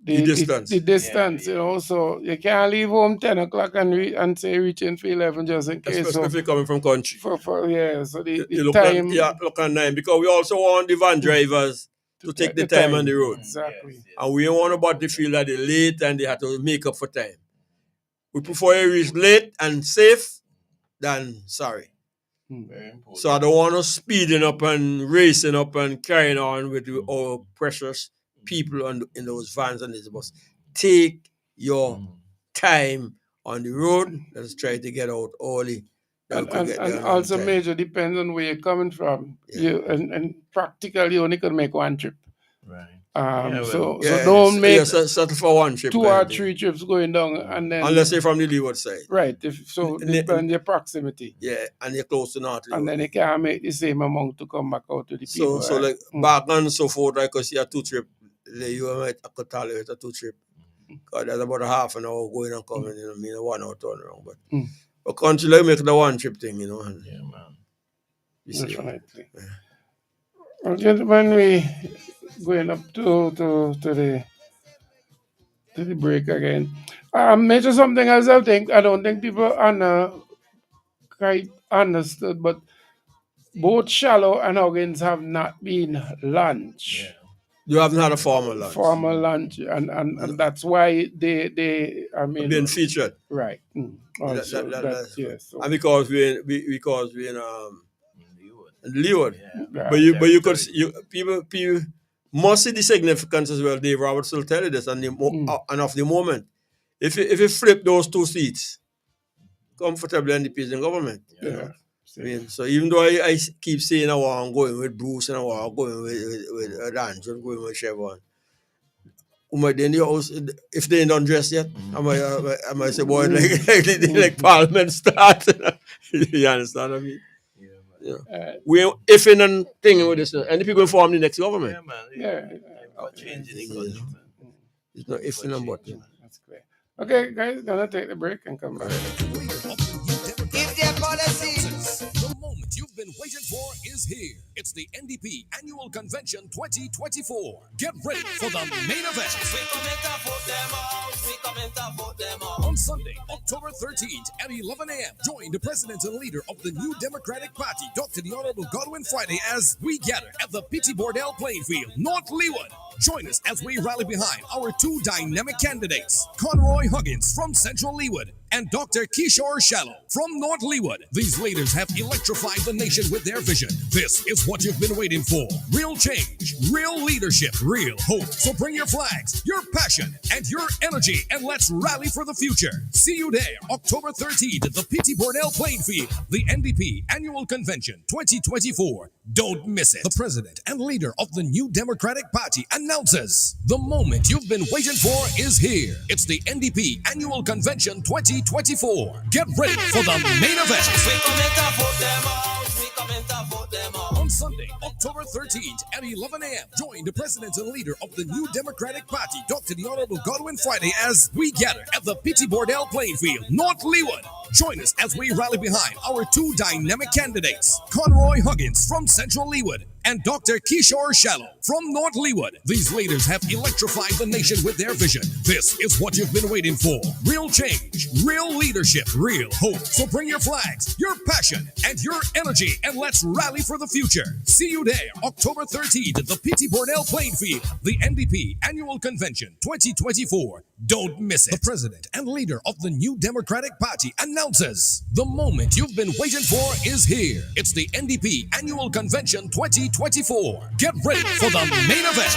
Speaker 3: distance.
Speaker 2: The distance, you know. So you can't leave home 10 o'clock and say reaching for 11 just in case.
Speaker 3: Especially if you're coming from country.
Speaker 2: So the
Speaker 3: you
Speaker 2: time.
Speaker 3: Look at 9 because we also want the van drivers to take the time on the road.
Speaker 2: Exactly.
Speaker 3: And we don't want nobody to feel that they're late and they have to make up for time. We prefer you reach late and safe than sorry.
Speaker 1: Very important.
Speaker 3: So I don't want us speeding up and racing up and carrying on with our precious people in those vans and this bus. Take your time on the road. Let's try to get out early.
Speaker 2: And also, Major, depends on where you're coming from. You and practically only could make one trip.
Speaker 1: Right.
Speaker 2: So don't make
Speaker 3: settle for one trip.
Speaker 2: 2 or 3 trips going down, and then
Speaker 3: unless you're from the leeward side.
Speaker 2: Right. Depend your proximity.
Speaker 3: Yeah, and you're close to North Leeward.
Speaker 2: And then you can't make the same amount to come back out to the people.
Speaker 3: So like back and so forth, right? Because you have 2 trips. You might tolerate a 2 trip. Because there's about a half an hour going and coming, you know, I mean, a 1 hour turnaround. But country like make the one trip thing, you know. And
Speaker 1: yeah, man.
Speaker 2: Definitely. Well, gentlemen, we going up to the break again. Major, something else I don't think people quite understood, but both Shallow and Huggins have not been launched.
Speaker 3: Yeah. You haven't had a formal launch.
Speaker 2: And that's why they
Speaker 3: been featured.
Speaker 2: Right. Also, yes.
Speaker 3: And because we in Leeward.
Speaker 2: Yeah.
Speaker 3: But you could people must see the significance as well. Dave Roberts will tell you this and of the moment. If you flip those 2 seats comfortably in the peace and government.
Speaker 2: Yeah.
Speaker 3: I mean, so even though I keep saying I'm going with Bruce and I'm going with Rancho and going with Chevron, then the house, if they ain't done dressed yet, I might say, boy, like Parliament start. You understand what I mean? Yeah. We're ifing and thinking with this, and the people will form the next government.
Speaker 1: Yeah, man.
Speaker 2: Yeah.
Speaker 1: Changing the country, man.
Speaker 3: It's not ifing and butting.
Speaker 2: That's clear. Okay, guys, gonna take the break and come back.
Speaker 4: The moment you've been waiting for is here. It's the NDP Annual Convention 2024. Get ready for the main event. On Sunday, October 13th at 11 a.m., join the President and leader of the New Democratic Party, Dr. the Honorable Godwin Friday, as we gather at the P.T. Bordell playing field, North Leeward. Join us as we rally behind our 2 dynamic candidates, Conroy Huggins from Central Leeward and Dr. Kishore Shallow from North Leeward. These leaders have electrified the nation with their vision. This is what you've been waiting for. Real change, real leadership, real hope. So bring your flags, your passion, and your energy, and let's rally for the future. See you there, October 13th at the P.T. Bordell playing field, the NDP Annual Convention 2024. Don't miss it. The president and leader of the New Democratic Party announces the moment you've been waiting for is here. It's the NDP Annual Convention 2024. Get ready for the main event. On Sunday, October 13th at 11 a.m., join the president and leader of the New Democratic Party, Dr. the Honorable Godwin Friday, as we gather at the P.T. Bordell playing field, North Leeward. Join us as we rally behind our 2 dynamic candidates, Conroy Huggins from Central Leeward and Dr. Kishore Shallow from North Leeward. These leaders have electrified the nation with their vision. This is what you've been waiting for. Real change, real leadership, real hope. So bring your flags, your passion, and your energy, and let's rally for the future. See you there, October 13th at the P.T. Bordell playing field, the NDP Annual Convention 2024. Don't miss it. The president and leader of the New Democratic Party announces the moment you've been waiting for is here. It's the NDP Annual Convention 2024. Get ready for the main event.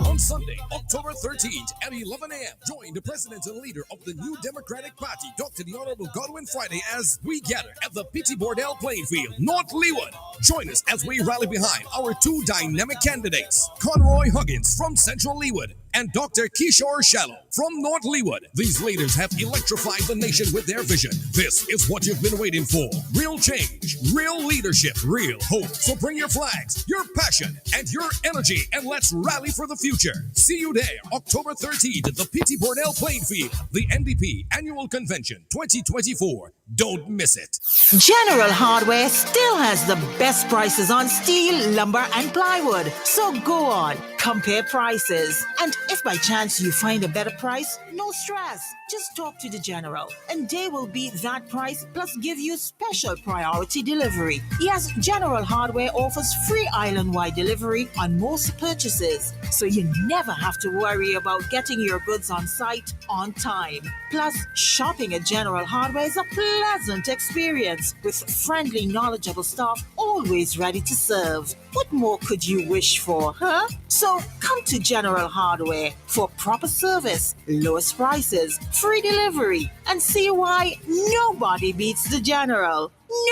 Speaker 4: On Sunday, October 13th at 11 a.m. Join the president and leader of the New Democratic Party, Dr. the Honorable Godwin Friday, as we gather at the Pity Bordell playing field, North Leeward. Join us as we rally behind our two dynamic candidates, Conroy Huggins from Central Leeward and Dr. Kishore Shallow from North Leeward. These leaders have electrified the nation with their vision. This is what you've been waiting for. Real change, real leadership, real hope. So bring your flags, your passion, and your energy, and let's rally for the future. See you there, October 13th at the Pity Bordell playing field, the NDP Annual Convention 2024. Don't miss it.
Speaker 6: General Hardware still has the best prices on steel, lumber, and plywood. So go on, compare prices. And if by chance you find a better price, no stress. Just talk to the General, and they will beat that price plus give you special priority delivery. Yes, General Hardware offers free island-wide delivery on most purchases, so you never have to worry about getting your goods on site on time. Plus, shopping at General Hardware is a pleasant experience with friendly, knowledgeable staff always ready to serve. What more could you wish for, huh? So come to General Hardware for proper service, lowest prices, free delivery, and see why nobody beats the General.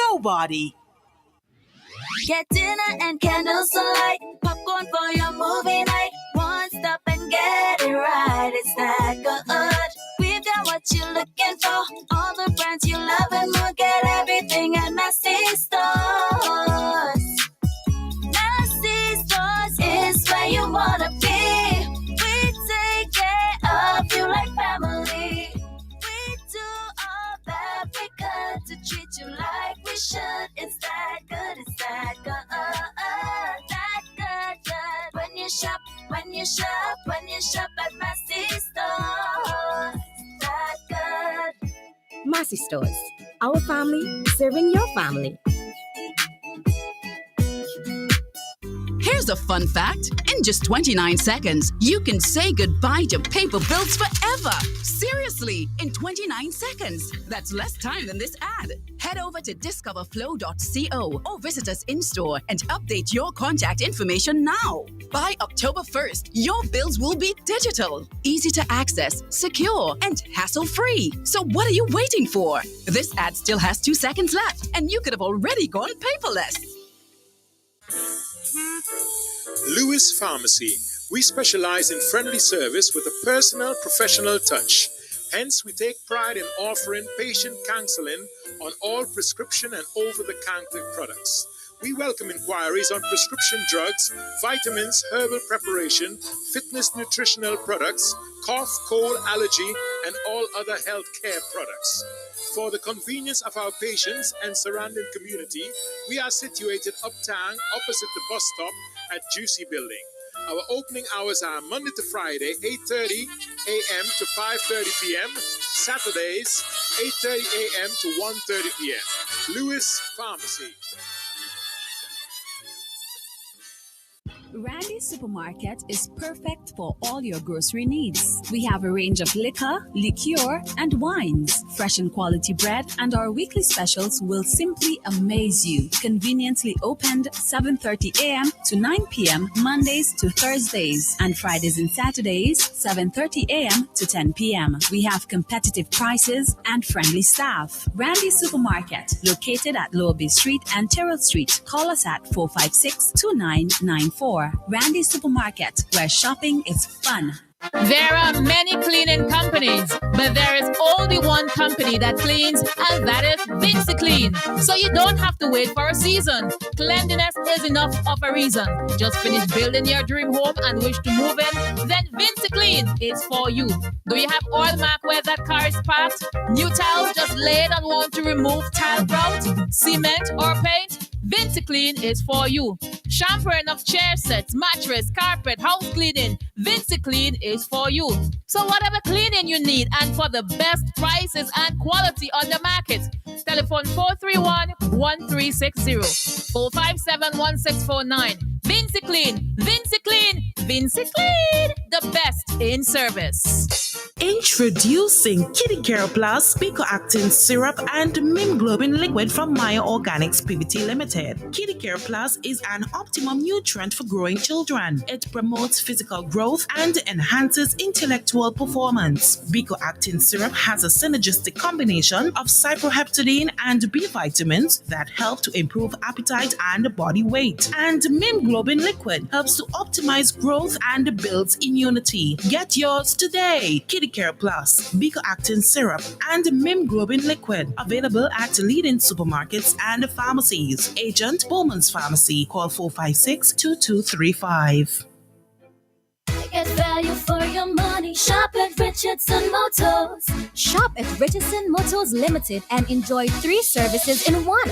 Speaker 6: Nobody.
Speaker 8: Get dinner and candles alight, popcorn for your movie night. One stop and get it right. It's that good. We've got what you're looking for. All the brands you love and more. Get everything at Massy Stores. Massy Stores is where you wanna be. We take care of you like family. We do all that we could to treat you like we should. It's that good, it's that good. That good. When you shop at Massy Stores. That good.
Speaker 9: Massy Stores, our family serving your family.
Speaker 20: Here's a fun fact. In just 29 seconds, you can say goodbye to paper bills forever. Seriously, in 29 seconds. That's less time than this ad. Head over to discoverflow.co or visit us in-store and update your contact information now. By October 1st, your bills will be digital, easy to access, secure, and hassle-free. So what are you waiting for? This ad still has 2 seconds left, and you could have already gone paperless.
Speaker 10: Lewis Pharmacy. We specialize in friendly service with a personal, professional touch. Hence, we take pride in offering patient counseling on all prescription and over-the-counter products. We welcome inquiries on prescription drugs, vitamins, herbal preparation, fitness nutritional products, cough, cold, allergy, and all other health care products. For the convenience of our patients and surrounding community, we are situated uptown opposite the bus stop at Juicy Building. Our opening hours are Monday to Friday, 8:30 a.m. to 5:30 p.m. Saturdays, 8:30 a.m. to 1:30 p.m. Lewis Pharmacy.
Speaker 5: Randy's Supermarket is perfect for all your grocery needs. We have a range of liquor, liqueur, and wines, fresh and quality bread, and our weekly specials will simply amaze you. Conveniently opened 7:30 a.m. to 9 p.m. Mondays to Thursdays, and Fridays and Saturdays 7:30 a.m. to 10 p.m. We have competitive prices and friendly staff. Randy's Supermarket, located at Lower Bay Street and Terrell Street. Call us at 456-2994. Randy's Supermarket, where shopping is fun.
Speaker 7: There are many cleaning companies, but there is only one company that cleans, and that is VincyClean. So you don't have to wait for a season. Cleanliness is enough of a reason. Just finish building your dream home and wish to move in? Then VincyClean is for you. Do you have oil mark where that car is parked? New tiles just laid and want to remove tile grout, cement, or paint? VincyClean is for you. Shampooing of chair sets, mattress, carpet, house cleaning. VincyClean is for you. So whatever cleaning you need and for the best prices and quality on the market, telephone 431-1360, 457-1649. VincyClean, VincyClean, VincyClean, the best in service.
Speaker 21: Introducing Kitty Care Plus Picoactin Syrup and Mimglobin Liquid from Maya Organics PVT Limited. Kitty Care Plus is an optimum nutrient for growing children. It promotes physical growth and enhances intellectual performance. Picoactin Syrup has a synergistic combination of cyproheptadine and B vitamins that help to improve appetite and body weight. And Mimglobin Liquid helps to optimize growth and builds immunity. Get yours today. Kitty Care Plus, Picoactin Syrup, and Mimglobin Liquid. Available at leading supermarkets and pharmacies. Agent Bowman's Pharmacy. Call 456-2235.
Speaker 9: Get value for your money. Shop at Richardson Motors. Shop at Richardson Motors Limited and enjoy 3 services in one.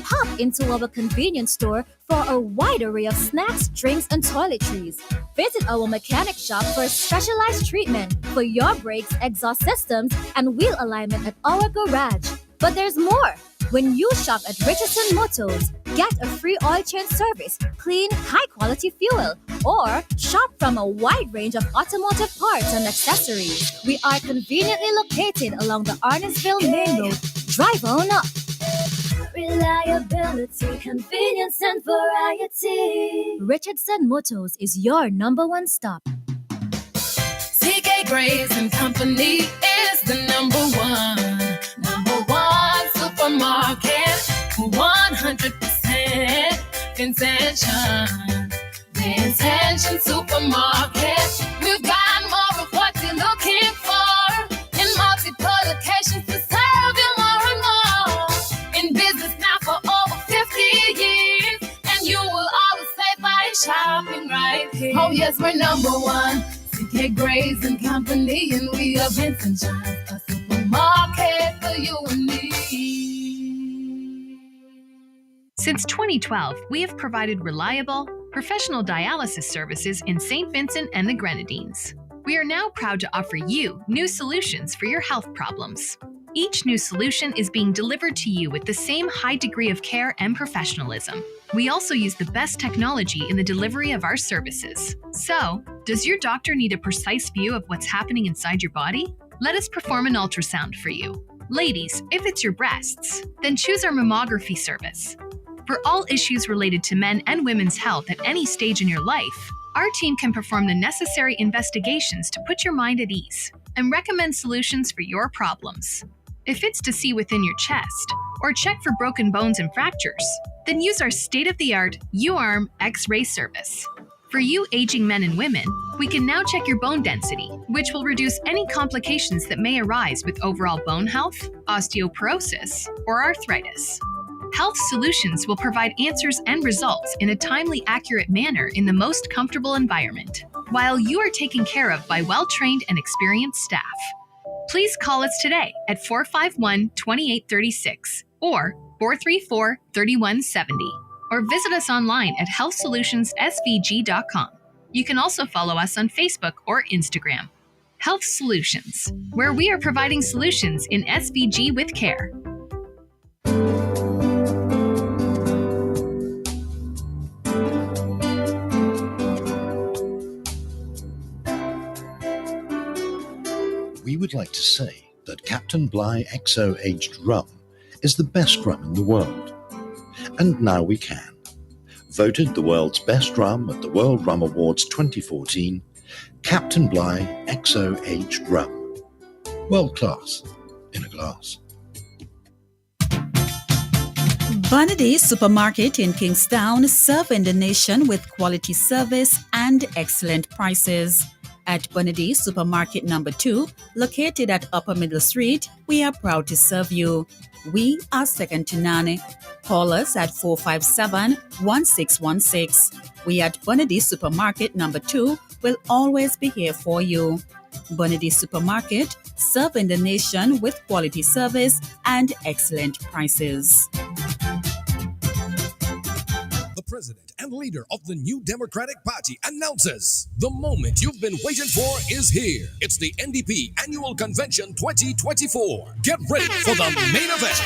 Speaker 9: Hop into our convenience store for a wide array of snacks, drinks, and toiletries. Visit our mechanic shop for a specialized treatment for your brakes, exhaust systems, and wheel alignment at our garage. But there's more. When you shop at Richardson Motors, get a free oil change service, clean, high-quality fuel, or shop from a wide range of automotive parts and accessories. We are conveniently located along the Arnesville Main Road. Drive on up. Reliability, convenience, and variety. Richardson Motors is your #1 stop.
Speaker 7: CK Graves and Company is the #1 supermarket. 100% Intention. The Intention Supermarket. We've got more of what you're looking for in multiple locations to serve you more and more. In business now for over 50 years, and you will always say by shopping right here. Oh yes, we're #1. CK Graves and Company, and we are Vincent Johns, a supermarket for you and me.
Speaker 22: Since 2012, we have provided reliable, professional dialysis services in St. Vincent and the Grenadines. We are now proud to offer you new solutions for your health problems. Each new solution is being delivered to you with the same high degree of care and professionalism. We also use the best technology in the delivery of our services. So, does your doctor need a precise view of what's happening inside your body? Let us perform an ultrasound for you. Ladies, if it's your breasts, then choose our mammography service. For all issues related to men and women's health at any stage in your life, our team can perform the necessary investigations to put your mind at ease and recommend solutions for your problems. If it's to see within your chest or check for broken bones and fractures, then use our state-of-the-art U-Arm X-ray service. For you aging men and women, we can now check your bone density, which will reduce any complications that may arise with overall bone health, osteoporosis, or arthritis. Health Solutions will provide answers and results in a timely, accurate manner in the most comfortable environment, while you are taken care of by well-trained and experienced staff. Please call us today at 451-2836 or 434-3170, or visit us online at healthsolutionsSVG.com. You can also follow us on Facebook or Instagram. Health Solutions, where we are providing solutions in SVG with care.
Speaker 23: We would like to say that Captain Bligh XO Aged Rum is the best rum in the world. And now we can. Voted the world's best rum at the World Rum Awards 2014, Captain Bligh XO Aged Rum. World class in a glass.
Speaker 5: Bonady Supermarket in Kingstown, serving the nation with quality service and excellent prices. At Bonady Supermarket number 2, located at Upper Middle Street, we are proud to serve you. We are second to none. Call us at 457-1616. We at Bonady Supermarket number 2 will always be here for you. Bonady Supermarket, serving the nation with quality service and excellent prices.
Speaker 4: The president and leader of the New Democratic Party announces the moment you've been waiting for is here. It's the NDP Annual Convention 2024. Get ready for the main event.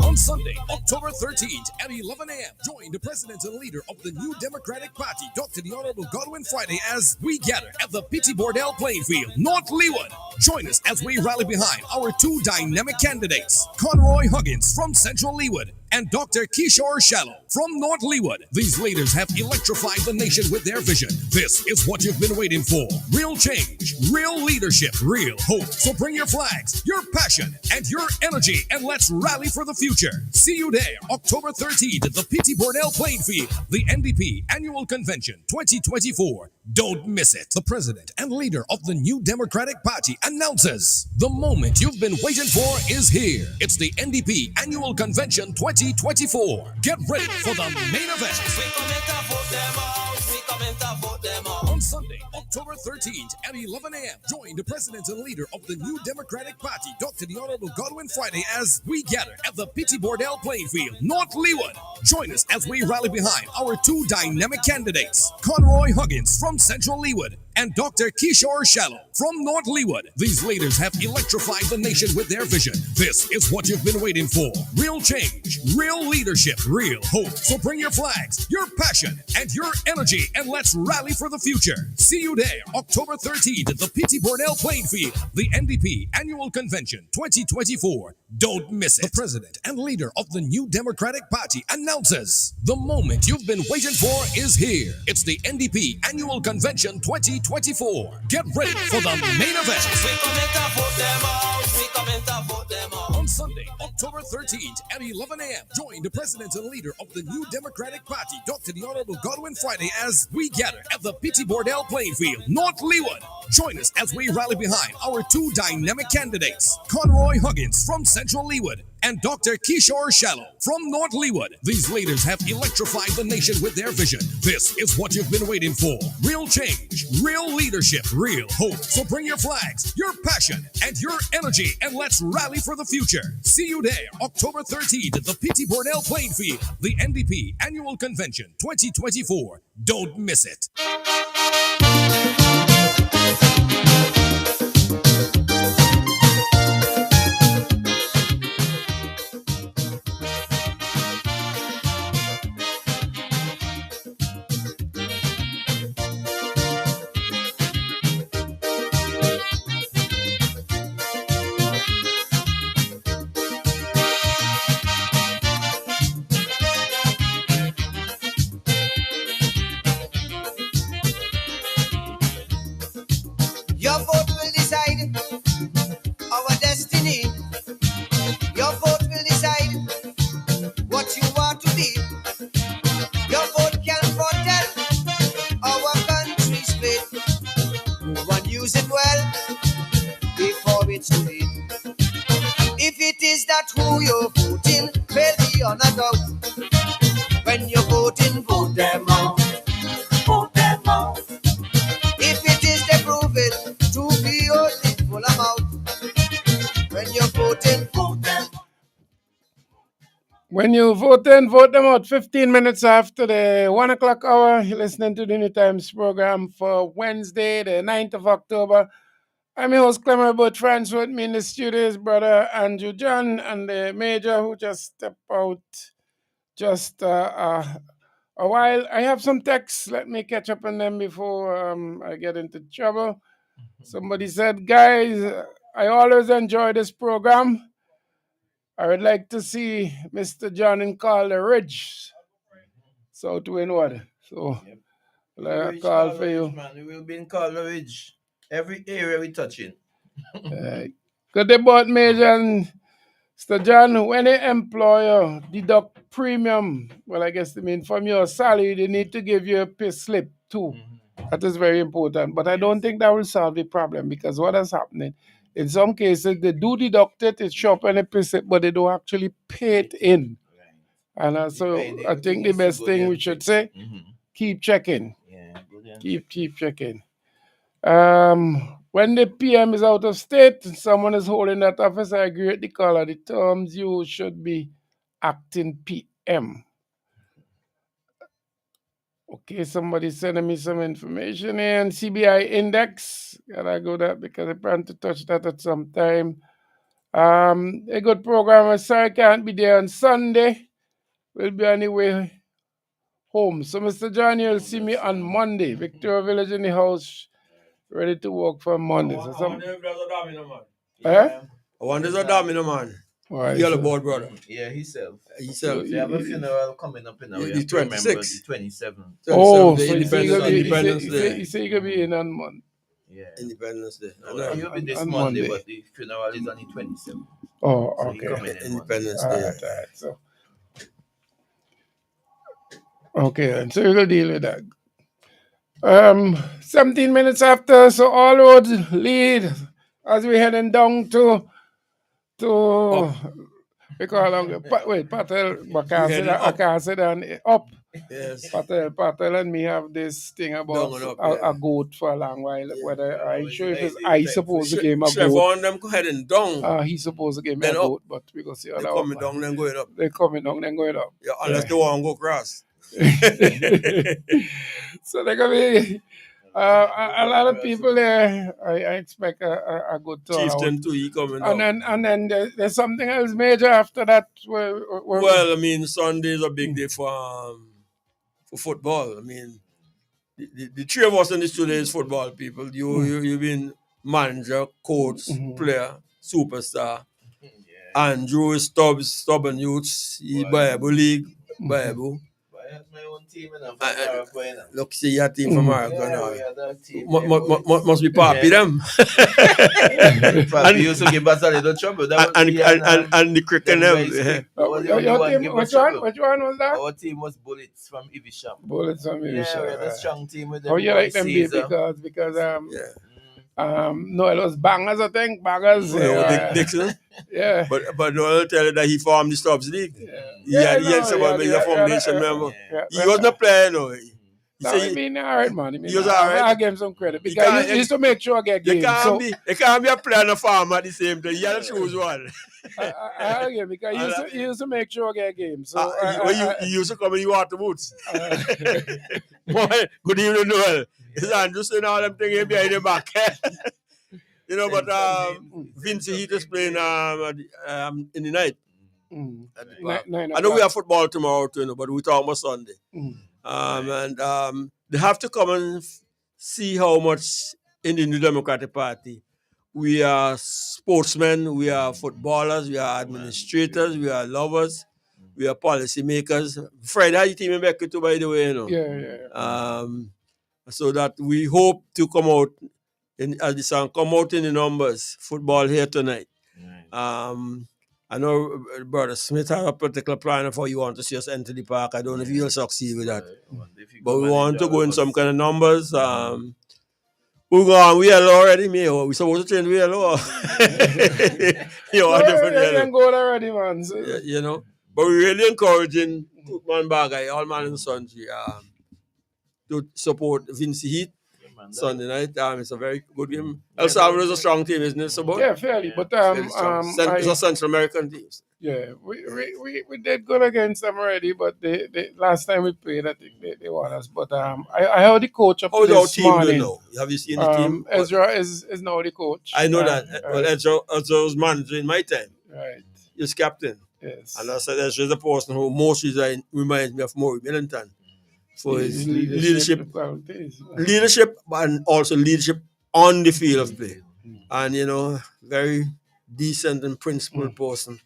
Speaker 4: On Sunday, October 13th at 11 a.m., join the president and leader of the New Democratic Party, Dr. the Honorable Godwin Friday, as we gather at the P.T. Bordell playing field, North Leeward. Join us as we rally behind our two dynamic candidates, Conroy Huggins from Central Leeward and Dr. Kishore Shallow from North Leeward. These leaders have electrified the nation with their vision. This is what you've been waiting for. Real change, real leadership, real hope. So bring your flags, your passion, and your energy, and let's rally for the future. See you there, October 13th at the P.T. Bordell playing field, the NDP Annual Convention 2024. Don't miss it. The president and leader of the New Democratic Party announces the moment you've been waiting for is here. It's the NDP Annual Convention 2024. Get ready for the main event. On Sunday, October 13th at 11 a.m., join the president and leader of the New Democratic Party, Dr. the Honorable Godwin Friday, as we gather at the P.T. Bordell playing field, North Leeward. Join us as we rally behind our two dynamic candidates, Conroy Huggins from Central Leeward and Dr. Kishore Shallow from North Leeward. These leaders have electrified the nation with their vision. This is what you've been waiting for. Real change, real leadership, real hope. So bring your flags, your passion, and your energy, and let's rally for the future. See you there, October 13th at the P.T. Bordell playing field, the NDP Annual Convention 2024. Don't miss it. The president and leader of the New Democratic Party announces the moment you've been waiting for is here. It's the NDP Annual Convention 2024. Get ready for the main event. On Sunday, October 13th at 11 a.m., join the president and leader of the New Democratic Party, Dr. the Honorable Godwin Friday, as we gather at the P.T. Bordell playing field, North Leeward. Join us as we rally behind our two dynamic candidates, Conroy Huggins from Central Leeward and Dr. Kishore Shallow from North Leeward. These leaders have electrified the nation with their vision. This is what you've been waiting for. Real change, real leadership, real hope. So bring your flags, your passion, and your energy, and let's rally for the future. See you there, October 13th at the P.T. Bordell playing field, the NDP Annual Convention 2024. Don't miss it.
Speaker 15: Your vote will decide our destiny. Your vote will decide what you want to be. Your vote can foretell our country's fate. Move and use it well before it's too late. If it is that who you're voting, well, be on a doubt. When you're voting, vote them out. Vote them out. If it is they prove it to be only full amount. When you're voting, vote them.
Speaker 2: When you vote in, vote them out. 15 minutes after the 1 o'clock hour, you're listening to the Newtimes Program for Wednesday, the 9th of October. I'm your host, Clement Bertrand. With me in the studio is brother Andrew John and the Major, who just stepped out just a while. I have some texts. Let me catch up on them before I get into trouble. Somebody said, guys, I always enjoy this program. I would like to see Mr. John in Calder Ridge, South Windward. So, I call for you.
Speaker 1: Man. We will be in Calder Ridge. Every area we touch in.
Speaker 2: Good about Major and Mr. John, when an employer deduct premium, well, I guess they mean from your salary, they need to give you a pay slip too. That is very important. But I don't think that will solve the problem, because what is happening, in some cases, they do deduct it, it's shop and a pay slip, but they don't actually pay it in. And so I think the best thing we should say, keep checking. Keep checking. When the PM is out of state and someone is holding that office, I agree with the caller. The terms you should be acting PM. Okay, somebody sending me some information here. And CBI index, gotta go that because I plan to touch that at some time. A good program. I'm sorry I can't be there on Sunday. We'll be on the way home. So, Mr. John, you'll see me on Monday. Victoria Village in the house, ready to work for Monday. So some...
Speaker 3: I want there's a domino, man.
Speaker 2: Why,
Speaker 3: Yellow
Speaker 2: sir?
Speaker 3: board, brother.
Speaker 1: Yeah, himself.
Speaker 3: Himself.
Speaker 1: They have a funeral coming up in
Speaker 3: The
Speaker 1: we have to remember
Speaker 3: 26th.
Speaker 1: the 27th.
Speaker 2: Oh,
Speaker 3: the
Speaker 2: so
Speaker 3: Independence Day.
Speaker 2: you say you're going to be in on Monday.
Speaker 1: Yeah.
Speaker 3: Independence Day.
Speaker 1: He'll be this
Speaker 2: on
Speaker 1: Monday,
Speaker 2: Monday.
Speaker 1: but the funeral is on the 27th.
Speaker 2: Oh,
Speaker 1: So
Speaker 2: okay.
Speaker 1: he coming in
Speaker 3: Independence
Speaker 1: Monday.
Speaker 3: Day.
Speaker 2: All right. So, okay, and so we're going to deal with that. 17 minutes after, so all roads lead as we're heading down to we call it, Patel, but I can't say that up.
Speaker 3: Yes.
Speaker 2: Patel and me have this thing about a goat for a long while. Whether I'm sure if it's I supposed to give him a goat.
Speaker 3: Trevor and them go ahead and down.
Speaker 2: He's supposed to give me a goat, but we go see how
Speaker 3: they
Speaker 2: that
Speaker 3: coming down, then going up.
Speaker 2: They coming down, then going up.
Speaker 3: Yeah, unless they want to go across.
Speaker 2: So they're gonna be a lot of people there. I expect a good turnout.
Speaker 3: Chieftain too, he coming down.
Speaker 2: And then there's something else major after that.
Speaker 3: Well, I mean, Sunday is a big day for football. I mean, the three of us in the studio is football people. You've been manager, coach, player, superstar. Andrew is stubborn youths. He Bible League, Bible.
Speaker 1: I have my own team and
Speaker 3: look, see your team from America now. Must be Papi them.
Speaker 1: Papi used to give us a little trouble.
Speaker 3: And the cricket them.
Speaker 2: Which one was that?
Speaker 1: Our team was Bullets from Evisham.
Speaker 2: Bullets from Evisham.
Speaker 1: Yeah, we had a strong team with them.
Speaker 2: Oh, you like them because no, it was Bangers, I think. Bangers.
Speaker 3: Dixon.
Speaker 2: Yeah.
Speaker 3: But no, I'll tell you that he formed the Stubbs League. He had some of the foundation member. He was not playing, no.
Speaker 2: I mean, all right, man.
Speaker 3: He was all right.
Speaker 2: I give him some credit because he used to make sure I get games.
Speaker 3: It can't be a player and a farmer at the same time. You have to choose one.
Speaker 2: I give because he used to make sure I get games. So
Speaker 3: he used to come in the water boots. Boy, good evening, Noel. It's Anderson, all them things behind the back. You know, but Vince Heat is playing in the night. I know we have football tomorrow too, but we talk about Sunday. And they have to come and see how much in the New Democratic Party we are sportsmen, we are footballers, we are administrators, we are lovers, we are policymakers. Fred, how you team back too, by the way, you know?
Speaker 2: Yeah.
Speaker 3: So that we hope to come out as the song come out in the numbers. Football here tonight. I know Brother Smith have a particular plan for you want to see us enter the park. I don't know if you'll succeed with that. But we want to go in some kind of numbers. We're going VLO already, me. We're supposed to train VLO.
Speaker 2: Different goal already, man. So.
Speaker 3: You know. But we're really encouraging man Bagay, all man and sons to support Vince Heat Sunday night. It's a very good game. El Salvador is a strong team, isn't it? So
Speaker 2: yeah, fairly. But
Speaker 3: it's a Central American team.
Speaker 2: Yeah, we did good against them already, but they last time we played, I think they won us. But I heard the coach up this morning.
Speaker 3: Have you seen the team?
Speaker 2: Ezra is now the coach.
Speaker 3: I know that. Well, Ezra was manager in my time.
Speaker 2: Right.
Speaker 3: He's captain.
Speaker 2: Yes.
Speaker 3: And I said Ezra is a person who mostly reminds me of Maury Millington. For his leadership and also leadership on the field of play. And, you know, very decent and principled person.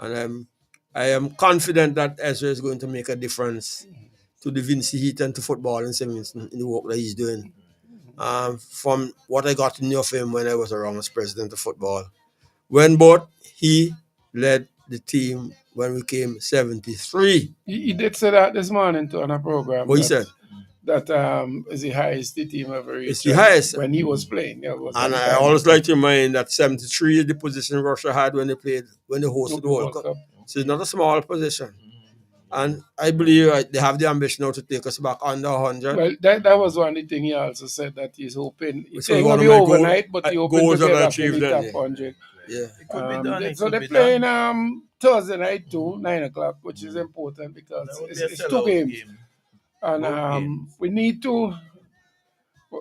Speaker 3: And I am confident that Ezra is going to make a difference to the Vinci Heat and to football in St. Vincent in the work that he's doing. From what I got to know of him when I was around as president of football. When both he led the team when we came 73.
Speaker 2: He did say that this morning on a program.
Speaker 3: What he said?
Speaker 2: That is the highest the team ever reached.
Speaker 3: It's the highest.
Speaker 2: When he was playing.
Speaker 3: And I always like to remind that 73 is the position Russia had when they hosted the World Cup. So it's not a small position. And I believe they have the ambition now to take us back under 100.
Speaker 2: Well, that was one of the things he also said that he's hoping. It's going to be overnight, but he's hoping to get back in the top 100.
Speaker 3: Yeah.
Speaker 1: It could be done.
Speaker 2: So they're playing Thursday night too, 9 o'clock, which is important because it's 2 games. And we need to.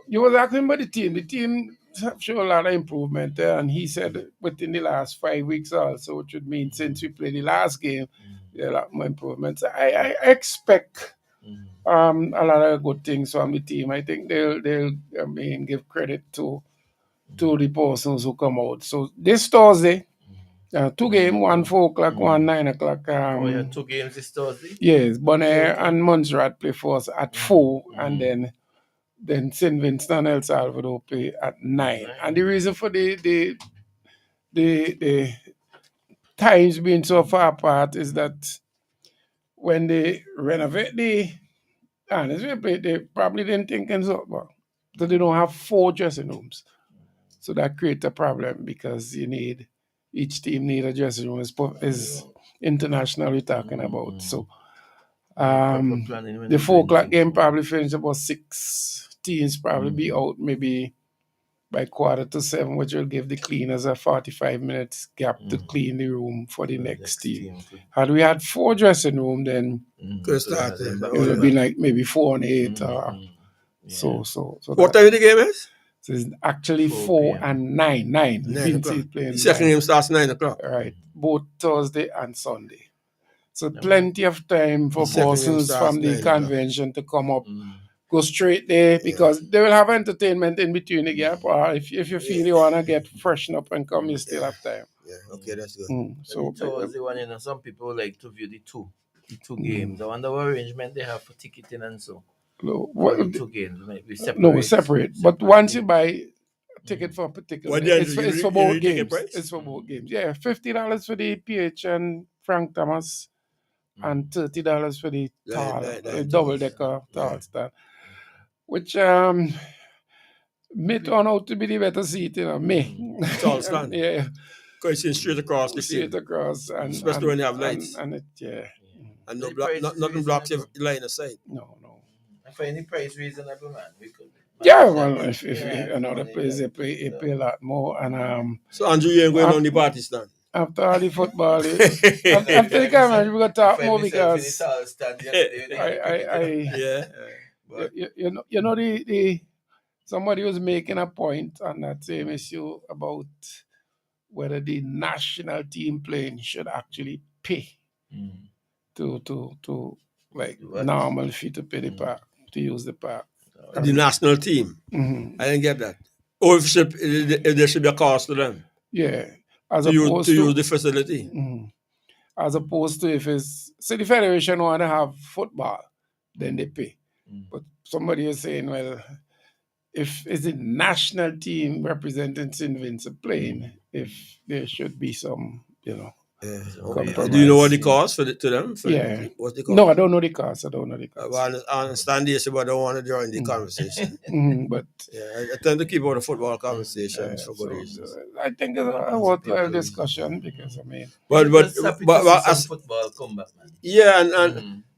Speaker 2: You was asking about the team. The team show a lot of improvement there, and he said within the last 5 weeks also, which would mean since we played the last game, there are a lot more improvements. I expect a lot of good things from the team. I think they'll give credit to the persons who come out. So this Thursday, 2 games, one 4 o'clock, one 9 o'clock.
Speaker 1: 2 games this Thursday?
Speaker 2: Yes, Bonaire and Montserrat play for us at 4, and then St. Vincent and El Salvador play at 9. And the reason for the times being so far apart is that when they renovate they probably didn't think in so they don't have 4 dressing rooms. So that creates a problem because each team need a dressing room is international we're talking about. So the 4 o'clock game probably finish about 6 teams probably be out maybe by 6:45, which will give the cleaners a 45 minutes gap to clean the room for the next team. Had we had 4 dressing room, then it would be like maybe 4 and 8. So
Speaker 3: what time the game is?
Speaker 2: So it's actually 4 and 9. 9.
Speaker 3: The second game starts 9 o'clock.
Speaker 2: Right. Both Thursday and Sunday. So plenty of time for persons from the convention to come up, go straight there, because they will have entertainment in between the gap. Or if you feel you want to get freshen up and come, you still have time.
Speaker 3: Yeah, okay, that's good.
Speaker 2: So
Speaker 1: Thursday one, some people like to view the two games. I wonder what arrangement they have for ticketing and so. The 2 games might be separate.
Speaker 2: No, separate. But once you buy a ticket for a particular game, it's for both games. It's for both games. Yeah, $50 for the PH and Frank Thomas, and $30 for the double-decker tall stand, which may turn out to be the better seat, me.
Speaker 3: Tall stand.
Speaker 2: Yeah.
Speaker 3: Because it's straight across the field.
Speaker 2: Straight across.
Speaker 3: Especially when you have lights.
Speaker 2: And it, yeah.
Speaker 3: And nothing blocks your line of sight.
Speaker 2: No.
Speaker 1: For any price reasonable, man, we could.
Speaker 2: Yeah, well, if another place they pay a lot more, and
Speaker 3: so Andrew, you ain't going on the party stand
Speaker 2: after all the football. After the camera, we're gonna talk more because the somebody was making a point on that same issue about whether the national team playing should actually pay to like normal fee to pay the park, to use the park.
Speaker 3: The national team. I didn't get that. Or if there should be a cost to them.
Speaker 2: Yeah.
Speaker 3: To use the facility.
Speaker 2: As opposed to if the federation want to have football, then they pay. But somebody is saying, well, if it's a national team representing St. Vincent playing, if there should be some,
Speaker 3: Do you know what the cost to them? What's the cost?
Speaker 2: No, I don't know the cost.
Speaker 3: Well, I understand this, but I don't want to join the conversation.
Speaker 2: But
Speaker 3: I tend to keep out the football conversations for good reasons.
Speaker 2: I think it's a worthwhile discussion because
Speaker 3: but
Speaker 1: as football come back, man.
Speaker 3: Yeah,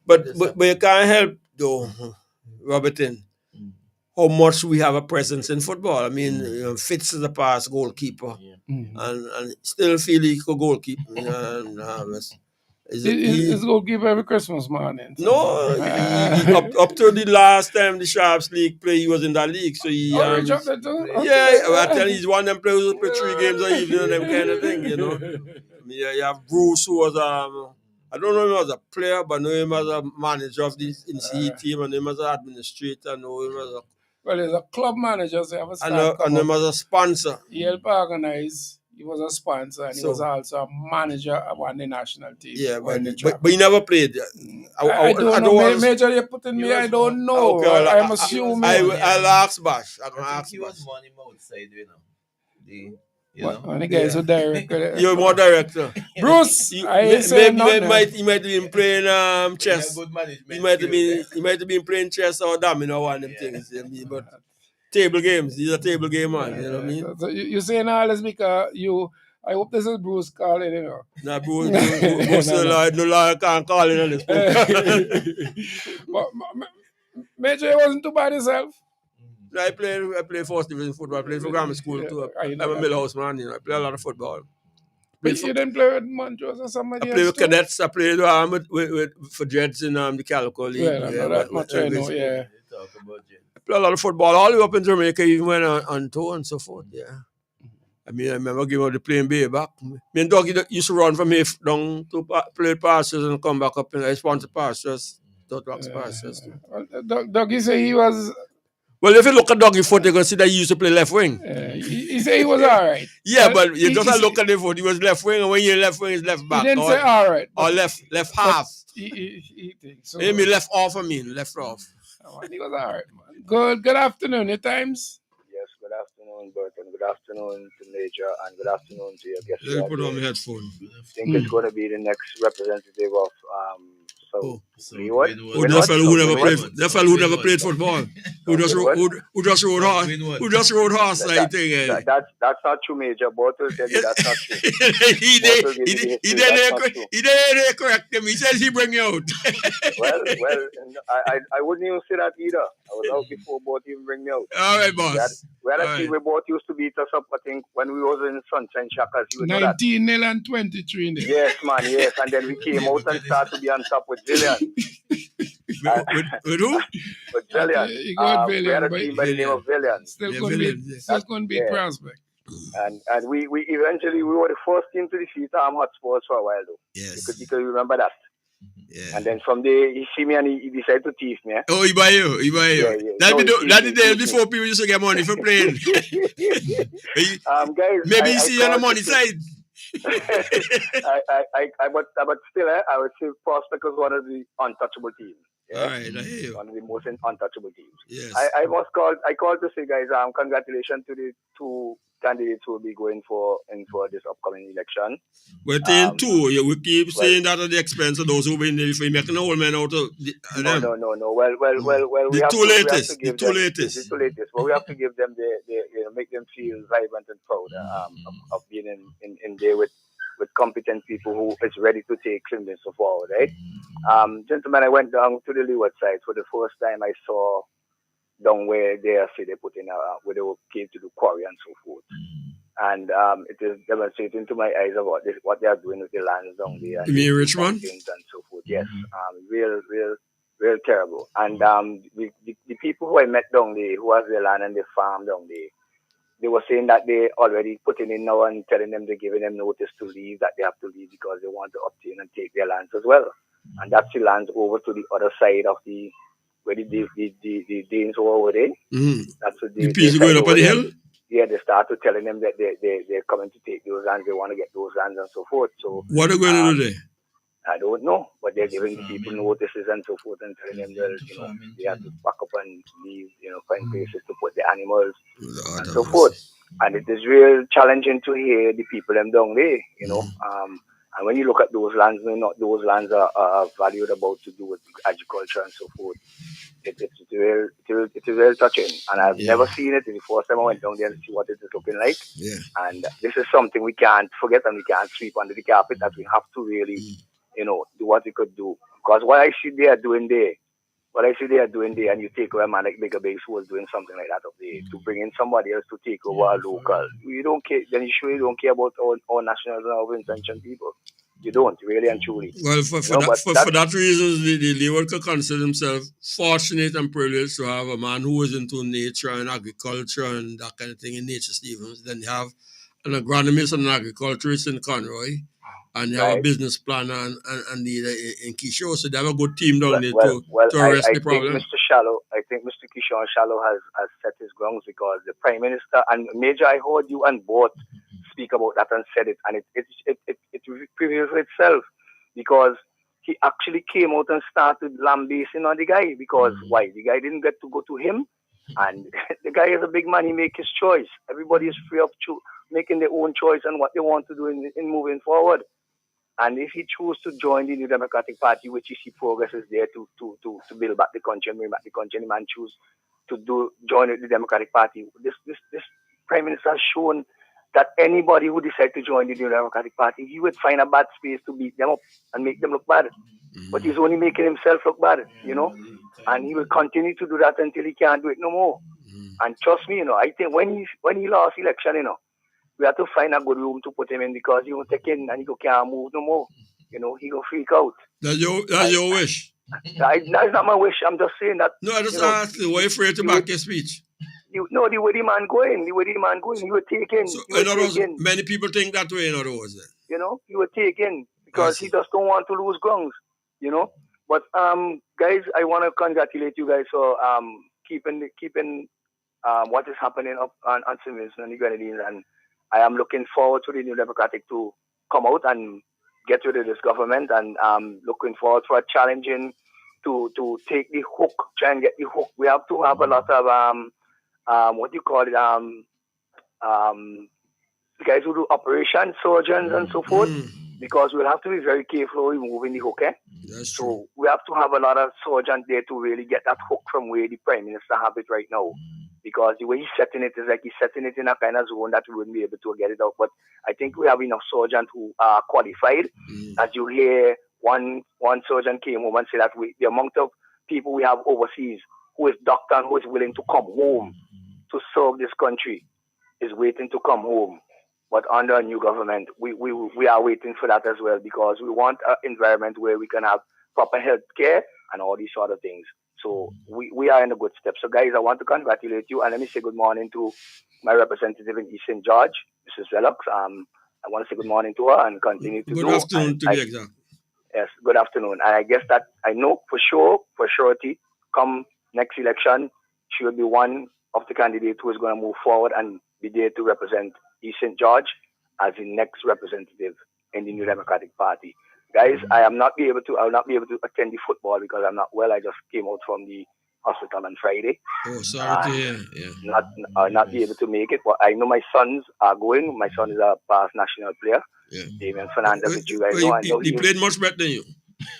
Speaker 3: but you can't help though, Robertin, how much we have a presence in football. I mean, Fitz is a past goalkeeper, and still feel he could goalkeep.
Speaker 2: He's goalkeeper every Christmas morning.
Speaker 3: No, up to the last time the Sharps League play, he was in that league. So he,
Speaker 2: I
Speaker 3: tell you, he's one of them players who play 3 games a evening and them kind of thing, you have Bruce, who was I don't know him as a player, but I know him as a manager of the NCE team, and him as an administrator, I know him as a...
Speaker 2: Well, he's a club manager, so you have a
Speaker 3: staff. And him as a sponsor.
Speaker 2: He helped organize. He was a sponsor, and he was also a manager on the national team.
Speaker 3: Yeah, but he never played.
Speaker 2: I don't know. Major, you're putting me. I don't know. Okay, I'm assuming.
Speaker 3: I'll ask Bash.
Speaker 1: He was money outside,
Speaker 2: And the guys who direct.
Speaker 3: You're more director.
Speaker 2: Bruce, I ain't saying nothing.
Speaker 3: He might have been playing chess. He might have been playing chess or domino, one of them things. But table games. These are table game, man. You know what I mean?
Speaker 2: So you're saying all this because I hope this is Bruce calling,
Speaker 3: Nah, Bruce no lawyer can't call in on this.
Speaker 2: But Major, it wasn't too bad yourself.
Speaker 3: I play first division football. I played for grammar school too. I'm a Millhouse man, I play a lot of football.
Speaker 2: But you didn't play with Montrose or somebody else?
Speaker 3: I played with cadets. I played with for Jets in the Calico League.
Speaker 2: Well, I know that much I know, yeah.
Speaker 3: Play a lot of football all the way up in Jamaica, even when on tour and so forth. Yeah. I mean, I remember giving out the plane bay back. Me and Doggy used to run from here down to play passes and come back up, and I sponsor passes, Dotbox passes.
Speaker 2: Doggy say he was.
Speaker 3: Well, if you look at Doggy foot, you're going to see that he used to play left wing.
Speaker 2: He said he was all right.
Speaker 3: Yeah, but you just look at the foot, he was left wing, and when you're left wing, he's left back.
Speaker 2: He didn't say all right.
Speaker 3: Or left half.
Speaker 2: He thinks so.
Speaker 3: Maybe left off, left off.
Speaker 2: He was all right, man. Good afternoon, Newtimes.
Speaker 11: Yes, good afternoon, Burton. Good afternoon to Major, and good afternoon to your guest.
Speaker 3: Let me put on my headphone.
Speaker 11: I think it's going to be the next representative of
Speaker 3: that fellow who never played football. Who just rode horse like thing.
Speaker 11: That's not true, Major. Both will tell you that's not true.
Speaker 3: He didn't correct him. He says he bring you out.
Speaker 11: well, I wouldn't even say that either. I was out before both even bring me out.
Speaker 3: All right, boss.
Speaker 11: We both used to beat us up, I think, when we was in Sunshine Shackers.
Speaker 2: 19-0 and 23 in there.
Speaker 11: Yes, man, yes. And then we came out and started to be on top with Zillion.
Speaker 3: With who?
Speaker 11: With Zillion.
Speaker 2: We
Speaker 11: had a team by the name of Zillion.
Speaker 2: Still couldn't be prospect.
Speaker 11: And we eventually were the first team to defeat Hotspurs for a while, though.
Speaker 3: Yes.
Speaker 11: You could remember that.
Speaker 3: Yeah.
Speaker 11: And then from there, he see me and he decided to tease me.
Speaker 3: Oh, he buy you.
Speaker 11: Yeah.
Speaker 3: That's the days before people used to get money for playing.
Speaker 11: Guys,
Speaker 3: maybe you see you on the money side.
Speaker 11: but still, I would say Prospect was one of the untouchable teams.
Speaker 3: Yeah? All right, I hear you.
Speaker 11: One of the most untouchable teams.
Speaker 3: Yes.
Speaker 11: I called to say, guys, congratulations to the two candidates who will be going for this upcoming election.
Speaker 3: We're saying two. We keep saying that at the expense of those who win. If we making a whole man out of them.
Speaker 11: No. Well. We have to give them the two latest. But we have to give them make them feel vibrant and proud of being in there with competent people who is ready to take Clemson forward, right? Gentlemen, I went down to the Leeward side for the first time. I saw down where they put in where they came to the quarry and so forth. And it is demonstrating to my eyes about what they are doing with the lands down there.
Speaker 3: You mean Richmond?
Speaker 11: And so forth. Yes, real terrible. And the people who I met down there, who has their land and their farm down there, they were saying that they already putting in now and telling them they're giving them notice to leave, that they have to leave because they want to obtain and take their lands as well. And that's the lands over to the other side of where the Danes were over there.
Speaker 3: Mm-hmm.
Speaker 11: That's what
Speaker 3: the people going up on the hill?
Speaker 11: Yeah, they started telling them that they're coming to take those lands, they want to get those lands and so forth. So
Speaker 3: what are they going to do there?
Speaker 11: I don't know, but they're giving the people notices and so forth and telling them that they have to pack up and leave, find places to put the animals and so forth. And it is real challenging to hear the people them down there, and when you look at those lands, those lands are valued about to do with agriculture and so forth. It's real touching, and I've never seen it. It's the first time I went down there to see what it is looking like.
Speaker 3: Yeah.
Speaker 11: And this is something we can't forget and we can't sweep under the carpet. That we have to really, do what we could do. Because what I see they are doing there, and you take away a man like Bigger Base who was doing something like that up there, to bring in somebody else to take over a local. You don't care. Then you surely don't care about our nationals and our intention people. You don't, really and truly.
Speaker 3: Well, for that reason, the Leeward could consider himself fortunate and privileged to have a man who is into nature and agriculture and that kind of thing in Nature Stevens. Then you have an agronomist and an agriculturist in Conroy, and you have a business planner and leader in Kisho. So they have a good team down there to arrest the problem.
Speaker 11: I think Mr. Kishore Shallow has set his grounds because the Prime Minister and Major, I heard you and both speak about that and said it, and it reveals itself because he actually came out and started lambasting on the guy because why? The guy didn't get to go to him, and the guy is a big man. He make his choice. Everybody is free of making their own choice and what they want to do in moving forward. And if he chooses to join the New Democratic Party, which you see progress is there to build back the country and bring back the country, and the man choose to join the Democratic Party, this Prime Minister has shown that anybody who decides to join the New Democratic Party, he would find a bad space to beat them up and make them look bad. But he's only making himself look bad, and he will continue to do that until he can't do it no more. And trust me, I think when he lost election, we have to find a good room to put him in because he won't take in and he can't move no more. you know, he go freak out.
Speaker 3: That's your wish.
Speaker 11: That's not my wish. I'm just saying that.
Speaker 3: No, I just asked you, why you afraid to back your speech?
Speaker 11: The way the man going, he was taken.
Speaker 3: So, in other words, many people think that way, in other words.
Speaker 11: You know, he was taken because he just don't want to lose grounds, you know. But guys, I want to congratulate you guys for keeping what is happening up on St. Vincent and the Grenadines, and I am looking forward to the New Democratic to come out and get rid of this government, and looking forward for a challenging to take the hook, try and get the hook. We have to have a lot of what do you call it, the guys who do operation surgeons and so forth, because we'll have to be very careful removing the hook. So we have to have a lot of surgeons there to really get that hook from where the Prime Minister have it right now. Because the way he's setting it is like he's setting it in a kind of zone that we wouldn't be able to get it out. But I think we have enough surgeons who are qualified. As you hear, one surgeon came home and said that the amount of people we have overseas who is doctor and who is willing to come home to serve this country is waiting to come home. But under a new government, we are waiting for that as well, because we want an environment where we can have proper health care and all these sort of things. So we are in a good step. So guys, I want to congratulate you, and let me say good morning to my representative in East St. George, Mrs. Velox. I want to say good morning to her and continue to
Speaker 3: Good afternoon, to be exact.
Speaker 11: Yes, good afternoon. And I guess that I know for surety, come next election, she will be one of the candidates who is going to move forward and be there to represent East St. George as the next representative in the New Democratic Party. Guys, I will not be able to attend the football because I'm not well. I just came out from the hospital on Friday.
Speaker 3: Oh, sorry to hear. Yeah.
Speaker 11: Not be able to make it, but I know my sons are going. My son is a past national player.
Speaker 3: Yeah.
Speaker 11: Damian Fernandez, which you guys know.
Speaker 3: He played much better than you.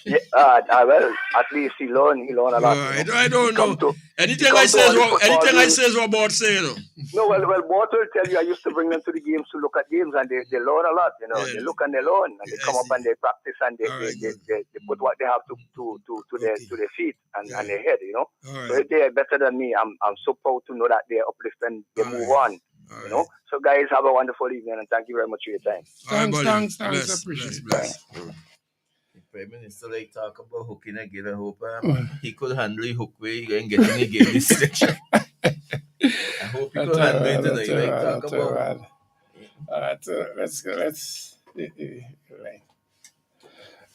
Speaker 11: Yeah, well, at least he learned a lot.
Speaker 3: I don't know. Anything I say is what Bort say, you know.
Speaker 11: No, well, Bort will tell you I used to bring them to the games to look at games, and they learn a lot, you know. They look and they learn, and they come up and they practice, and they put what they have to their feet and their head, you know. So if they are better than me, I'm so proud to know that they are uplifted and they move on. You know. So guys, have a wonderful evening, and thank you very much for your time.
Speaker 2: Thanks. I appreciate it.
Speaker 1: Prime Minister like talk about hooking again. I hope he could handle the hook way and get in the game this section. I hope he could handle it tonight. Like talk about.
Speaker 2: All right, let's go.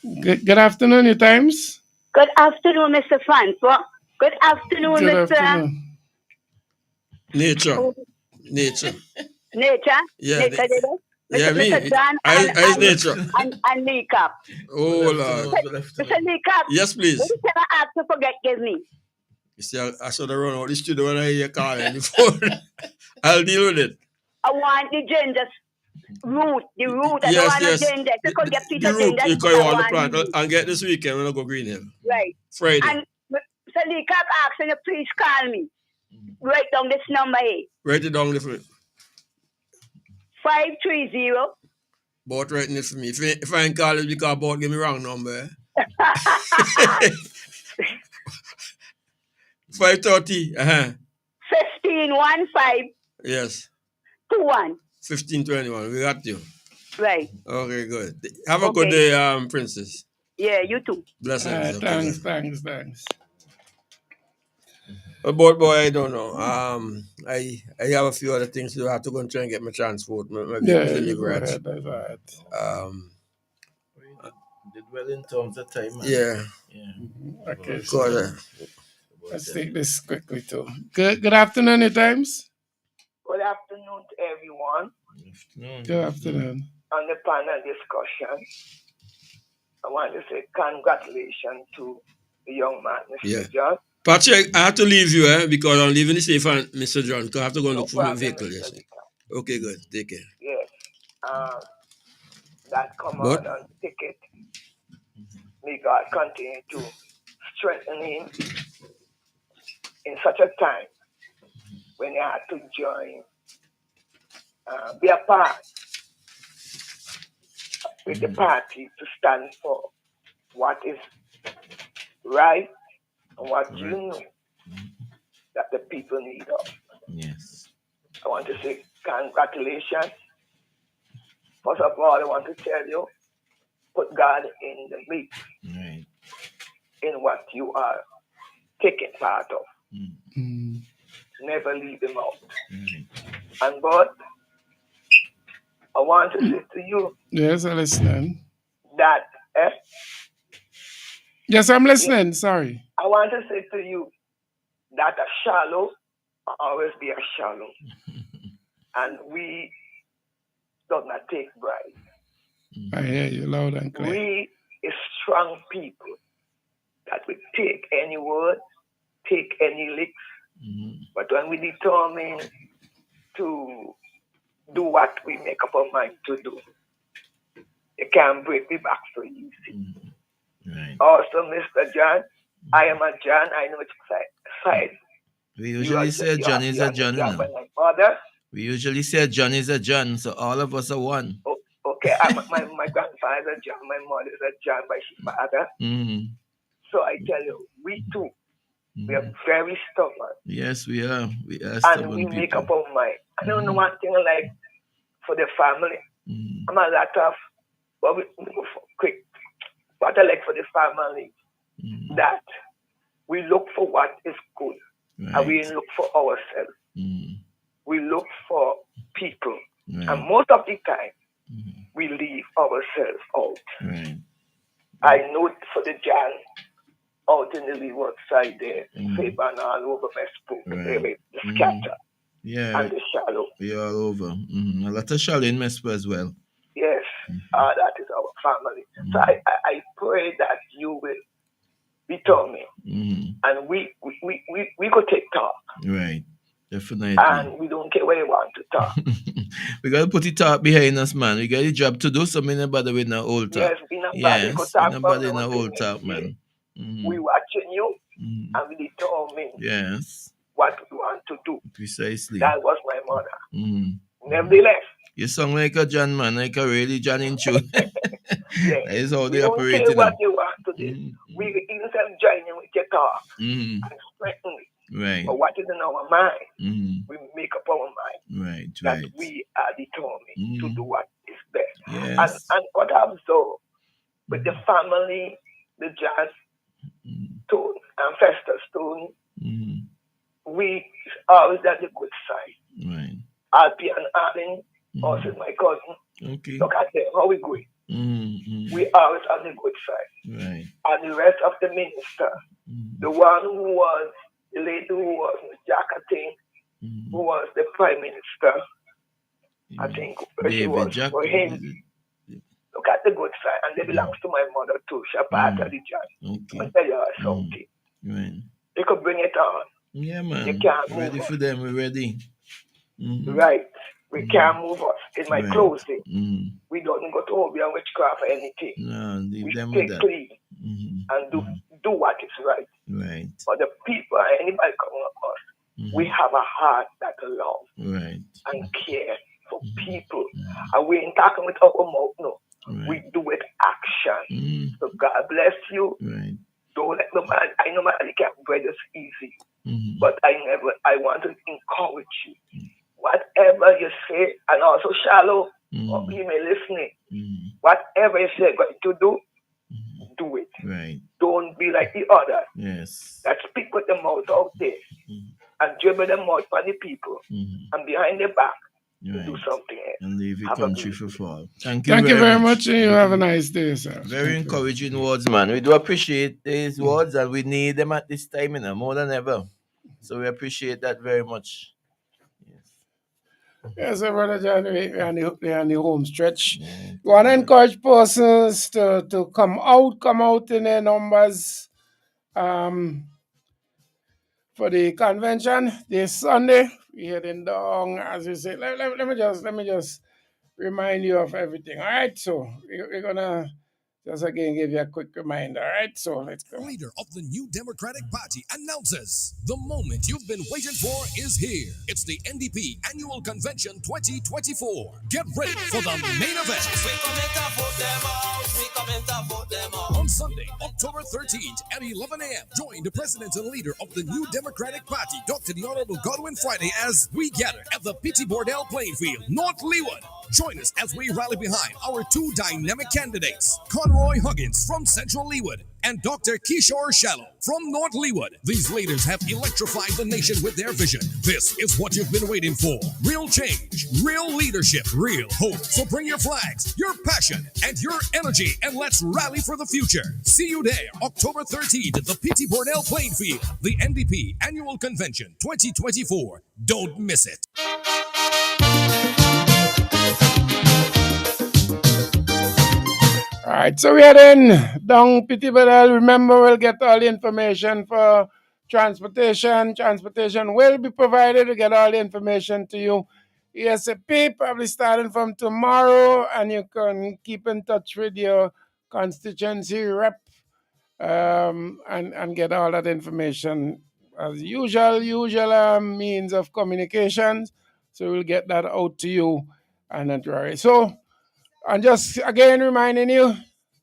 Speaker 2: Good afternoon, Newtimes.
Speaker 12: Good afternoon, Mr. Francois. Good afternoon,
Speaker 2: Good
Speaker 12: Mr.
Speaker 2: afternoon.
Speaker 3: Nature.
Speaker 12: Nature?
Speaker 3: Yeah.
Speaker 12: Nature,
Speaker 3: Yeah, me.
Speaker 12: Mr. John
Speaker 3: I nature.
Speaker 12: and Leacup.
Speaker 3: Oh, Lord.
Speaker 12: Mr. Leacup.
Speaker 3: Yes, please.
Speaker 12: What did I ask to forget give me?
Speaker 3: You see, I should have run out the studio when I hear you calling the phone. I'll deal with it.
Speaker 12: I want the ginger root. The root. I
Speaker 3: Yes,
Speaker 12: don't want
Speaker 3: yes.
Speaker 12: the ginger. You could get Peter
Speaker 3: The root,
Speaker 12: ginger.
Speaker 3: you want the plant. I'll get this weekend when I go Green Hill.
Speaker 12: Right.
Speaker 3: Friday.
Speaker 12: And Mr. Leacup asked you, please call me. Write down this number here.
Speaker 3: Write it down for me.
Speaker 12: 530.
Speaker 3: Bort writing it for me. If I ain't call it because Bort give me wrong number. 530.
Speaker 12: 1515.
Speaker 3: Yes.
Speaker 12: 21.
Speaker 3: 1521. We got you.
Speaker 12: Right.
Speaker 3: Okay, good. Have a good day, Princess.
Speaker 12: Yeah, you too.
Speaker 3: Blessings.
Speaker 2: Thanks.
Speaker 3: Boy, I don't know. I have a few other things to do. I have to go and try and get my transport. My
Speaker 2: You go ahead. That's all right.
Speaker 1: Did well in terms of time. Man.
Speaker 3: Yeah.
Speaker 2: Okay. So let's take this quickly too. Good afternoon, Newtimes.
Speaker 13: Good afternoon to everyone.
Speaker 2: Good afternoon.
Speaker 13: On the panel discussion, I want to say congratulations to the young man, Mr. John.
Speaker 3: Patrick, I have to leave you, because I'm leaving the safe and Mr. John, because I have to go and look for my vehicle. Yes. Okay, good. Take care.
Speaker 13: Yes. That command and ticket, may God continue to strengthen him in such a time when he had to join, be a part with the party to stand for what is right and what you know that the people need of.
Speaker 1: Yes.
Speaker 13: I want to say congratulations. First of all, I want to tell you, put God in the mix in what you are taking part of. Never leave him out. And God, I want to say to you
Speaker 2: Yes, I'm listening.
Speaker 13: that
Speaker 2: Yes, I'm listening. Sorry.
Speaker 13: I want to say to you that a shallow will always be a shallow. And we do not take bribes.
Speaker 2: I hear you loud and clear.
Speaker 13: We is strong people that we take any word, take any licks. But when we determine to do what we make up our mind to do, you can't break me back so easy. Also, Mr. John, I am a John. I know which side.
Speaker 1: We usually say John is a John.
Speaker 13: John by my father.
Speaker 1: We usually say John is a John, so all of us are one.
Speaker 13: Okay, my grandfather is a John. My mother is a John by his father. So I tell you, we too, we are very stubborn.
Speaker 1: Yes, we are. We are stubborn
Speaker 13: and we
Speaker 1: people.
Speaker 13: make up our mind. I don't know one thing like for the family. I'm a lot of, but we quick. What I like for the family, that we look for what is good, and we look for ourselves. We look for people, and most of the time, we leave ourselves out. I know for the Jan out in the leeward side there, Fabian all over Westport, the scatter, and the shallow.
Speaker 1: We are all over. A lot of shallow in Mesper as well.
Speaker 13: Yes, that is our family. So I pray that you will determine, and we could take talk.
Speaker 1: Right, definitely.
Speaker 13: And we don't care where you want to talk.
Speaker 1: We got to put the talk behind us, man. We got a job to do, so we nobody with no old talk.
Speaker 13: Yes,
Speaker 1: nobody in no old talk, man.
Speaker 13: We watching you, and we determine what we want to do.
Speaker 1: Precisely.
Speaker 13: That was my mother. Nevertheless,
Speaker 1: you sound like a John, man, like a really John in tune. That is how they
Speaker 13: don't
Speaker 1: operate.
Speaker 13: care what you want to do. We instead of joining with your talk and strengthen it.
Speaker 1: Right.
Speaker 13: But what is in our mind, we make up our mind that
Speaker 1: right.
Speaker 13: we are determined to do what is best.
Speaker 1: Yes.
Speaker 13: And what I've observed with the family, the Jazz Stone and Fester Stone, we always at the good side.
Speaker 1: Right.
Speaker 13: Alpi and Arlen, also my cousin.
Speaker 1: Okay.
Speaker 13: Look at them, how we going. We always on the good side.
Speaker 1: Right.
Speaker 13: And the rest of the minister, the one who was the lady who was Jack, I think, who was the prime minister, I think she was
Speaker 1: Jack,
Speaker 13: for him. Look at the good side, and they belongs to my mother too. She part of the judge.
Speaker 1: Okay.
Speaker 13: I tell you something.
Speaker 1: Right.
Speaker 13: They could bring it on.
Speaker 1: Yeah, man.
Speaker 13: You can't
Speaker 1: We're ready
Speaker 13: move
Speaker 1: for them. We're ready.
Speaker 13: Right. We can't move us. In my
Speaker 1: Right.
Speaker 13: closing, we don't go to Obi and witchcraft or anything.
Speaker 1: No, leave
Speaker 13: We
Speaker 1: them
Speaker 13: stay
Speaker 1: with that.
Speaker 13: clean and do what is right.
Speaker 1: Right.
Speaker 13: For the people, anybody coming up us, we have a heart that love
Speaker 1: Right.
Speaker 13: and care for people. And we ain't talking with our mouth, no. We do it action. So God bless you.
Speaker 1: Right.
Speaker 13: Don't let nobody, I know nobody can bread us easy. But I want to encourage you. Whatever you say, and also shallow, or you may listen. Whatever you say going to do it.
Speaker 1: Right.
Speaker 13: Don't be like the other.
Speaker 1: Yes.
Speaker 13: That speak with the mouth out there and dribble them out for the people and behind their back to do something else.
Speaker 1: And leave the
Speaker 13: Have a
Speaker 1: country
Speaker 13: good
Speaker 1: for
Speaker 13: day.
Speaker 1: fall. Thank you
Speaker 2: Thank you very much,
Speaker 1: much.
Speaker 2: and you have a nice day, sir.
Speaker 1: Very encouraging words, man. We do appreciate these words, and we need them at this time, more than ever. So we appreciate that very much.
Speaker 2: Yes, Brother John, we're on the home stretch. We want to encourage persons to come out in their numbers for the convention this Sunday. We're heading down, as you say. Let me just remind you of everything. All right, so we're gonna just again give you a quick reminder. All right, so let's go.
Speaker 4: Leader of the New Democratic Party announces the moment you've been waiting for is here. It's the NDP Annual Convention 2024. Get ready for the main event. On Sunday, October 13th at 11 a.m., join the president and leader of the New Democratic Party, Dr. the Honorable Godwin Friday, as we gather at the Pity Bordell playing field, North Leeward. Join us as we rally behind our two dynamic candidates, Conroy Huggins from Central Leeward and Dr. Kishore Shallow from North Leeward. These leaders have electrified the nation with their vision. This is what you've been waiting for. Real change, real leadership, real hope. So bring your flags, your passion, and your energy, and let's rally for the future. See you there, October 13th at the Pity Bordell playing field, the NDP Annual Convention 2024. Don't miss it.
Speaker 2: All right, so we are then down Pity Bordell. Remember, we'll get all the information for transportation. Transportation will be provided to get all the information to you ASAP, probably starting from tomorrow, and you can keep in touch with your constituency rep and get all that information as usual means of communications. So we'll get that out to you and not worry. So, and just again reminding you,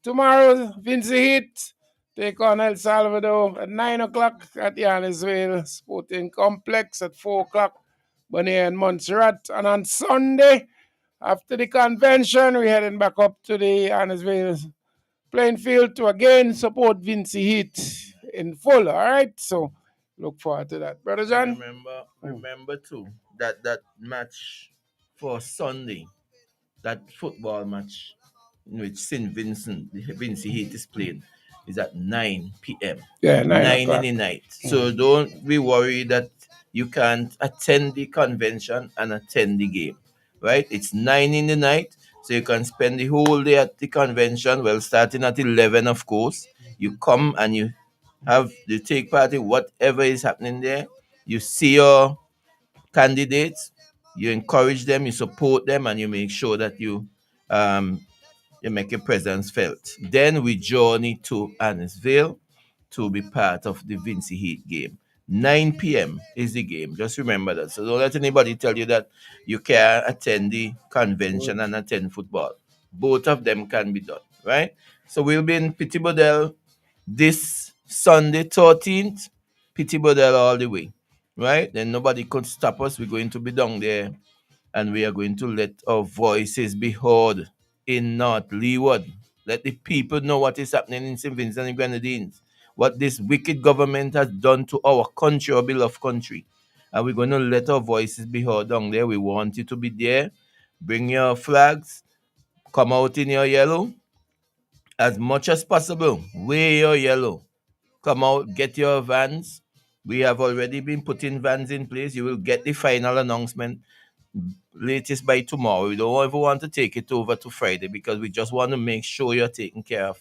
Speaker 2: tomorrow, Vinci Heat take on El Salvador at 9 o'clock at the Annisville Sporting Complex at 4 o'clock, Bonnier and Montserrat. And on Sunday, after the convention, we're heading back up to the Annisville playing field to again support Vinci Heat in full. All right, so look forward to that. Brother John?
Speaker 1: Remember too, that match for Sunday, that football match in which St. Vincent, the Vinci Heat is playing, is at 9 p.m.
Speaker 2: Yeah, 9
Speaker 1: in the night. So don't be worried that you can't attend the convention and attend the game, right? It's 9 in the night, so you can spend the whole day at the convention, well, starting at 11, of course. You come and you take part in whatever is happening there. You see your candidates, you encourage them, you support them, and you make sure that you make your presence felt. Then we journey to Annisville to be part of the Vinci Heat game. 9 p.m. is the game. Just remember that. So don't let anybody tell you that you can't attend the convention and attend football. Both of them can be done, right? So we'll be in Pity Bordell this Sunday 13th. Pity Bordell all the way, right? Then nobody could stop us. We're going to be down there and we are going to let our voices be heard in North Leeward. Let the people know what is happening in St. Vincent and Grenadines, what this wicked government has done to our country, our beloved country. And we're going to let our voices be heard down there. We want you to be there. Bring your flags. Come out in your yellow. As much as possible, wear your yellow. Come out, get your vans. We have already been putting vans in place. You will get the final announcement latest by tomorrow. We don't ever want to take it over to Friday because we just want to make sure you're taken care of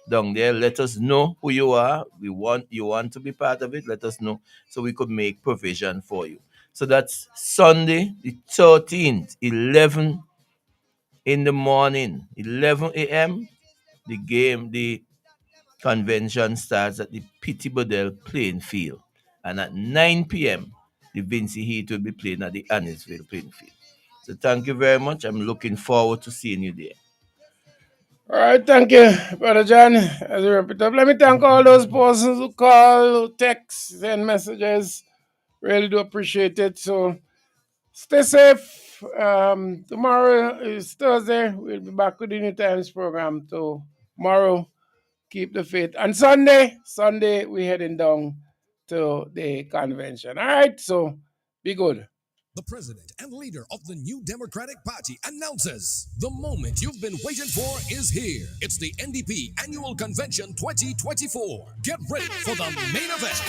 Speaker 1: down there. Let us know who you are. You want to be part of it. Let us know so we could make provision for you. So that's Sunday, the 13th, 11 in the morning, 11 a.m. The convention starts at the Pity Bordell playing field. And at 9 p.m., the Vinci Heat will be playing at the Annisville playing field. So thank you very much. I'm looking forward to seeing you there.
Speaker 2: All right, thank you, Brother John. As we wrap it up, let me thank all those persons who call, text, send messages. Really do appreciate it. So stay safe. Tomorrow is Thursday. We'll be back with the Newtimes Program tomorrow. Keep the faith. And Sunday, we're heading down to the convention. All right, so be good.
Speaker 4: The president and leader of the New Democratic Party announces the moment you've been waiting for is here. It's the NDP Annual Convention 2024. Get ready for the main event.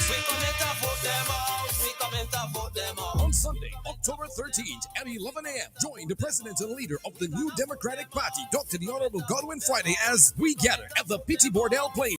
Speaker 4: On Sunday, October 13th at 11 a.m., join the president and leader of the New Democratic Party, Dr. the Honorable Godwin Friday, as we gather at the Pity Bordell Play